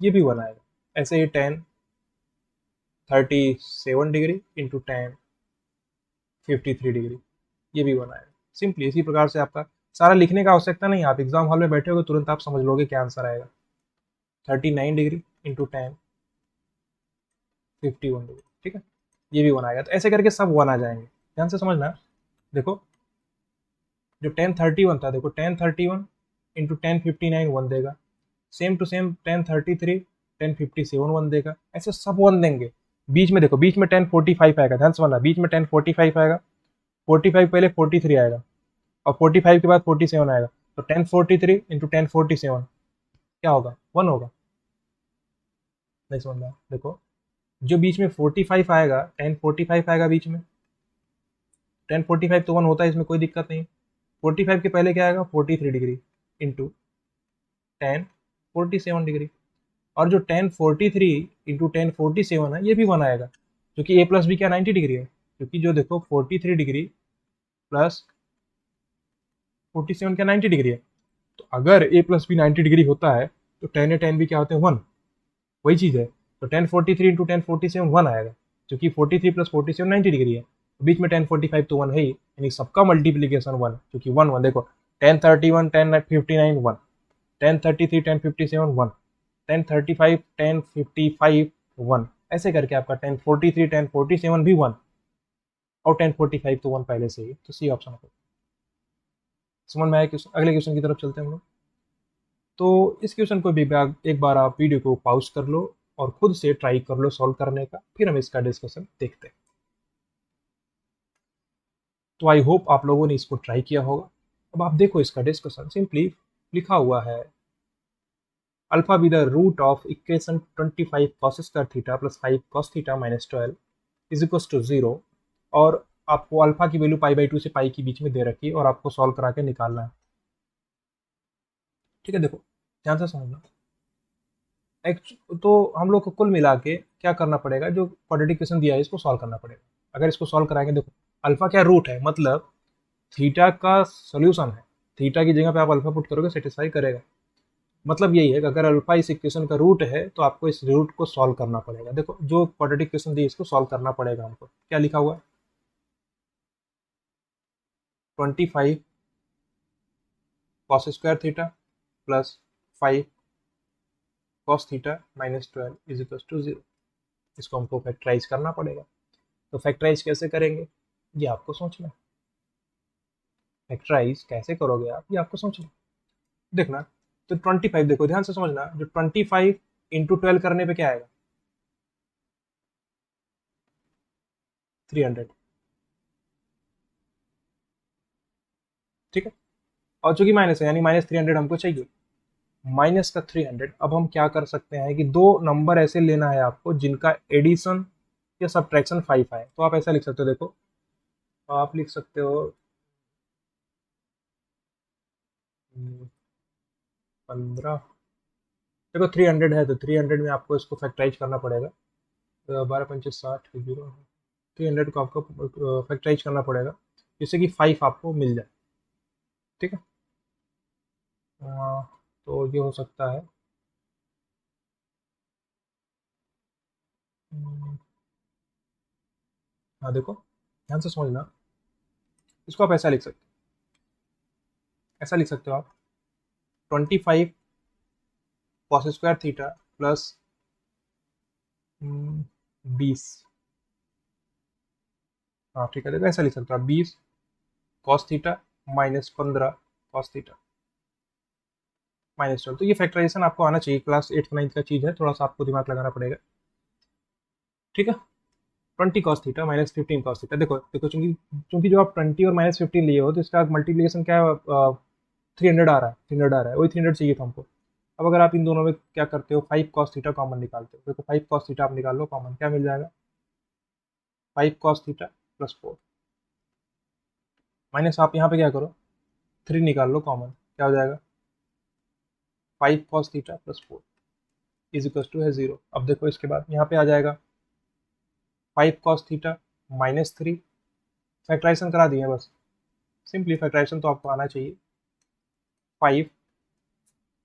ये भी 1 आएगा। ऐसे ही 1037 डिग्री इंटू 1053 डिग्री, ये भी 1 आएगा। सिंपली इसी प्रकार से आपका सारा लिखने का आवश्यकता नहीं, आप एग्जाम हॉल में बैठे हो तुरंत आप समझ लोगे क्या आंसर आएगा। 39 डिग्री इंटू 1051 डिग्री, ठीक है, ये भी 1 आएगा। तो ऐसे करके सब 1 आ जाएंगे, ध्यान से समझना। देखो जो 1031 था, देखो 1031 इंटू 1059 1 देगा, सेम टू सेम 1033 1057 1 देगा, ऐसे सब 1 देंगे। बीच में देखो, बीच में 1045 आएगा, ध्यान से समझना, बीच में 1045 आएगा, 45 पहले 43 आएगा, और 45 के बाद 47 आएगा, तो 1043 इंटू 1047 क्या होगा, 1 होगा। नहीं समझ में, देखो जो बीच में 45 आएगा, 1045 आएगा बीच में, 1045 तो 1 होता है, इसमें कोई दिक्कत नहीं। 45 के पहले क्या आएगा, 43 डिग्री इंटू 1047 डिग्री, और जो 1043 इंटू 1047 है ये भी 1 आएगा, क्योंकि a प्लस बी क्या 90 डिग्री है, क्योंकि जो देखो 43 डिग्री प्लस 47 क्या 90 डिग्री है। तो अगर a प्लस बी 90 डिग्री होता है तो 10 10 भी क्या होते हैं, 1, वही चीज़ है। तो 1043 इंटू 1047 1 आएगा, क्योंकि 43 प्लस 47 90 डिग्री है, बीच में 1045 तो 1 है ही, यानी सबका मल्टीप्लीकेशन 1, क्योंकि 1 1 देखो 1031 1059 1, 1033 1057 1, 1035 1055 1, ऐसे करके आपका 1043 1047 भी 1, और 1045 तो 1 पहले से ही, तो सी ऑप्शन है। समझ में आया क्वेश्चन, अगले क्वेश्चन की तरफ चलते हैं हम लोग। तो इस क्वेश्चन को भी एक बार आप वीडियो को पॉज कर लो और खुद से ट्राई कर लो सॉल्व करने का, फिर हम इसका डिस्कशन देखते हैं। तो आई होप आप लोगों ने इसको ट्राई किया होगा। अब आप देखो इसका डिस्कशन, सिंपली लिखा हुआ है alpha B the root of equation 25 cos square theta plus 5 cos theta minus 12 is equal to 0, और आपको अल्फा की वैल्यू पाई बाई 2 से पाई के बीच में दे रखी है, और आपको सॉल्व करा के निकालना है। ठीक है, देखो ध्यान से समझना। तो हम लोग को कुल मिला के क्या करना पड़ेगा, जो क्वाड्रेटिक इक्वेशन दिया है इसको सॉल्व करना पड़ेगा। अगर इसको सॉल्व कराएंगे, देखो अल्फा क्या रूट है, मतलब थीटा का सोल्यूशन है, थीटा की जगह पे आप अल्फा पुट करोगे सेटिस्फाई करेगा। मतलब यही है कि अगर अल्फा इस इक्वेशन का रूट है तो आपको इस रूट को सॉल्व करना पड़ेगा। देखो जो क्वाड्रेटिक इक्वेशन दी इसको सॉल्व करना पड़ेगा हमको। क्या लिखा हुआ है? 25 cos square theta plus 5 cos theta minus 12 is equal to 0। इसको हमको फैक्टराइज करना पड़ेगा। तो फैक्टराइज कैसे करेंगे ये आपको सोचना है। फैक्टराइज कैसे करोगे आप ये आपको सोचना है। देखना तो 25, देखो ध्यान से समझना, जो 25 इंटू 12 करने पे क्या आएगा? 300। ठीक है, और चूंकि माइनस है यानी माइनस 300 हमको चाहिए, माइनस का 300। अब हम क्या कर सकते हैं कि दो नंबर ऐसे लेना है आपको जिनका एडिशन या सब्ट्रैक्शन 5 आए। तो आप ऐसा लिख सकते हो, देखो आप लिख सकते हो 15। देखो 300 है तो 300 में आपको इसको फैक्टराइज करना पड़ेगा। 12×5 = 60 जीरो। 300 को आपको फैक्टराइज करना पड़ेगा जिससे कि 5 आपको मिल जाए। ठीक है, तो ये हो सकता है हाँ देखो ध्यान से समझना, इसको आप ऐसा लिख सकते हो आप 25 कॉस स्क्वायर थीटा प्लस 20। हाँ ठीक है, देखो ऐसा लिख सकते हो आप 20 cos theta minus 15 cos theta minus 12। तो ये फैक्टराइजेशन आपको आना चाहिए, क्लास 8th 9th का चीज़ है, थोड़ा सा आपको दिमाग लगाना पड़ेगा। ठीक है, 20 cos theta minus 15 cos theta. देखो देखो चूंकि चूंकि जो आप 20 और माइनस 15 लिए हो तो इसका मल्टीप्लीकेशन क्या है? 300 आ रहा है, 300 आ रहा है, वही 300 चाहिए था हमको। अब अगर आप इन दोनों में क्या करते हो, 5 कॉस थीटा कॉमन निकालते हो। देखो 5 कॉस थीटा आप निकाल लो कॉमन, क्या मिल जाएगा? 5 कॉस थीटा प्लस 4 माइनस आप यहाँ पे क्या करो 3 निकाल लो कॉमन, क्या हो जाएगा? 5 cos theta plus 4 is equal to है 0। अब देखो इसके बाद यहाँ पे आ जाएगा 5 कॉस थीटा माइनस 3। फैक्टराइजेशन करा दिए बस, सिंपली फैक्टराइजेशन तो आपको आना चाहिए। 5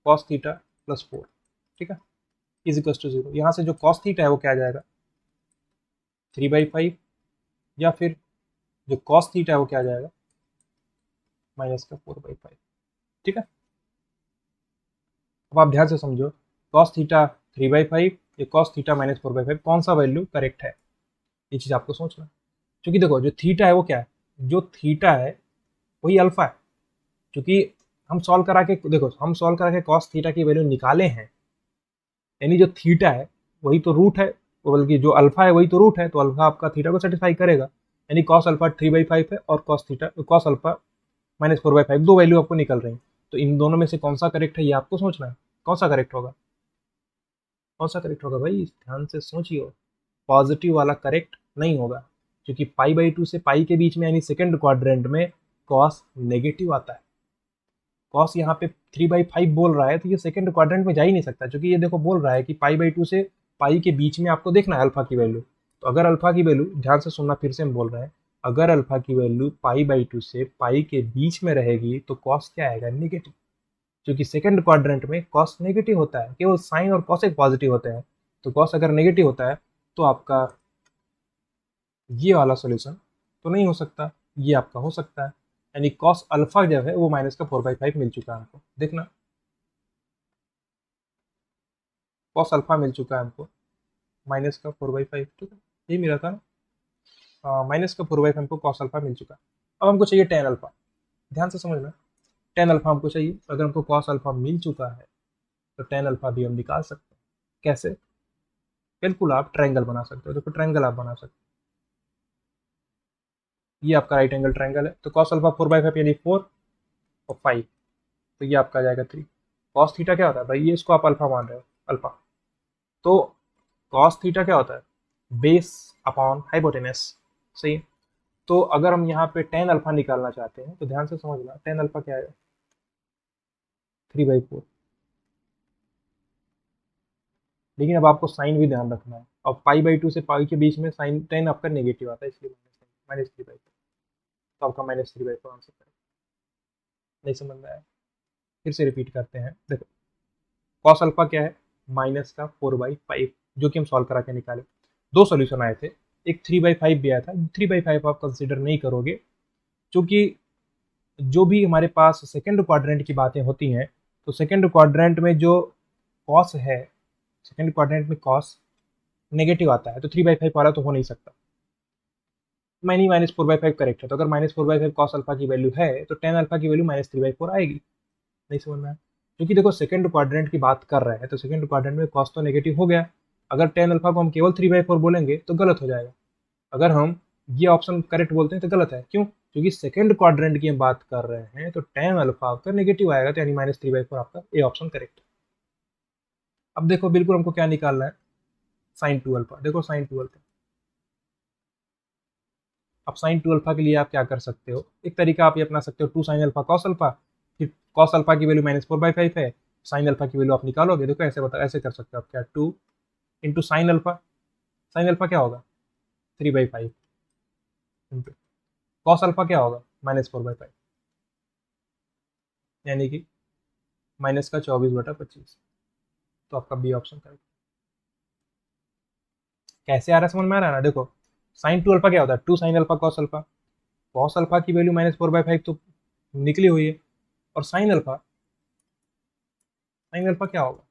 कॉस थीटा प्लस 4, ठीक है, इज इक्वल टू 0। यहाँ से जो कॉस थीटा है वो क्या आ जाएगा? 3/5, या फिर जो कॉस थीटा है वो क्या आ जाएगा? माइनस का 4/5। ठीक है, अब आप ध्यान से समझो, कॉस थीटा 3/5 या कॉस थीटा माइनस 4/5, कौन सा वैल्यू करेक्ट है? ये चीज़ आपको सोचना है। क्योंकि देखो जो थीटा है वो क्या है? जो थीटा है वही अल्फा है। क्योंकि हम सॉल्व करा के देखो, हम सॉल्व करा के कॉस थीटा की वैल्यू निकाले हैं, यानी जो थीटा है वही तो रूट है, बल्कि जो अल्फा है वही तो रूट है, तो अल्फा आपका थीटा को सेटिस्फाई करेगा। यानी कॉस अल्फा 3/5 है और कॉस अल्फा माइनस 4/5, दो वैल्यू आपको निकल रही हैं। तो इन दोनों में से कौन सा करेक्ट है ये आपको सोचना है। कौन सा करेक्ट होगा? कौन सा करेक्ट होगा भाई, ध्यान से सोचिए। पॉजिटिव वाला करेक्ट नहीं होगा, क्योंकि पाई/2 से पाई के बीच में यानी सेकंड क्वाड्रेंट में कॉस नेगेटिव आता है। कॉस यहाँ पे 3/5 बोल रहा है तो ये सेकंड क्वाड्रेंट में जा ही नहीं सकता, क्योंकि ये देखो बोल रहा है कि पाई/2 से पाई के बीच में आपको देखना है अल्फा की वैल्यू। तो अगर अल्फा की वैल्यू, ध्यान से सुनना, फिर से हम बोल रहे हैं, अगर अल्फा की वैल्यू पाई/2 से पाई के बीच में रहेगी तो कॉस क्या आएगा? नेगेटिव। क्योंकि सेकंड क्वाड्रेंट में कॉस नेगेटिव होता है, केवल साइन और कॉस एक पॉजिटिव होते हैं। तो कॉस अगर नेगेटिव होता है तो आपका ये वाला सोल्यूशन तो नहीं हो सकता, ये आपका हो सकता है। यानी कॉस अल्फा जो है वो माइनस का 4/5 मिल चुका है हमको, देखना कॉस अल्फा मिल चुका है हमको माइनस का 4/5। ठीक है, यही मिला था ना, माइनस का 4/5 हमको कॉस अल्फा मिल चुका है। अब हमको चाहिए टेन अल्फा। ध्यान से समझना, टेन अल्फा हमको चाहिए। अगर हमको कॉस अल्फा मिल चुका है तो टेन अल्फा भी हम निकाल सकते हैं। कैसे? बिल्कुल, आप ट्रायंगल बना सकते हो। देखो ट्रायंगल आप बना सकते हो, ये आपका राइट एंगल ट्रायंगल है। तो कॉस अल्फा 4/5 यानी 4 और 5, तो ये आपका आ जाएगा 3। कॉस थीटा क्या होता है भाई, ये इसको आप अल्फा मान रहे हो, अल्फा। तो कॉस थीटा क्या होता है? Base upon hypotenuse. सही है। तो अगर हम यहाँ पे टेन अल्फा निकालना चाहते हैं तो ध्यान से समझना, टेन अल्फा क्या है? 3/4। लेकिन अब आपको साइन भी ध्यान रखना है, और पाई/2 से पाई के बीच में साइन टेन आपका नेगेटिव आता है, इसलिए माइनस 3/4। तो आपका -3/4 आंसर है। नहीं समझ में आया, फिर से रिपीट करते हैं। देखो कॉस अल्फा क्या है, माइनस का 4/5, जो कि हम सॉल्व करा के निकाले। दो सोल्यूशन आए थे, एक 3/5 भी आया था। 3/5 आप कंसिडर नहीं करोगे, क्योंकि जो भी हमारे पास सेकेंड क्वाड्रेंट की बातें होती हैं, तो सेकेंड क्वाड्रेंट में जो कॉस है, सेकेंड क्वाड्रेंट में कॉस नेगेटिव आता है, तो 3/5 वाला तो हो नहीं सकता। मैनी -4/5 करेक्ट है, तो अगर -4/5 कॉस अल्फा की वैल्यू है, तो टेन अल्फा की वैल्यू -3/4 आएगी। नहीं समझ में आया, क्योंकि देखो सेकंड क्वाड्रेंट की बात कर रहे हैं, तो सेकंड क्वाड्रेंट में कॉस तो नेगेटिव हो गया। अगर टेन अल्फा को हम केवल 3/4 बोलेंगे तो गलत हो जाएगा। अगर हम ये ऑप्शन करेक्ट बोलते हैं तो गलत है, क्यों? क्योंकि सेकंड क्वाड्रेंट की हम बात कर रहे हैं, तो टेन अल्फा आपका नेगेटिव आएगा, तो यानी -3/4 आपका ए ऑप्शन करेक्ट है। अब देखो बिल्कुल हमको क्या निकालना है, साइन 2 अल्फा। देखो साइन 2 अल्फा, अब साइन 2 अल्फा के लिए आप क्या कर सकते हो, एक तरीका आप ये अपना सकते हो, 2 साइन अल्फा कॉस अल्फा। फिर कॉस अल्फा की वैल्यू -4/5 है, साइन अल्फा की वैल्यू आप निकालोगे। देखो ऐसे बता, ऐसे कर सकते हो आप, क्या 2 into sine alpha, sine alpha क्या होगा 3/5, इंटू कॉस अल्फा क्या होगा -4/5, यानी कि माइनस का 24/25। तो आपका बी ऑप्शन करेक्ट। कैसे आ रहा है, समझ में आ रहा है ना? देखो साइन 2 अल्फा क्या होता है, 2 sine alpha cos alpha. Cos alpha की वैल्यू -4/5 तो निकली हुई है, और साइन अल्फा, साइन अल्फा क्या होगा,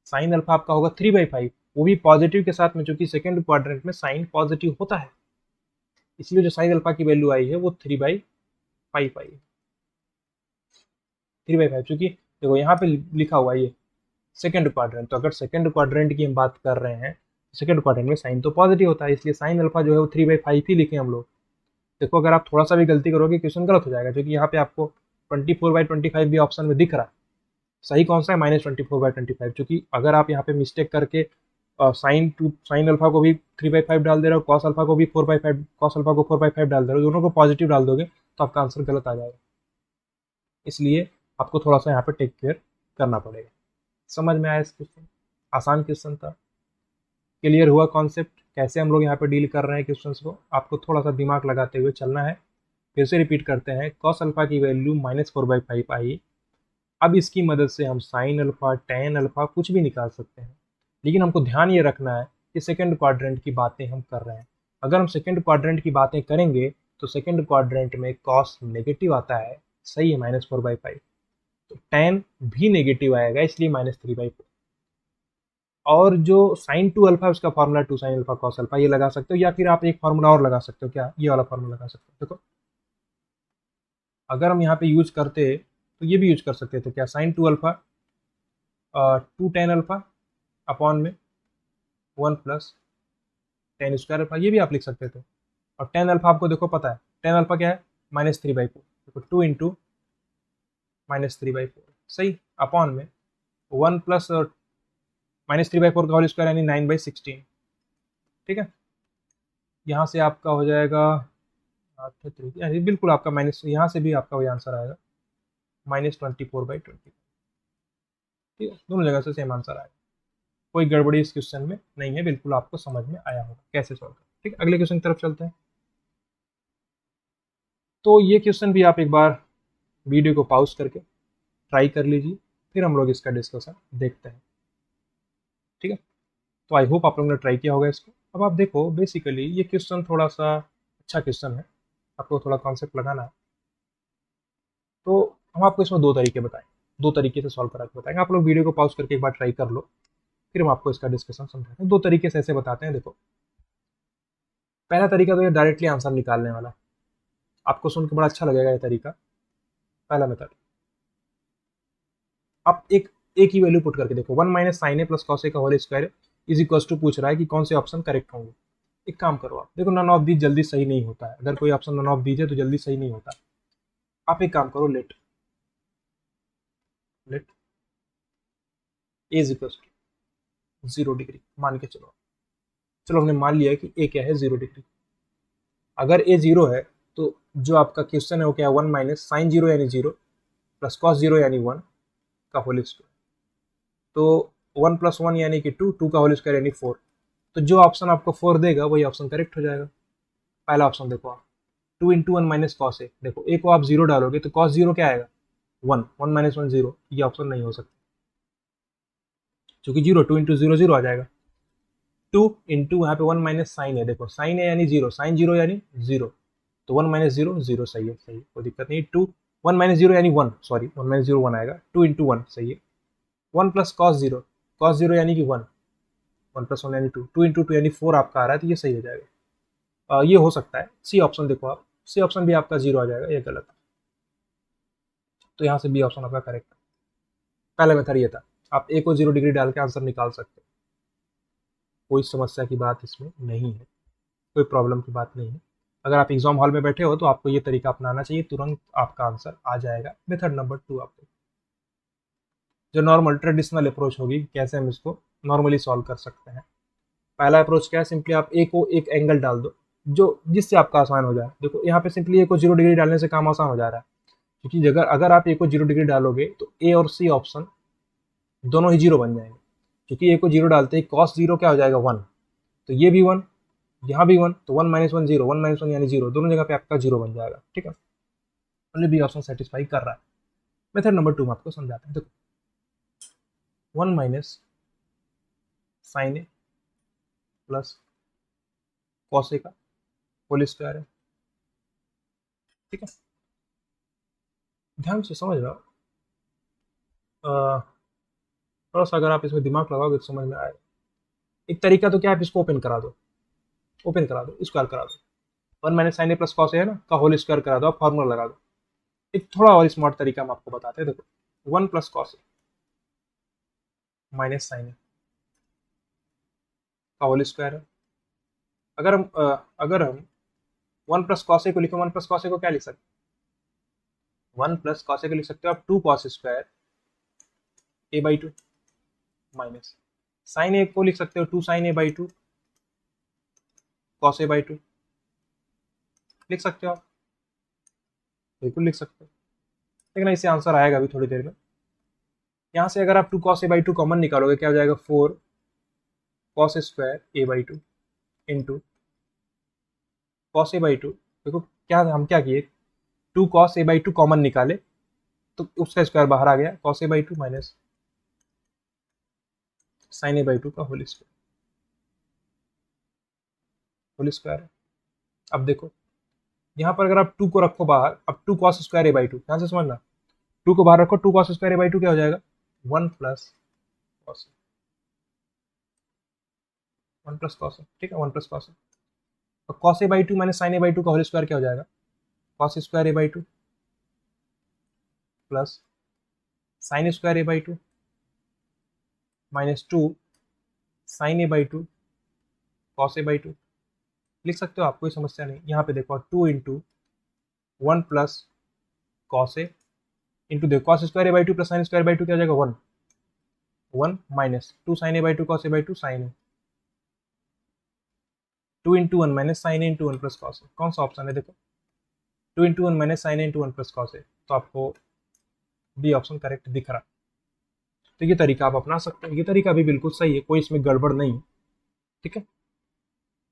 साइन अल्फा आपका होगा 3/5, वो भी पॉजिटिव के साथ में, क्योंकि सेकंड क्वाड्रेंट में साइन पॉजिटिव होता है, इसलिए जो साइन अल्फा की वैल्यू आई है वो 3/5 आई है। 3/5, क्योंकि देखो यहाँ पे लिखा हुआ है ये सेकंड क्वाड्रेंट, तो अगर सेकंड क्वाड्रेंट की हम बात कर रहे हैं, सेकंड क्वाड्रेंट में साइन तो पॉजिटिव होता है, इसलिए साइन अल्फा जो है वो 3/5 ही लिखे हम लोग। देखो अगर आप थोड़ा सा भी गलती करोगे क्वेश्चन गलत हो जाएगा, क्योंकि यहाँ पे आपको 24/25 भी ऑप्शन में दिख रहा है। सही कौन सा है, -24/25, क्योंकि अगर आप यहाँ पे मिस्टेक करके साइन अल्फा को भी 3/5 डाल दे रहे हो, कॉस अल्फा को भी 4/5, कॉस अल्फा को 4/5 डाल दे रहे हो, दोनों को पॉजिटिव डाल दोगे तो आपका आंसर गलत आ जाएगा। इसलिए आपको थोड़ा सा यहाँ पे टेक केयर करना पड़ेगा। समझ में आया इस क्वेश्चन? आसान क्वेश्चन था, क्लियर हुआ कॉन्सेप्ट कैसे हम लोग यहाँ पे डील कर रहे हैं क्वेश्चंस को? आपको थोड़ा सा दिमाग लगाते हुए चलना है। फिर से रिपीट करते हैं, कॉस अल्फा की वैल्यू -4/5 आई। अब इसकी मदद से हम साइन अल्फा, टेन अल्फा कुछ भी निकाल सकते हैं, लेकिन हमको ध्यान ये रखना है कि सेकंड क्वाड्रेंट की बातें हम कर रहे हैं। अगर हम सेकंड क्वाड्रेंट की बातें करेंगे तो सेकंड क्वाड्रेंट में कॉस नेगेटिव आता है, सही है, -4/5, तो टेन भी नेगेटिव आएगा, इसलिए -3/4। और जो साइन 2 अल्फा है उसका formula 2 sine alpha cos alpha, ये लगा सकते हो, या फिर आप एक फॉर्मूला और लगा सकते हो, क्या ये वाला फॉर्मूला लगा सकते हो। देखो अगर हम यहाँ पे यूज करते तो ये भी यूज कर सकते थे, क्या sine 2 alpha 2 tan alpha upon में 1 प्लस टेन स्क्वायर अल्फा, ये भी आप लिख सकते थे। और टेन अल्फा आपको देखो पता है, टेन अल्फा क्या है -3/4, देखो 2 इंटू -3/4, सही, अपॉन में 1 प्लस -3/4 का होल स्क्वायर यानी 9/16। ठीक है, यहाँ से आपका हो जाएगा 3, यानी बिल्कुल आपका माइनस, यहाँ से भी आपका वही आंसर आएगा -24/20। ठीक है, दोनों जगह से सेम आंसर आएगा, कोई गड़बड़ी इस क्वेश्चन में नहीं है, बिल्कुल आपको समझ में आया होगा कैसे सॉल्व करें। ठीक है, अगले क्वेश्चन की तरफ चलते हैं। तो ये क्वेश्चन भी आप एक बार वीडियो को पॉज करके ट्राई कर लीजिए, फिर हम लोग इसका डिस्कशन देखते हैं। ठीक है, तो आई होप आप लोगों ने ट्राई किया होगा इसको। अब आप देखो बेसिकली ये क्वेश्चन थोड़ा सा अच्छा क्वेश्चन है, आपको थोड़ा कॉन्सेप्ट लगाना है। तो हम आपको इसमें दो तरीके बताएं, दो तरीके से सॉल्व करा के बताएंगे। आप लोग वीडियो को पॉज करके एक बार ट्राई कर लो, फिर हम आपको इसका डिस्कशन समझाते हैं। दो तरीके से ऐसे बताते हैं। देखो पहला तरीका तो ये डायरेक्टली आंसर निकालने वाला, आपको सुन के बड़ा अच्छा लगेगा ये तरीका। पहला मेथड, आप एक ही वैल्यू पुट करके देखो, 1 - sin a plus cos A का whole square is equal to पूछ रहा है कि कौन से ऑप्शन करेक्ट होंगे। एक काम करो, आप देखो नन ऑफ दीज जल्दी सही नहीं होता है, अगर कोई ऑप्शन नन ऑफ दीज है तो जल्दी सही नहीं होता। आप एक काम करो, let let A is equal to 0 degree मान के चलो। चलो हमने मान लिया कि ए क्या है, 0 डिग्री। अगर ए 0 है तो जो आपका क्वेश्चन है वो क्या है, 1 - sin 0 यानी 0 प्लस कॉस 0 यानी 1 का होल स्क्वायर। तो 1 + 1 यानी कि 2, 2 का होल स्क्वायर यानी 4। तो जो ऑप्शन आपको 4 देगा वही ऑप्शन करेक्ट हो जाएगा। पहला ऑप्शन देखो आप, two into one minus cos A, देखो ए को आप जीरो डालोगे तो कॉस जीरो क्या आएगा, one, one minus one zero, ये ऑप्शन नहीं हो सकता क्योंकि zero, two into zero zero आ जाएगा। टू इंटू यहाँ पे वन माइनस साइन है, देखो साइन है यानी जीरो, साइन जीरो यानी जीरो, तो वन माइनस जीरो जीरो, सही है, सही है, कोई दिक्कत नहीं। टू वन माइनस जीरो यानी one, sorry one minus zero one आएगा, टू इंटू वन, सही है। वन प्लस कॉस जीरो यानी कि वन, वन प्लस वन यानी टू, टू इंटू टू यानी फोर आपका आ रहा है, तो ये सही हो जाएगा। ये हो सकता है सी ऑप्शन, देखो आप सी ऑप्शन भी आपका जीरो आ जाएगा, ये गलत है, तो यहाँ से बी ऑप्शन आपका करेक्ट है। पहला मेथड ये था, आप ए को जीरो डिग्री डाल के आंसर निकाल सकते हैं, कोई समस्या की बात इसमें नहीं है, कोई प्रॉब्लम की बात नहीं है। अगर आप एग्जाम हॉल में बैठे हो तो आपको ये तरीका अपनाना चाहिए, तुरंत आपका आंसर आ जाएगा। मेथड नंबर टू आपको जो नॉर्मल ट्रेडिशनल अप्रोच होगी, कैसे हम इसको नॉर्मली सॉल्व कर सकते हैं। पहला अप्रोच क्या है, सिंपली आप ए को एक एंगल डाल दो जो जिससे आपका आसान हो जाए। देखो यहाँ पे सिंपली ए को जीरो डिग्री डालने से काम आसान हो जा रहा है, क्योंकि अगर अगर आप ए को जीरो डिग्री डालोगे तो ए और सी ऑप्शन दोनों ही जीरो बन जाएंगे, क्योंकि ए को जीरो डालते ही कॉस जीरो क्या हो जाएगा, वन, तो ये भी वन, यहाँ भी वन, तो one minus one zero, one minus one यानी जीरो, दोनों जगह पे आपका जीरो बन जाएगा, ठीक है। ओनली बी ऑप्शन सेटिस्फाई कर रहा है। मेथड नंबर टू में आपको समझाते हैं, देखो one minus sine A plus cos A का होल स्क्वायर है, ठीक है। ध्यान से समझ रहा थोड़ा सा, अगर आप इसमें दिमाग लगाओगे तो समझ में आएगा। एक तरीका तो क्या है, आप इसको ओपन करा दो, ओपन करा दो, स्क्वायर करा दो, वन माइनस साइन ए प्लस कॉस ए है ना, का होल स्क्वायर करा दो, आप फॉर्मूला लगा दो। एक थोड़ा और स्मार्ट तरीका हम आपको बताते हैं, देखो वन प्लस कॉस ए माइनस साइन ए का होल स्क्वायर है। अगर हम वन प्लस कॉस ए को लिखें, वन प्लस कॉस ए को क्या लिख सकते हैं, वन प्लस कॉस ए को लिख सकते हो आप two cos square A by two, minus sine A को लिख सकते हो two sine A by two cos A by two, लिख सकते हो आप, बिल्कुल लिख सकते हो, लेकिन इससे आंसर आएगा अभी थोड़ी देर में। यहाँ से अगर आप two cos A by two common निकालोगे, क्या हो जाएगा, four cos square A by two into cos A by two. देखो क्या हम क्या किए, two cos A by two common निकाले तो उसका स्क्वायर बाहर आ गया, cos A by two minus sine A by two का होल स्क्वायर, होल स्क्वायर। अब देखो यहाँ पर अगर आप टू को रखो बाहर, अब two cos square A by two, ध्यान से समझना, टू को बाहर रखो, two cos square A by two क्या हो जाएगा, one plus cos, one plus cos, ठीक है, वन प्लस कॉस। तो cos A by two minus sine A by two का होल स्क्वायर क्या हो जाएगा, cos square A by two plus sine square A by two minus two sine A by two cos A by two, लिख सकते हो आप, कोई समस्या नहीं। यहाँ पे देखो two into one plus cos A into देखो cos square A by two plus sine square by two क्या हो जाएगा, one, one minus two sine A by two cos A by two sine A, two into one minus sine A into one plus cos A, कौन सा option है, देखो two into one minus sine A into one plus cos A, तो आपको B option correct दिख रहा। तो ये तरीका आप अपना सकते हैं, ये तरीका भी बिल्कुल सही है, कोई इसमें गड़बड़ नहीं, ठीक है।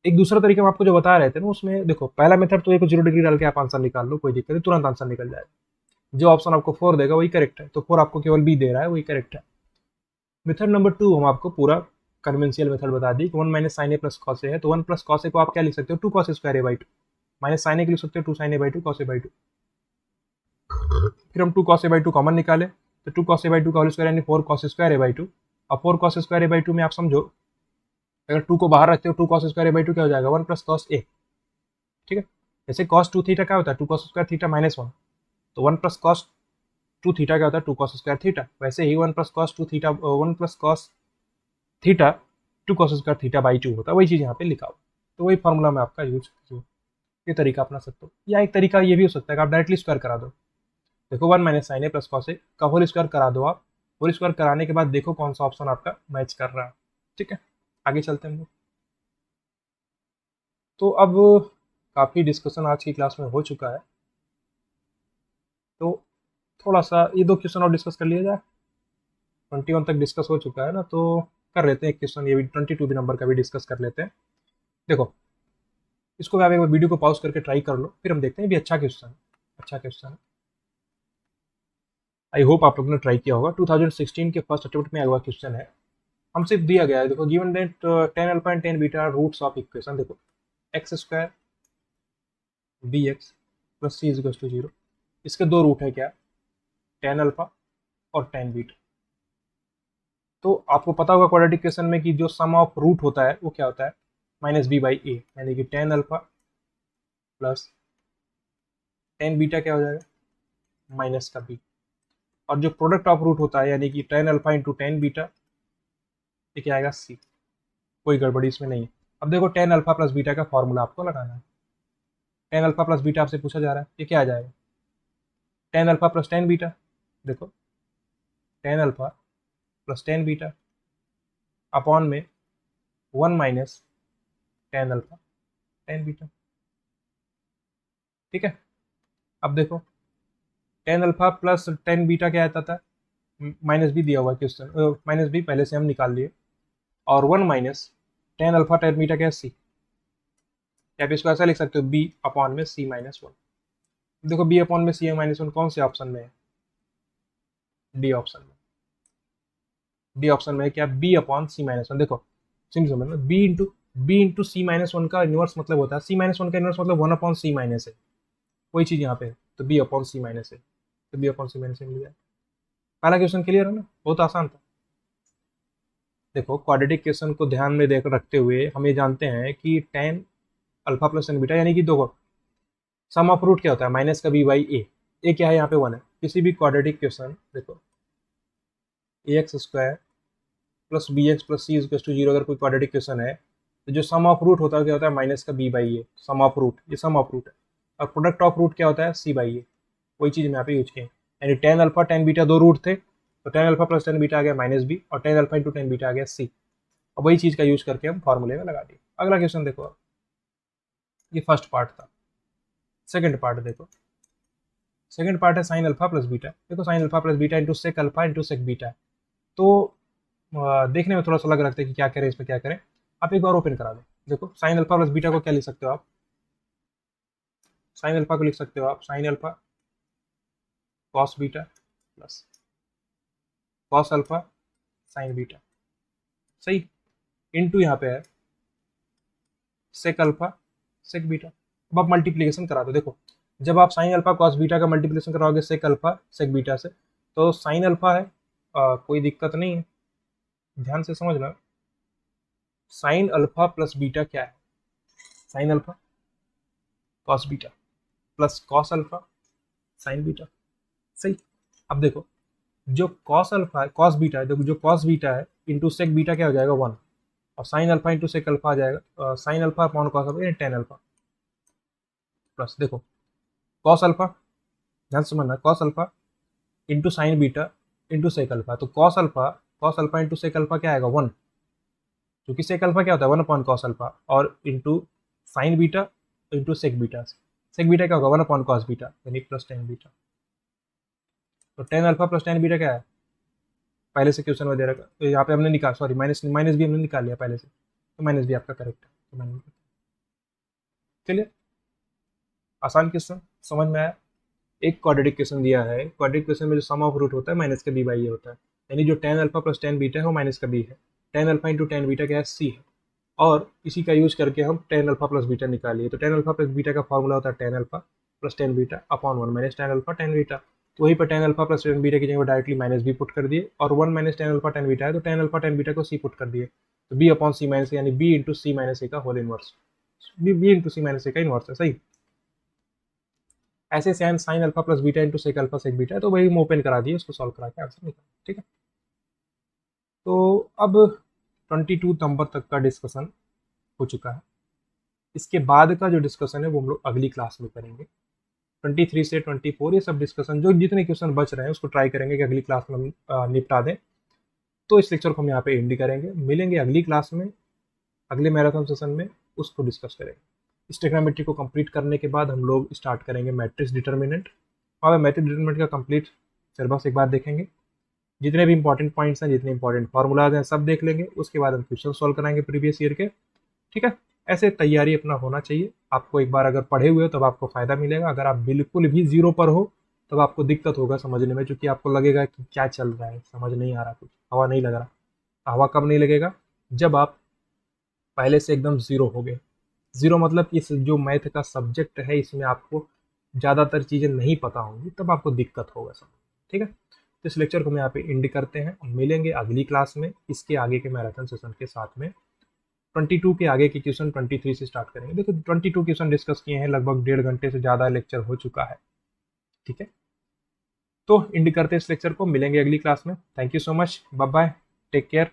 एक दूसरा तरीका हम आपको जो बता रहे थे ना, उसमें देखो पहला मेथड तो एक जीरो डिग्री डाल के आप आंसर निकाल लो, कोई दिक्कत नहीं, तुरंत आंसर निकल जाएगा। जो ऑप्शन आपको फोर देगा वही करेक्ट है, तो फोर आपको केवल बी दे रहा है, वही करेक्ट है। मेथड नंबर टू हम आपको पूरा कन्वेंशियल मेथड बता दी, वन माइनस साइन ए प्लस कॉस ए है, तो वन प्लस कॉस ए को आप क्या लिख सकते हो, two cos square A by two, minus sine A लिख सकते हो two sine A by two cos A by two. फिर हम two cos A by two common निकाले, तो two cos A by two का होल स्क्वायर यानी four cos square A by two. अब four cos square A by two में आप समझो, अगर टू को बाहर रखते हो, two cos square A by two क्या हो जाएगा, वन प्लस कॉस ए, ठीक है। जैसे कॉस टू थीटा क्या होता है, two cos square theta minus one, तो one plus cos two theta क्या होता है, टू कॉस स्क्वायर थीटा। वैसे ही one plus cos two theta, one plus cos theta two cos square theta by two होता है, वही चीज़ यहाँ पे लिखा हो, तो वही फॉर्मूला में आपका यूज कीजिए। ये तरीका अपना सकते हो, या एक तरीका ये भी हो सकता है कि आप डायरेक्टली स्क्वायर करा दो। देखो one minus sine A plus cos A का होल स्क्वायर करा दो आप, होल स्क्वायर कराने के बाद देखो कौन सा ऑप्शन आपका मैच कर रहा है, ठीक है। आगे चलते हैं हम लोग। तो अब काफ़ी डिस्कशन आज की क्लास में हो चुका है, तो थोड़ा सा ये दो क्वेश्चन और डिस्कस कर लिया जाए। 21 तक डिस्कस हो चुका है ना, तो कर लेते हैं एक क्वेश्चन ये भी 22 भी नंबर का भी डिस्कस कर लेते हैं। देखो इसको भी आप एक बार वीडियो को पॉज करके ट्राई कर लो, फिर हम देखते हैं। भी अच्छा क्वेश्चन है, अच्छा क्वेश्चन है। आई होप आप लोगों ने ट्राई किया होगा। 2016 के फर्स्ट अटेम्प्ट में आया हुआ क्वेश्चन है। हमसे दिया गया है, देखो given that 10 alpha and 10 beta roots of equation. देखो X square B X plus C is to 0, इसके दो रूट है क्या, 10 अल्फा और 10 बीटा। तो आपको पता होगा क्वाड्रेटिक इक्वेशन में कि जो सम ऑफ रूट होता है वो क्या होता है, माइनस बी बाई ए, यानी कि 10 अल्फा प्लस 10 बीटा क्या हो जाएगा, माइनस का बी। और जो प्रोडक्ट ऑफ रूट होता है यानी कि 10 अल्फा इंटू 10 बीटा, ये क्या आएगा सी। कोई गड़बड़ी इसमें नहीं है। अब देखो 10 अल्फा प्लस बीटा का फॉर्मूला आपको लगाना है। 10 अल्फा प्लस बीटा आपसे पूछा जा रहा है, ये क्या आ जाएगा, 10 अल्फा प्लस 10 बीटा। देखो 10 अल्फा प्लस 10 बीटा अपॉन में 1 माइनस 10 अल्फा 10 बीटा। ठीक है, अब देखो 10 अल्फा प्लस 10 बीटा क्या आता था, माइनस बी दिया हुआ क्वेश्चन, माइनस बी पहले से हम निकाल लिए, और 1 माइनस 10 अल्फा 10 बीटा क्या है सी। या फिर इसको ऐसा लिख सकते हो बी अपॉन में सी माइनस 1। देखो बी अपॉन में सी माइनस 1 कौन से ऑप्शन में है, डी ऑप्शन में। डी ऑप्शन में क्या, बी अपॉन सी माइनस 1। देखो सिंपल समझ, बी इंटू सी माइनस 1 का इनवर्स मतलब होता है, सी माइनस 1 का इनवर्स मतलब 1 अपॉन सी माइनस है, वही चीज़ यहाँ पे है। तो बी अपॉन सी माइनस है, तो बी अपॉन सी माइनस मिल जाए। पहला क्वेश्चन क्लियर है ना, बहुत आसान था। देखो क्वाड्रेटिक इक्वेशन को ध्यान में देकर रखते हुए हम ये जानते हैं कि 10 अल्फा प्लस 10 बीटा, यानी कि देखो सम ऑफ रूट क्या होता है, माइनस का बी बाई ए। ए क्या है यहाँ पे 1 है। किसी भी क्वाड्रेटिक इक्वेशन देखो A X square plus B X plus C is to 0 अगर कोई क्वाड्रेटिक इक्वेशन है, तो जो सम ऑफ रूट होता है क्या होता है, माइनस का B by A. Sum of root, ये सम ऑफ रूट है। और प्रोडक्ट ऑफ रूट क्या होता है, सी बाई ए। वही चीज़ मैं यहाँ पे यूज किया, यानी 10 अल्फा 10 बीटा दो रूट थे, तो 10 अल्फा प्लस 10 बीटा आ गया माइनस बी, और 10 अल्फा इंटू 10 बीटा आ गया सी। अब वही चीज़ का यूज करके हम फॉर्मूले में लगा दिए। अगला क्वेश्चन देखो, ये फर्स्ट पार्ट था। सेकंड पार्ट देखो, सेकंड पार्ट है साइन अल्फा प्लस बीटा। देखो sine alpha plus beta into sec alpha into sec beta है। तो देखने में थोड़ा सा लग रहा है कि क्या करें, इसमें क्या करें। आप एक बार ओपन करा दो। देखो साइन अल्फा प्लस बीटा को क्या लिख सकते हो आप, साइन अल्फा को लिख सकते हो आप sine alpha cos beta plus cos alpha sign beta, सही, इनटू यहाँ पे है सेक अल्फा सेक बीटा। अब आप मल्टीप्लीकेशन करा दो। देखो जब आप साइन अल्फा कॉस बीटा का मल्टीप्लीकेशन कराओगे सेक अल्फा सेक बीटा से, तो साइन अल्फा है, कोई दिक्कत नहीं है, ध्यान से समझना। साइन अल्फा प्लस बीटा क्या है, sine alpha cos beta plus cos alpha sign beta, सही। अब देखो जो कॉस अल्फा कॉस बीटा है, देखो जो कॉस बीटा है इंटू सेक बीटा क्या हो जाएगा 1, और sine alpha into sec alpha आ जाएगा sine alpha upon cos alpha, 10 alpha plus देखो कॉस अल्फा, ध्यान से समझना, cos alpha into sine beta into sec alpha. तो cos alpha into sec alpha क्या आएगा 1, क्योंकि सेक अल्फा क्या होता है 1 अपॉन कॉस अल्फा, और into sine beta into sec beta. Sec beta क्या होगा 1 अपॉन कॉस बीटा, यानी प्लस 10 बीटा। तो 10 अल्फा प्लस 10 बीटा क्या है, पहले से क्वेश्चन में दे रखा, तो यहाँ पे हमने निकाल, सॉरी माइनस माइनस भी हमने निकाल लिया पहले से, तो माइनस भी आपका करेक्ट है। तो माइनस, चलिए आसान क्वेश्चन समझ में आया। एक क्वाड्रेटिक क्वेश्चन दिया है, क्वाड्रेटिक क्वेश्चन में जो सम ऑफ रूट होता है माइनस का बी बाई ए होता है, यानी जो 10 अल्फा प्लस 10 बीटा है वो माइनस का बी है, 10 अल्फा इंटू 10 बीटा क्या है सी है, और इसी का यूज करके हम 10 अल्फा प्लस बीटा निकालिए। तो 10 अल्फा प्लस बीटा का फॉर्मूला होता है 10 alpha plus 10 beta upon 1 minus 10 alpha 10 beta. तो वहीं पर 10 अल्फा प्लस 10 बीटा की जगह डायरेक्टली माइनस बी पुट कर दिए, और 1 माइनस 10 अल्फा 10 बीटा है, तो 10 अल्फा 10 बीटा को सी पुट कर दिए। तो बी अपॉन सी माइनस, यानी B into C minus A का whole inverse, B into C minus A का इनवर्स है, सही। ऐसे sine alpha plus beta into sec alpha sec beta है, तो वही हम ओपन करा दिए, उसको सॉल्व करा के आंसर निकाल, ठीक है। तो अब 22 नंबर तक का डिस्कशन हो चुका है। इसके बाद का जो डिस्कशन है वो हम लोग अगली क्लास में करेंगे। 23 से 24 ये सब डिस्कशन, जो जितने क्वेश्चन बच रहे हैं उसको ट्राई करेंगे कि अगली क्लास में हम निपटा दें। तो इस लेक्चर को हम यहाँ पे एंड करेंगे, मिलेंगे अगली क्लास में, अगले मैराथन सेशन में उसको डिस्कस करेंगे। इस ट्रिग्नोमेट्री को कंप्लीट करने के बाद हम लोग स्टार्ट करेंगे मैट्रिक्स डिटर्मिनेंट, और मैट्रिक्स डिटर्मिनेंट का कंप्लीट सिलेबस एक बार देखेंगे, जितने भी इंपॉर्टेंट पॉइंट्स हैं, जितने इंपॉर्टेंट फार्मूलाज हैं सब देख लेंगे। उसके बाद हम क्वेश्चन सॉल्व कराएंगे प्रीवियस ईयर के, ठीक है। ऐसे तैयारी अपना होना चाहिए। आपको एक बार अगर पढ़े हुए हो तब आपको फ़ायदा मिलेगा, अगर आप बिल्कुल भी ज़ीरो पर हो तब आपको दिक्कत होगा समझने में, क्योंकि आपको लगेगा कि क्या चल रहा है, समझ नहीं आ रहा कुछ, हवा नहीं लग रहा। हवा कब नहीं लगेगा? जब आप पहले से एकदम ज़ीरो हो गए। ज़ीरो मतलब कि इस जो मैथ का सब्जेक्ट है इसमें आपको ज़्यादातर चीज़ें नहीं पता होंगी, तब आपको दिक्कत होगा सब। ठीक है? तो इस लेक्चर को हम यहाँ पे एंड करते हैं, मिलेंगे अगली क्लास में इसके आगे के मैराथन सेशन के साथ में। 22 के आगे के क्वेश्चन 23 से स्टार्ट करेंगे। देखो 22 क्वेश्चन डिस्कस किए हैं, लगभग 1.5 घंटे से ज़्यादा लेक्चर हो चुका है। ठीक है, तो एंड करते हैं इस लेक्चर को, मिलेंगे अगली क्लास में। Thank you so much, bye bye, take care.